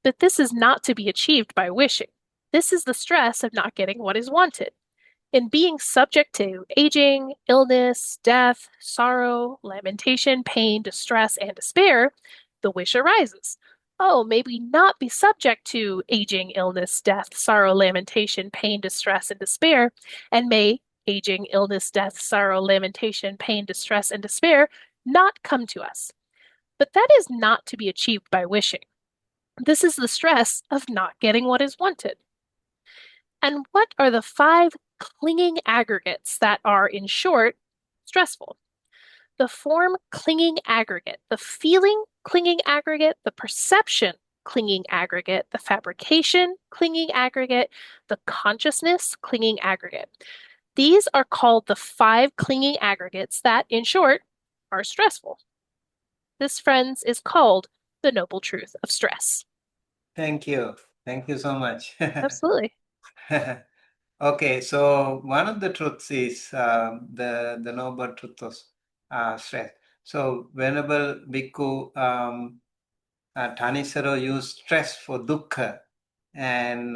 But this is not to be achieved by wishing. This is the stress of not getting what is wanted. In being subject to aging, illness, death, sorrow, lamentation, pain, distress, and despair, the wish arises. Oh, may we not be subject to aging, illness, death, sorrow, lamentation, pain, distress, and despair, and may aging, illness, death, sorrow, lamentation, pain, distress, and despair not come to us. But that is not to be achieved by wishing. This is the stress of not getting what is wanted. And what are the 5 clinging aggregates that are, in short, stressful? The form clinging aggregate, the feeling clinging aggregate, the perception clinging aggregate, the fabrication clinging aggregate, the consciousness clinging aggregate. These are called the 5 clinging aggregates that, in short, are stressful. This, friends, is called the noble truth of stress. Thank you. Thank you so much. Absolutely. Okay, so one of the truths is the noble truth of stress. So Venerable Bhikkhu Thanissaro used stress for dukkha, and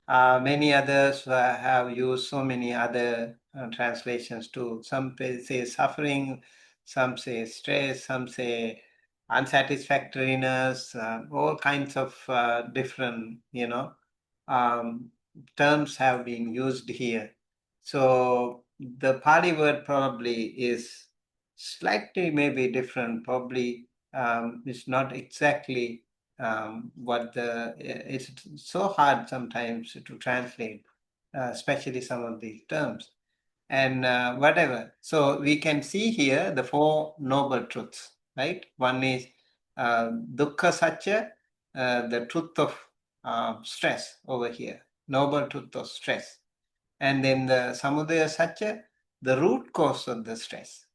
many others have used so many other translations too. Some say suffering, some say stress, some say unsatisfactoriness, all kinds of different, um, terms have been used here. So the Pali word probably is slightly maybe different, probably it's not exactly what it's so hard sometimes to translate, especially some of these terms and whatever. So we can see here the 4 noble truths, right? One is dukkha satya, the truth of stress over here, noble truth of stress. And then the samudaya satya, the root cause of the stress.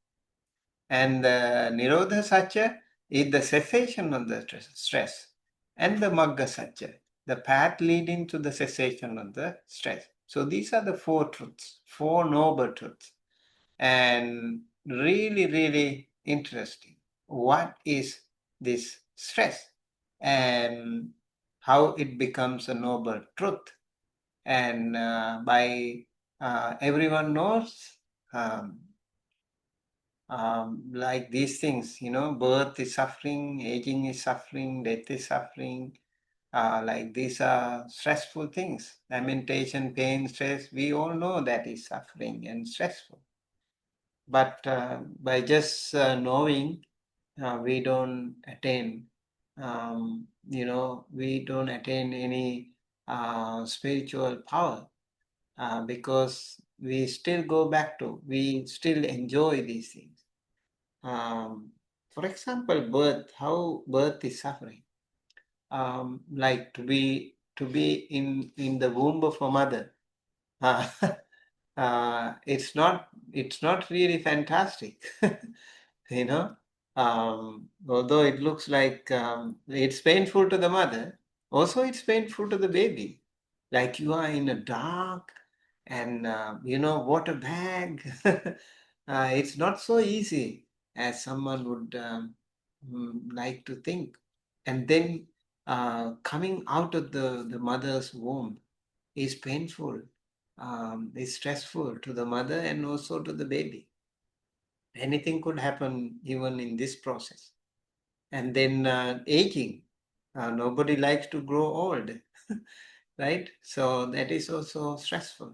And the nirodha satya is the cessation of the stress. And the magga satya, the path leading to the cessation of the stress. So these are the 4 truths, 4 noble truths. And really, really interesting. What is this stress and how it becomes a noble truth? And by everyone knows, like these things, birth is suffering, aging is suffering, death is suffering. Like these are stressful things. Lamentation, pain, stress, we all know that is suffering and stressful. But by just knowing, we don't attain, we don't attain any spiritual power because we still go back to, we still enjoy these things. For example, birth, how birth is suffering. Like to be in the womb of a mother. It's not really fantastic. you know Although it looks like it's painful to the mother, also it's painful to the baby. Like you are in a dark and water bag. It's not so easy as someone would like to think. And then coming out of the mother's womb is painful, is stressful to the mother and also to the baby. Anything could happen even in this process. And then aging. Nobody likes to grow old, right? So that is also stressful.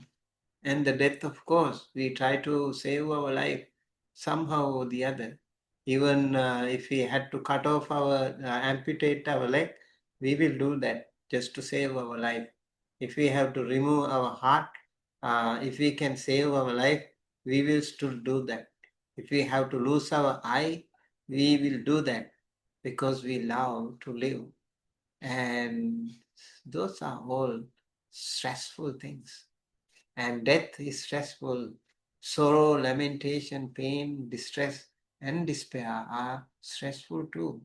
And the death, of course, we try to save our life somehow or the other. Even if we had to cut off amputate our leg, we will do that just to save our life. If we have to remove our heart, if we can save our life, we will still do that. If we have to lose our eye, we will do that because we love to live. And those are all stressful things. And death is stressful. Sorrow, lamentation, pain, distress, and despair are stressful too.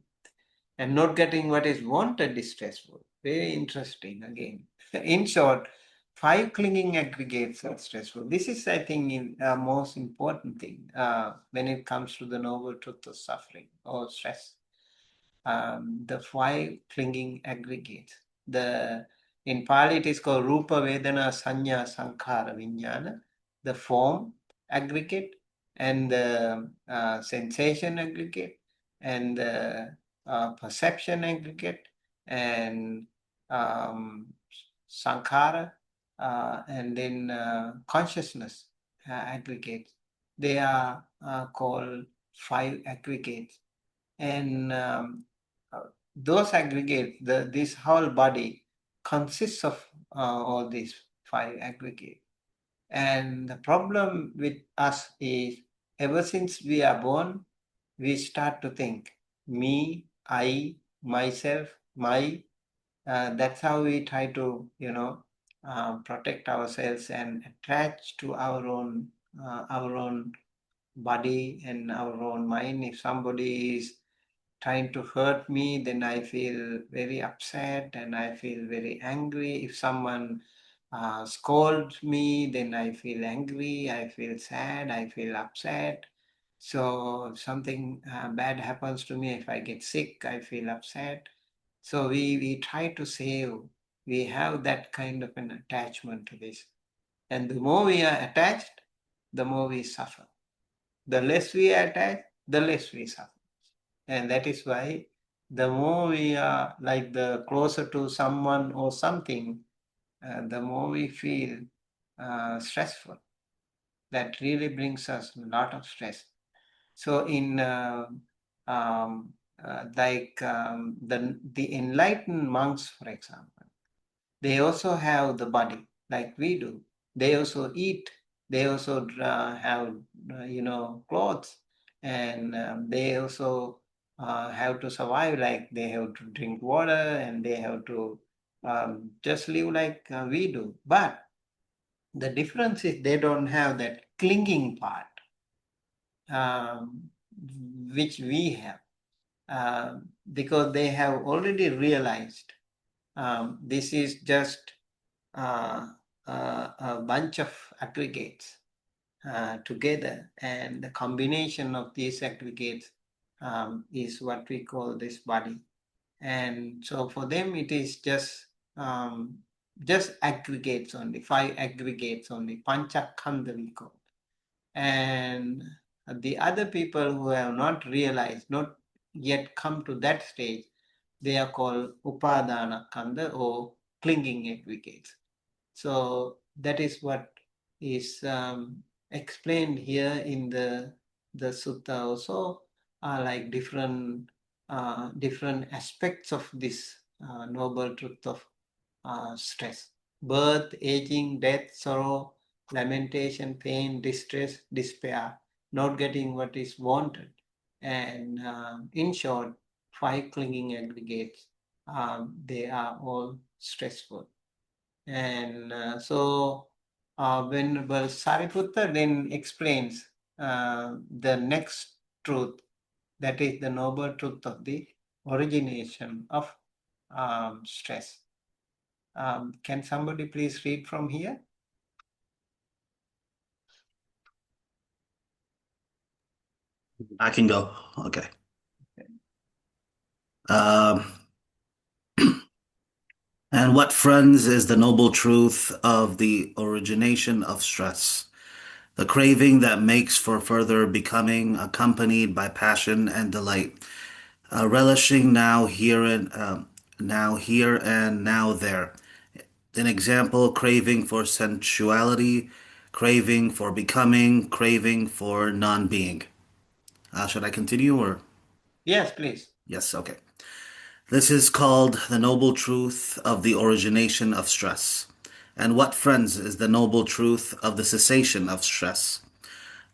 And not getting what is wanted is stressful. Very interesting again. In short, 5 clinging aggregates are stressful. This is, I think, most important thing when it comes to the noble truth of suffering or stress. The 5 clinging aggregates. In Pali, it is called Rupa, Vedana, Sanya, Sankhara, Vijnana, the form aggregate, and the sensation aggregate, and the perception aggregate, and Sankhara, and then consciousness aggregates. They are called 5 aggregates. And those aggregates, this whole body consists of all these 5 aggregates. And the problem with us is, ever since we are born, we start to think, me, I, myself, my. That's how we try to, protect ourselves and attach to our own body and our own mind. If somebody is trying to hurt me, then I feel very upset and I feel very angry. If someone scolds me, then I feel angry, I feel sad, I feel upset. So if something bad happens to me, if I get sick, I feel upset. So we try to save. We have that kind of an attachment to this. And the more we are attached, the more we suffer. The less we are attached, the less we suffer. And that is why the more we are like the closer to someone or something, the more we feel stressful. That really brings us a lot of stress. So in the enlightened monks, for example, they also have the body like we do. They also eat. They also have clothes, and they also have to survive. Like they have to drink water, and they have to just live like we do. But the difference is they don't have that clinging part, um, which we have, because they have already realized this is just a bunch of aggregates together, and the combination of these aggregates is what we call this body. And so for them it is just aggregates only, 5 aggregates only, panchakhanda we call. And the other people who have not realized, not yet come to that stage, they are called upadana khanda or clinging aggregates. So that is what is explained here in the sutta also, like different aspects of this noble truth of stress: birth, aging, death, sorrow, lamentation, pain, distress, despair, not getting what is wanted. And in short, five clinging aggregates, they are all stressful. And Venerable Sariputta then explains the next truth, that is the noble truth of the origination of stress. Can somebody please read from here? I can go. Okay. Um, and what, friends, is the noble truth of the origination of stress? The craving that makes for further becoming, accompanied by passion and delight, relishing now here and now there. An example: craving for sensuality, craving for becoming, craving for non-being. Should I continue or? Yes, please. Yes, okay. This is called the noble truth of the origination of stress. And what, friends, is the noble truth of the cessation of stress?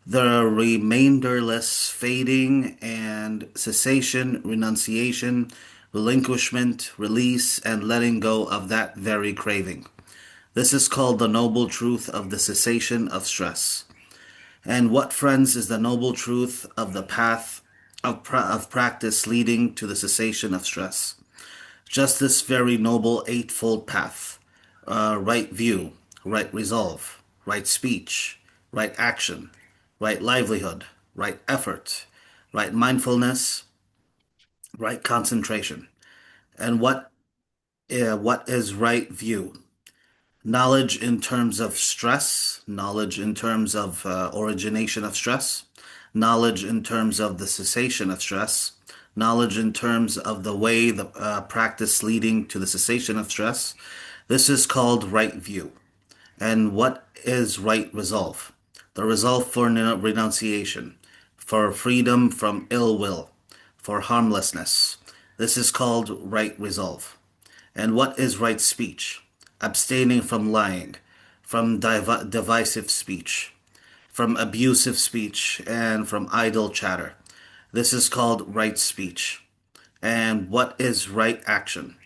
The remainderless fading and cessation, renunciation, relinquishment, release, and letting go of that very craving. This is called the noble truth of the cessation of stress. And what, friends, is the noble truth of the path of practice leading to the cessation of stress? Just this very noble eightfold path: right view, right resolve, right speech, right action, right livelihood, right effort, right mindfulness, right concentration. And what is right view? Knowledge in terms of stress, knowledge in terms of origination of stress, knowledge in terms of the cessation of stress, knowledge in terms of the way the practice leading to the cessation of stress. This is called right view. And what is right resolve? The resolve for renunciation, for freedom from ill will, for harmlessness. This is called right resolve. And what is right speech? Abstaining from lying, from divisive speech, from abusive speech, and from idle chatter. This is called right speech. And what is right action?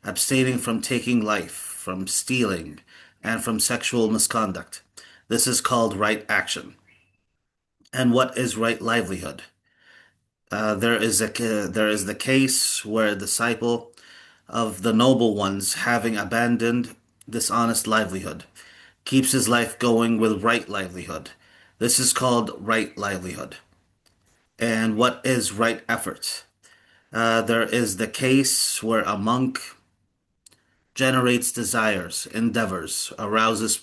Abstaining from taking life, from stealing, and from sexual misconduct. This is called right action. And what is right livelihood? There is the case where a disciple of the noble ones, having abandoned dishonest livelihood, keeps his life going with right livelihood. This is called right livelihood. And what is right effort? There is the case where a monk generates desires, endeavors, arouses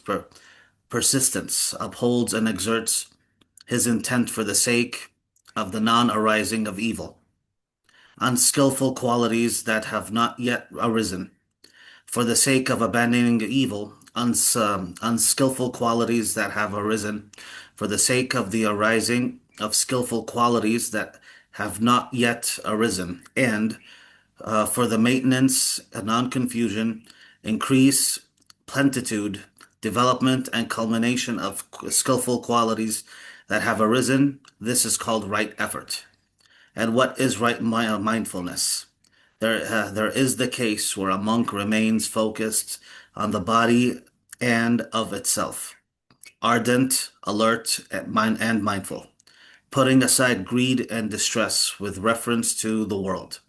persistence, upholds and exerts his intent for the sake of the non-arising of evil, unskillful qualities that have not yet arisen, for the sake of abandoning evil, unskillful qualities that have arisen, for the sake of the arising of skillful qualities that have not yet arisen, and for the maintenance, non-confusion, increase, plenitude, development, and culmination of skillful qualities that have arisen. This is called right effort. And what is right mindfulness? There is the case where a monk remains focused on the body and of itself, ardent, alert, and mindful, putting aside greed and distress with reference to the world.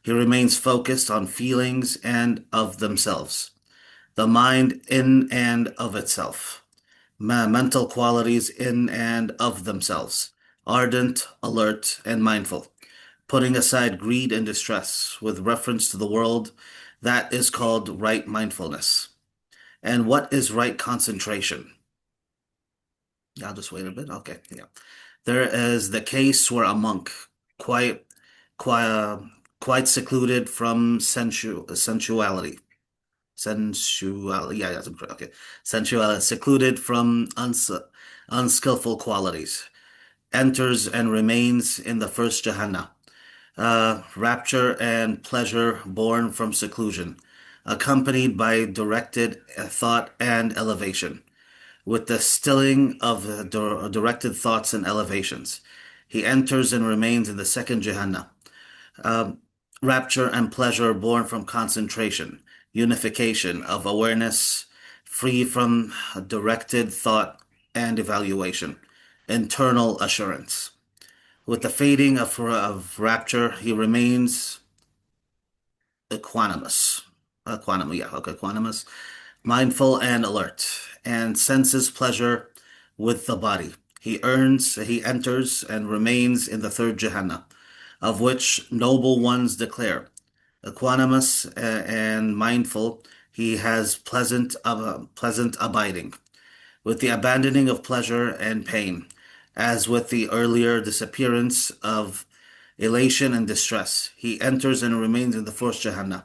He remains focused on feelings and of themselves, the mind in and of itself, mental qualities in and of themselves, ardent, alert, and mindful, putting aside greed and distress with reference to the world. That is called right mindfulness. And what is right concentration? I'll just wait a bit. Okay, yeah. There is the case where a monk, quite, quite, quite secluded from sensuality. Sensuality, yeah, that's correct. Okay. Sensuality, secluded from unskillful qualities, enters and remains in the first Jhana. Rapture and pleasure born from seclusion, accompanied by directed thought and elevation. with the stilling of directed thoughts and elevations. He enters and remains in the second Jhana. Rapture and pleasure born from concentration, unification of awareness, free from directed thought and evaluation, internal assurance. With the fading of rapture, he remains equanimous. Equanimous, mindful and alert, and senses pleasure with the body. He enters and remains in the third Jhana, of which noble ones declare, equanimous and mindful, he has pleasant abiding, with the abandoning of pleasure and pain, as with the earlier disappearance of elation and distress. He enters and remains in the fourth Jhana,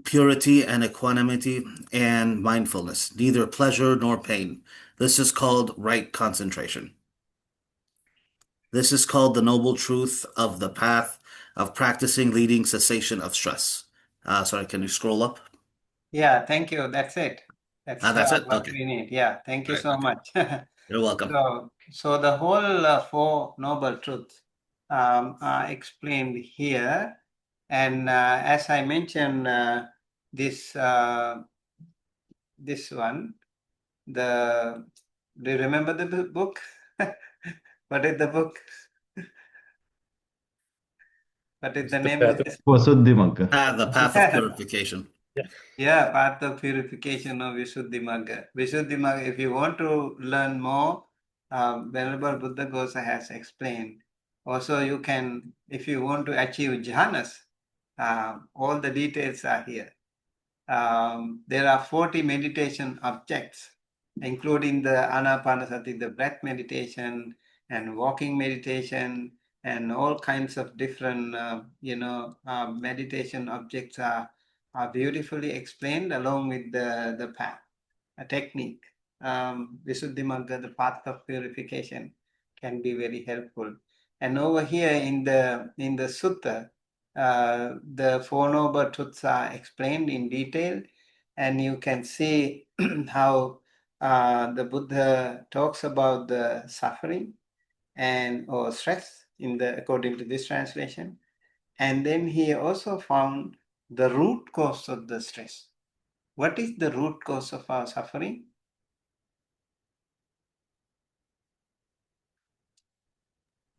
purity and equanimity and mindfulness, neither pleasure nor pain. This is called right concentration. This is called the noble truth of the path of practicing leading cessation of stress. Sorry, can you scroll up? Yeah, thank you. That's it. That's it? What Okay. we need. Yeah, thank you Right, so okay. much. You're welcome. So the whole Four Noble Truths are explained here. And as I mentioned, this one, do you remember the book? What is the book? What is the name of this? Vasuddhimagga. The path of purification. Yeah, path of purification of Visuddhimagga. Visuddhimagga, if you want to learn more, Venerable Buddha Ghosa has explained. Also, you can, if you want to achieve jhanas, all the details are here. There are 40 meditation objects, including the Anapanasati, the breath meditation, and walking meditation, and all kinds of different, meditation objects are beautifully explained along with the path, a technique. Visuddhimagga, the path of purification, can be very helpful. And over here in the sutta, the Four Noble Truths are explained in detail, and you can see how the Buddha talks about the suffering and or stress according to this translation. And then he also found the root cause of the stress. What is the root cause of our suffering?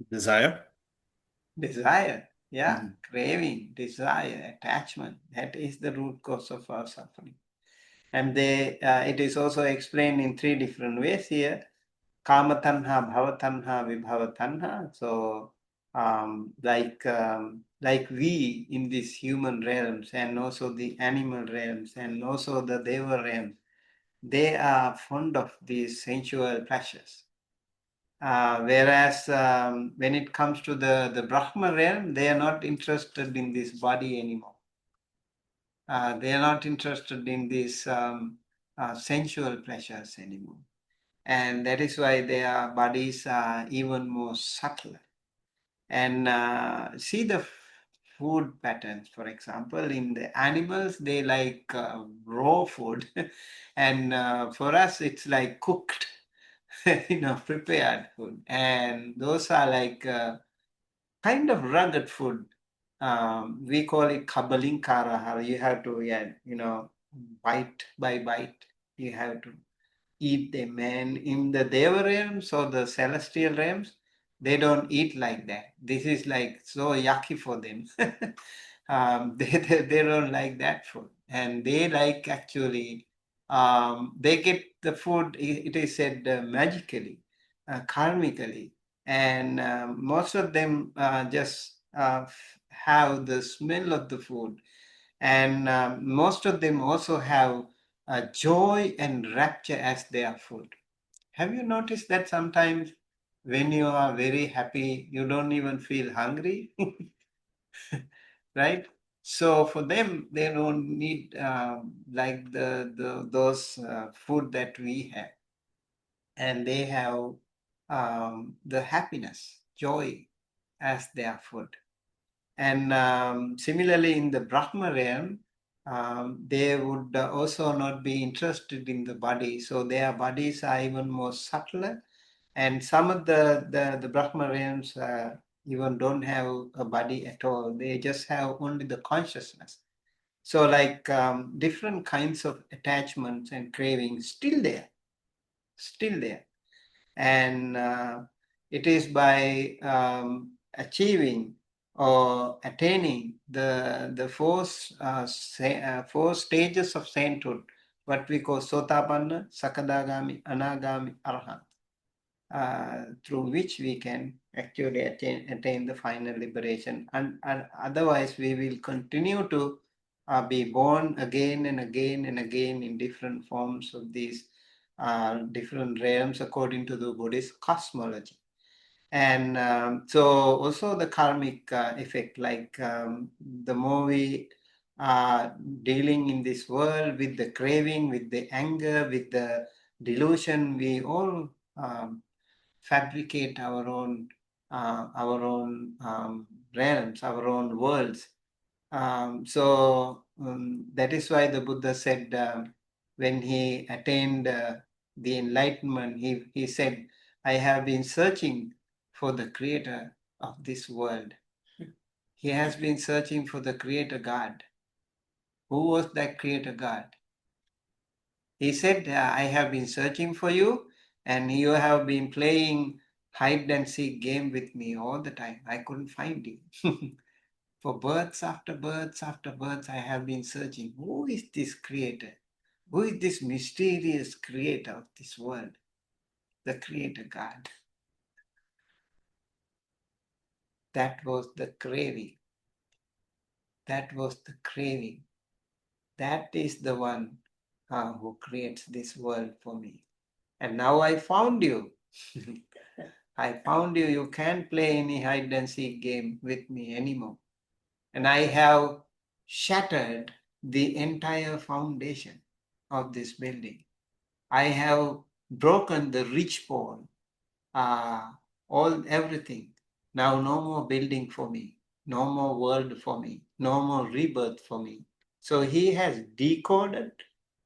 Desire? Desire. Yeah, craving, desire, attachment. That is the root cause of our suffering. And it is also explained in three different ways here. Kama tanha, bhava tanha, vibhava tanha. So, like we in these human realms, and also the animal realms, and also the deva realms, they are fond of these sensual pleasures. Whereas when it comes to the Brahma realm, they are not interested in this body anymore. They are not interested in these sensual pleasures anymore. And that is why their bodies are even more subtle. And see the food patterns, for example, in the animals, they like raw food. And for us, it's like cooked, prepared food. And those are like kind of rugged food. We call it kabalinkara. You have to, bite by bite. You have to eat them. And in the Deva realms or the celestial realms, they don't eat like that. This is like so yucky for them. They don't like that food. And they like actually, they get the food, it is said magically, karmically. And most of them just have the smell of the food. And most of them also have joy and rapture as their food. Have you noticed that sometimes when you are very happy, you don't even feel hungry? Right? So for them, they don't need like those food that we have. And they have the happiness, joy as their food. And similarly, in the Brahma realm, they would also not be interested in the body. So their bodies are even more subtler. And some of the Brahma realms even don't have a body at all. They just have only the consciousness. So like different kinds of attachments and cravings still there. And it is by achieving or attaining the four stages of sainthood, what we call Sotapanna, Sakadagami, Anagami, Arhat, through which we can actually attain the final liberation. And otherwise, we will continue to be born again and again and again in different forms of these different realms according to the Buddhist cosmology. And so also the karmic effect, like the more we are dealing in this world with the craving, with the anger, with the delusion, we all fabricate our own realms, our own worlds. That is why the Buddha said when he attained the enlightenment, he said, I have been searching for the creator of this world. He has been searching for the creator God. Who was that creator God? He said, I have been searching for you, and you have been playing hide and seek game with me all the time. I couldn't find you. For births after births after births, I have been searching. Who is this creator? Who is this mysterious creator of this world? The creator God. That was the craving. That was the craving. That is the one who creates this world for me. And now I found you. I found you. You can't play any hide and seek game with me anymore. And I have shattered the entire foundation of this building. I have broken the ridgepole, everything. Now no more building for me, no more world for me, no more rebirth for me. So he has decoded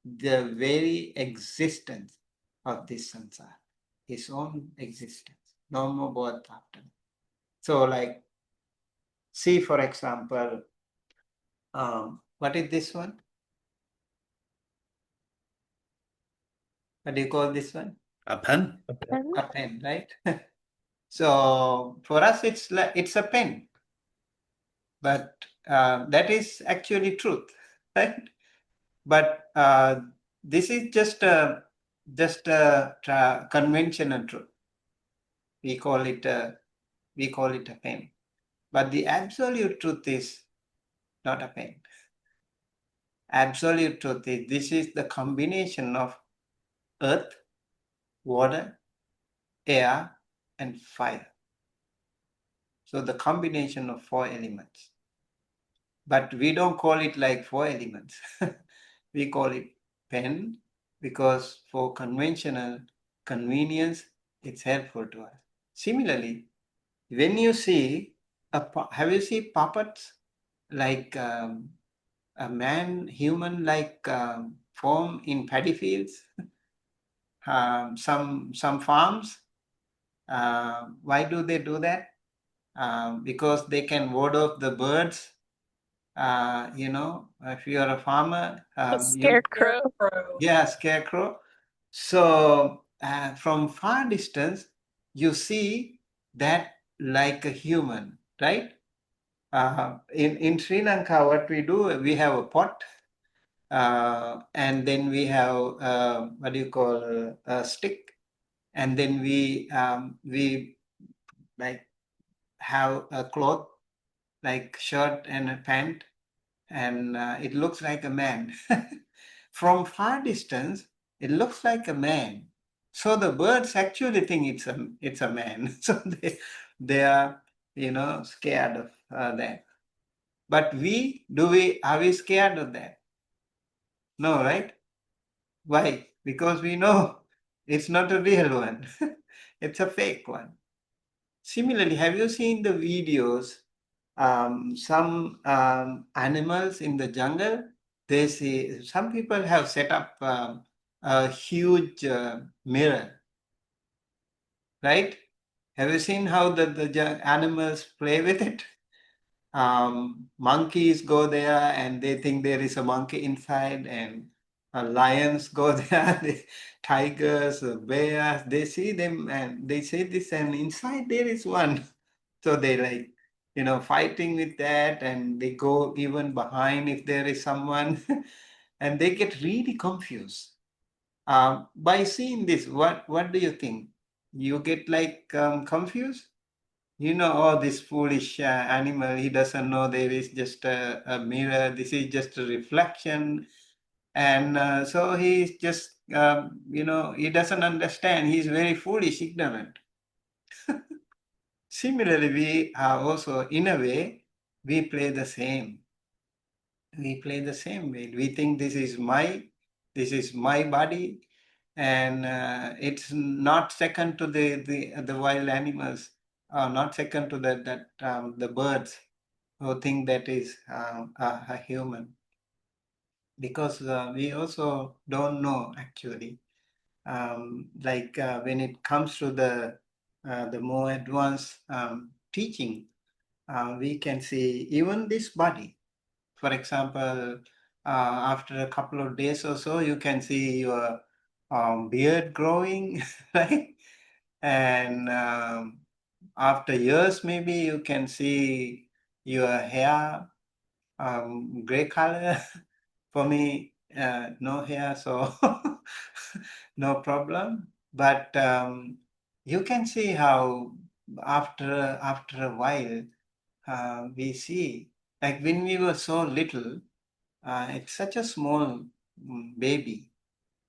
the very existence of this samsara, his own existence. No more birth after. So like, see for example, what is this one? What do you call this one? A pen? A pen, right? So for us, it's a pen, but that is actually truth, right? But this is just a conventional truth. We call it a pen, but the absolute truth is not a pen. Absolute truth is this is the combination of earth, water, air, and fire. So the combination of four elements. But we don't call it like four elements. We call it pen because for conventional convenience, it's helpful to us. Similarly, when you see, have you seen puppets like a man, human-like form in paddy fields? Some farms. Why do they do that? Because they can ward off the birds. If you are a farmer, Scarecrow. scarecrow. So from far distance, you see that like a human, right? In Sri Lanka, what we do, we have a pot, and then we have what do you call a stick, and then we like have a cloth like shirt and a pant, and it looks like a man. From far distance, it looks like a man. So the birds actually think it's a man. So they are scared of that. But are we scared of that? No, right? Why? Because we know it's not a real one. It's a fake one. Similarly, have you seen the videos? Some animals in the jungle, they see, some people have set up a huge mirror, right? Have you seen how the animals play with it? Monkeys go there and they think there is a monkey inside, and lions go there, tigers, bears, they see them and they say this, and inside there is one. So they like, fighting with that, and they go even behind if there is someone, and they get really confused. By seeing this, what do you think? You get like confused? Oh, this foolish animal, he doesn't know there is just a mirror. This is just a reflection. And so he's just, he doesn't understand. He's very foolish, ignorant. Similarly, we are also, in a way, we play the same. We play the same way. We think this is my body, and it's not second to the wild animals, not second to the birds who think that is a human, because we also don't know actually. Like when it comes to the more advanced teaching, we can see even this body. For example, after a couple of days or so, you can see your beard growing, right? And after years, maybe you can see your hair gray color. For me, no hair, so no problem. But you can see how after a while we see, like when we were so little, it's such a small baby,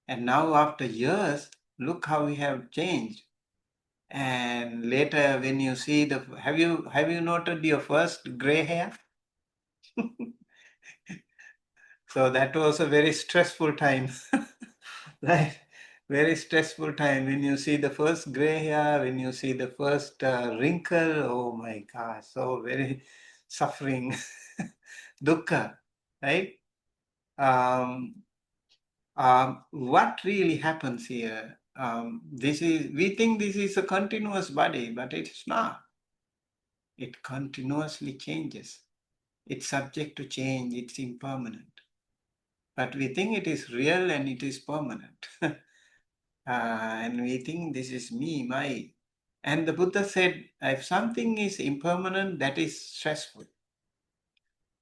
and now after years, look how we have changed. And later, when you see have you noted your first gray hair? So that was a very stressful time, right? Very stressful time when you see the first gray hair, when you see the first wrinkle. Oh my gosh, so very suffering, dukkha, right? Um, what really happens here? We think this is a continuous body, but it's not. It continuously changes. It's subject to change. It's impermanent. But we think it is real and it is permanent. And we think this is me, my. And the Buddha said, if something is impermanent, that is stressful.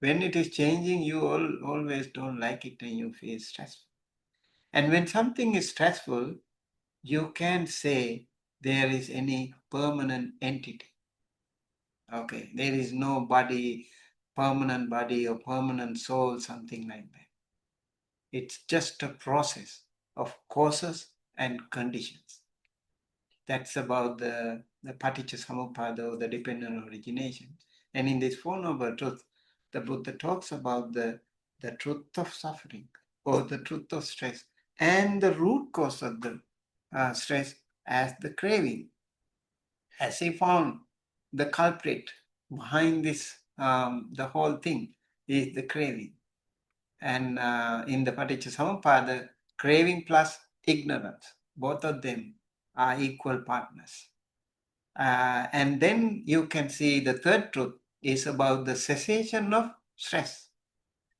When it is changing, you always don't like it and you feel stressful. And when something is stressful, you can't say there is any permanent entity. Okay, there is no permanent body or permanent soul, something like that. It's just a process of causes and conditions. That's about the Paticca or the dependent origination. And in this Four Noble Truths, the Buddha talks about the truth of suffering or the truth of stress and the root cause of the stress as the craving. As he found the culprit behind this, the whole thing is the craving. And in the Paticca craving plus ignorance, both of them are equal partners. And then you can see the third truth is about the cessation of stress.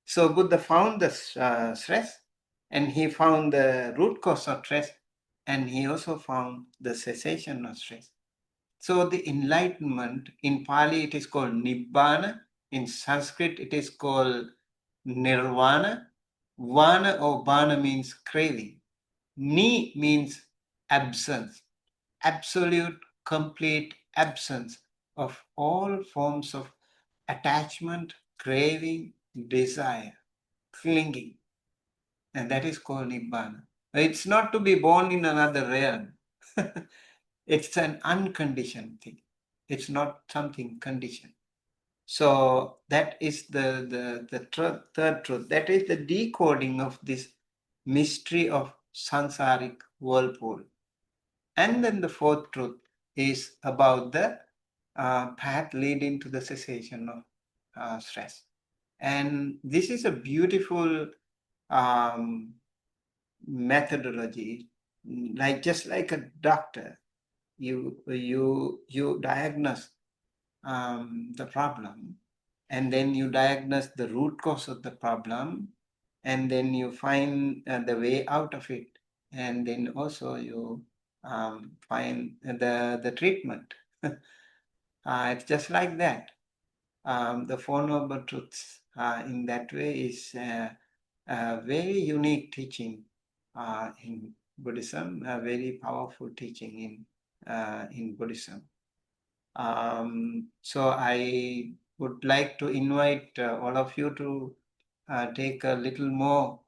So Buddha found the stress, and he found the root cause of stress, and he also found the cessation of stress. So the enlightenment, in Pali it is called Nibbana, in Sanskrit it is called Nirvana. Vana or Bana means craving. Ni means absence, absolute, complete absence of all forms of attachment, craving, desire, clinging. And that is called Nibbana. It's not to be born in another realm. It's an unconditioned thing. It's not something conditioned. So that is the third truth. That is the decoding of this mystery of samsaric whirlpool. And then the fourth truth is about the path leading to the cessation of stress. And this is a beautiful um, methodology, like just like a doctor, you diagnose the problem, and then you diagnose the root cause of the problem, and then you find the way out of it, and then also you find the treatment. It's just like that. The Four Noble Truths in that way is a very unique teaching in Buddhism, a very powerful teaching in Buddhism. So I would like to invite all of you to take a little more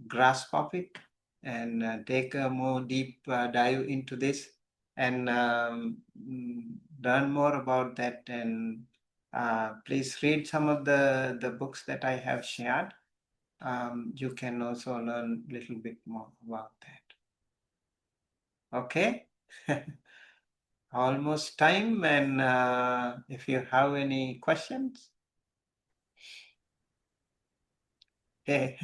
grasp of it and take a more deep dive into this and learn more about that. And please read some of the books that I have shared. You can also learn a little bit more about that. Okay? Almost time, and if you have any questions. Okay.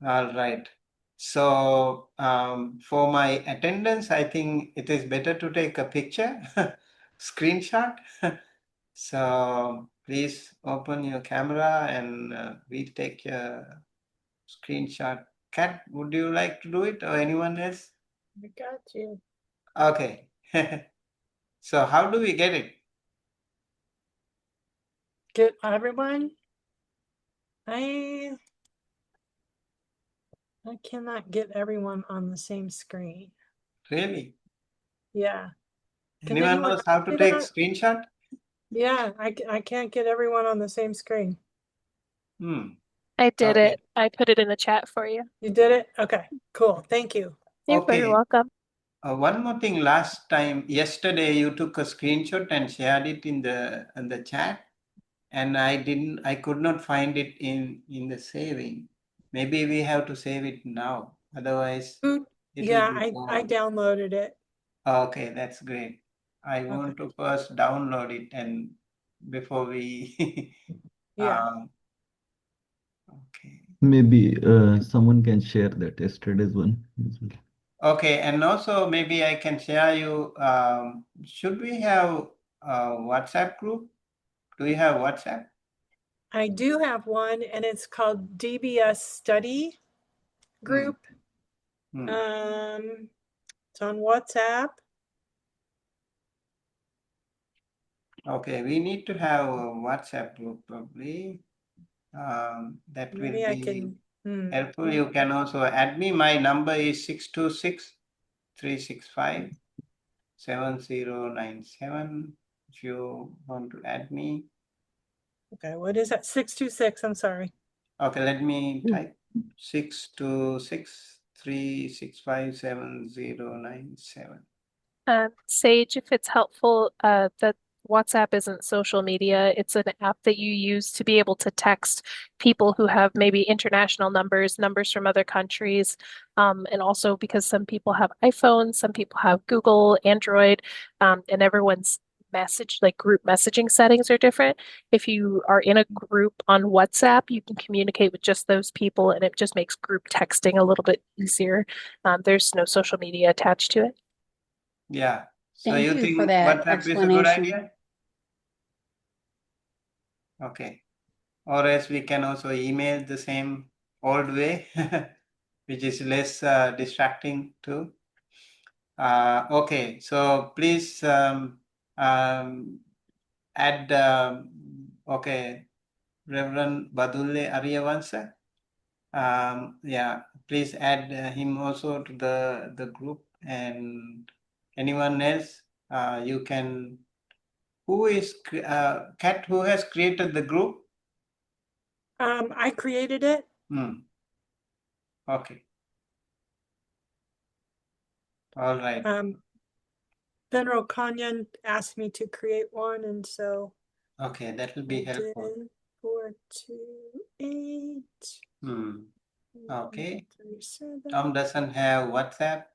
All right. So for my attendance, I think it is better to take a picture, screenshot. So please open your camera and we take a screenshot. Kat, would you like to do it or anyone else? I got you. Okay. So how do we get it? Get everyone? I cannot get everyone on the same screen. Really? Yeah. Can Anyone anyone knows how to do take that? screenshot? Yeah, I can't get everyone on the same screen. I did Okay. it. I put it in the chat for you. You did it? Okay, cool. Thank you. You're very Okay. welcome. One more thing. Yesterday, you took a screenshot and shared it in the chat, and I could not find it in the saving. Maybe we have to save it now. Otherwise, it will Yeah, be I gone. downloaded it. Okay, that's great. I want to first download it and before we. Yeah. Okay. Maybe someone can share that yesterday's one as well. Okay, and also maybe I can share you. Should we have a WhatsApp group? Do you have WhatsApp? I do have one, and it's called DBS Study Group. It's on WhatsApp. Okay, we need to have a WhatsApp group probably. That will Maybe I be can. helpful. You can also add me. My number is 626-365-7097. If you want to add me. Okay, what is that? 626. I'm sorry. Okay, let me type 626-365-7097. Sage, if it's helpful, that WhatsApp isn't social media. It's an app that you use to be able to text people who have maybe international numbers, numbers from other countries. And also because some people have iPhones, some people have Google, Android, and everyone's group messaging settings are different. If you are in a group on WhatsApp, you can communicate with just those people, and it just makes group texting a little bit easier. There's no social media attached to it. Yeah. So Thank you you think for that WhatsApp is a good explanation. idea? Okay. Or else we can also email the same old way, which is less distracting too. Okay, so please add, okay, Reverend Badulle Aryavansa. Yeah, please add him also to the group, and anyone else you can. Who is Kat? Who has created the group? I created it. Okay. All right. Venerable Kanyan asked me to create one, and so Okay, that will be helpful. 428. Okay. 37. Tom doesn't have WhatsApp.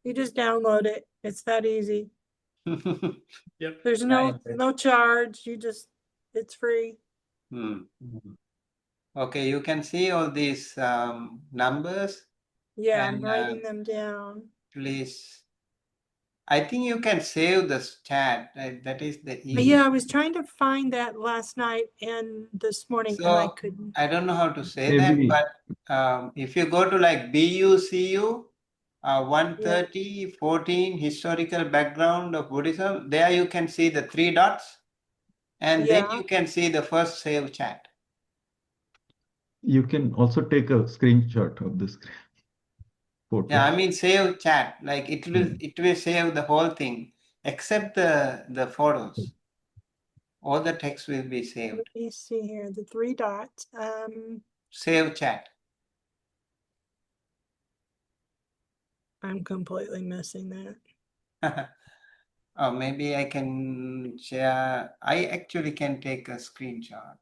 You just download it. It's that easy. Yep. There's no charge. It's free. Okay, you can see all these numbers, Yeah, I'm and writing them down. please, I think you can save this chat. That is the Yeah, I was trying to find that last night and this morning, and I So couldn't. I don't know how to say that, Maybe but if you go to like BUCU 130 14 historical background of Buddhism, there you can see the three dots, and then Yeah, you can see the first save chat. you can also take a screenshot of this photo. Yeah, I mean save chat, like it will save the whole thing except the photos. All the text will be saved. let me see here, the three dots. Save chat. I'm completely missing that. Or maybe I can share. I actually can take a screenshot.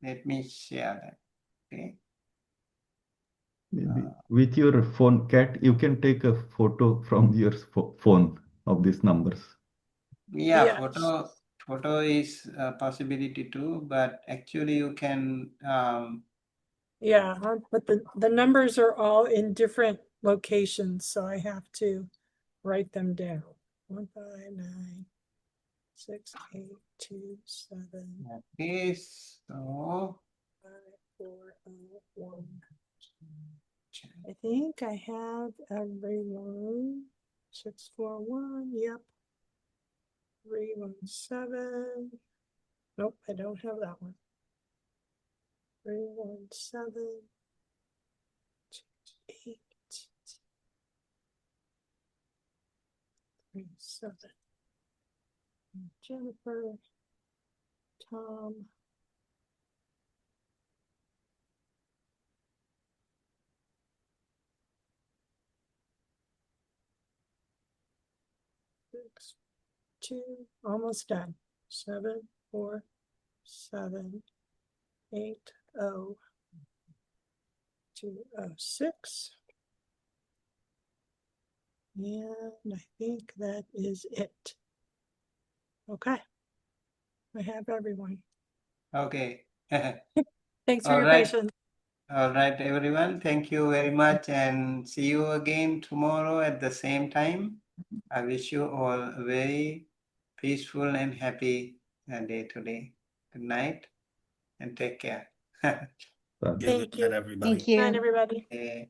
Let me share that. Okay. Maybe with your phone, Cat, you can take a photo from your phone of these numbers. Yeah, Yes. photo is a possibility too, but actually you can. Yeah, but the numbers are all in different locations, so I have to write them down. 1, 5, 9, 6, 8, 2, 7, Okay, so 5, 4, 1. I think I have everyone. 641. Yep. 317. Nope, I don't have that one. 317. 8. 37. Jennifer. Tom. Six, 2, almost done. 7, 4, 7, 8, 0, 2, 0, 6. And I think that is it. Okay. I have everyone. okay. Thanks for All your right. patience. All right, everyone. Thank you very much, and see you again tomorrow at the same time. I wish you all a very peaceful and happy day today. Good night and take care. Good Thank you. night, everybody. Good night, everybody. Okay.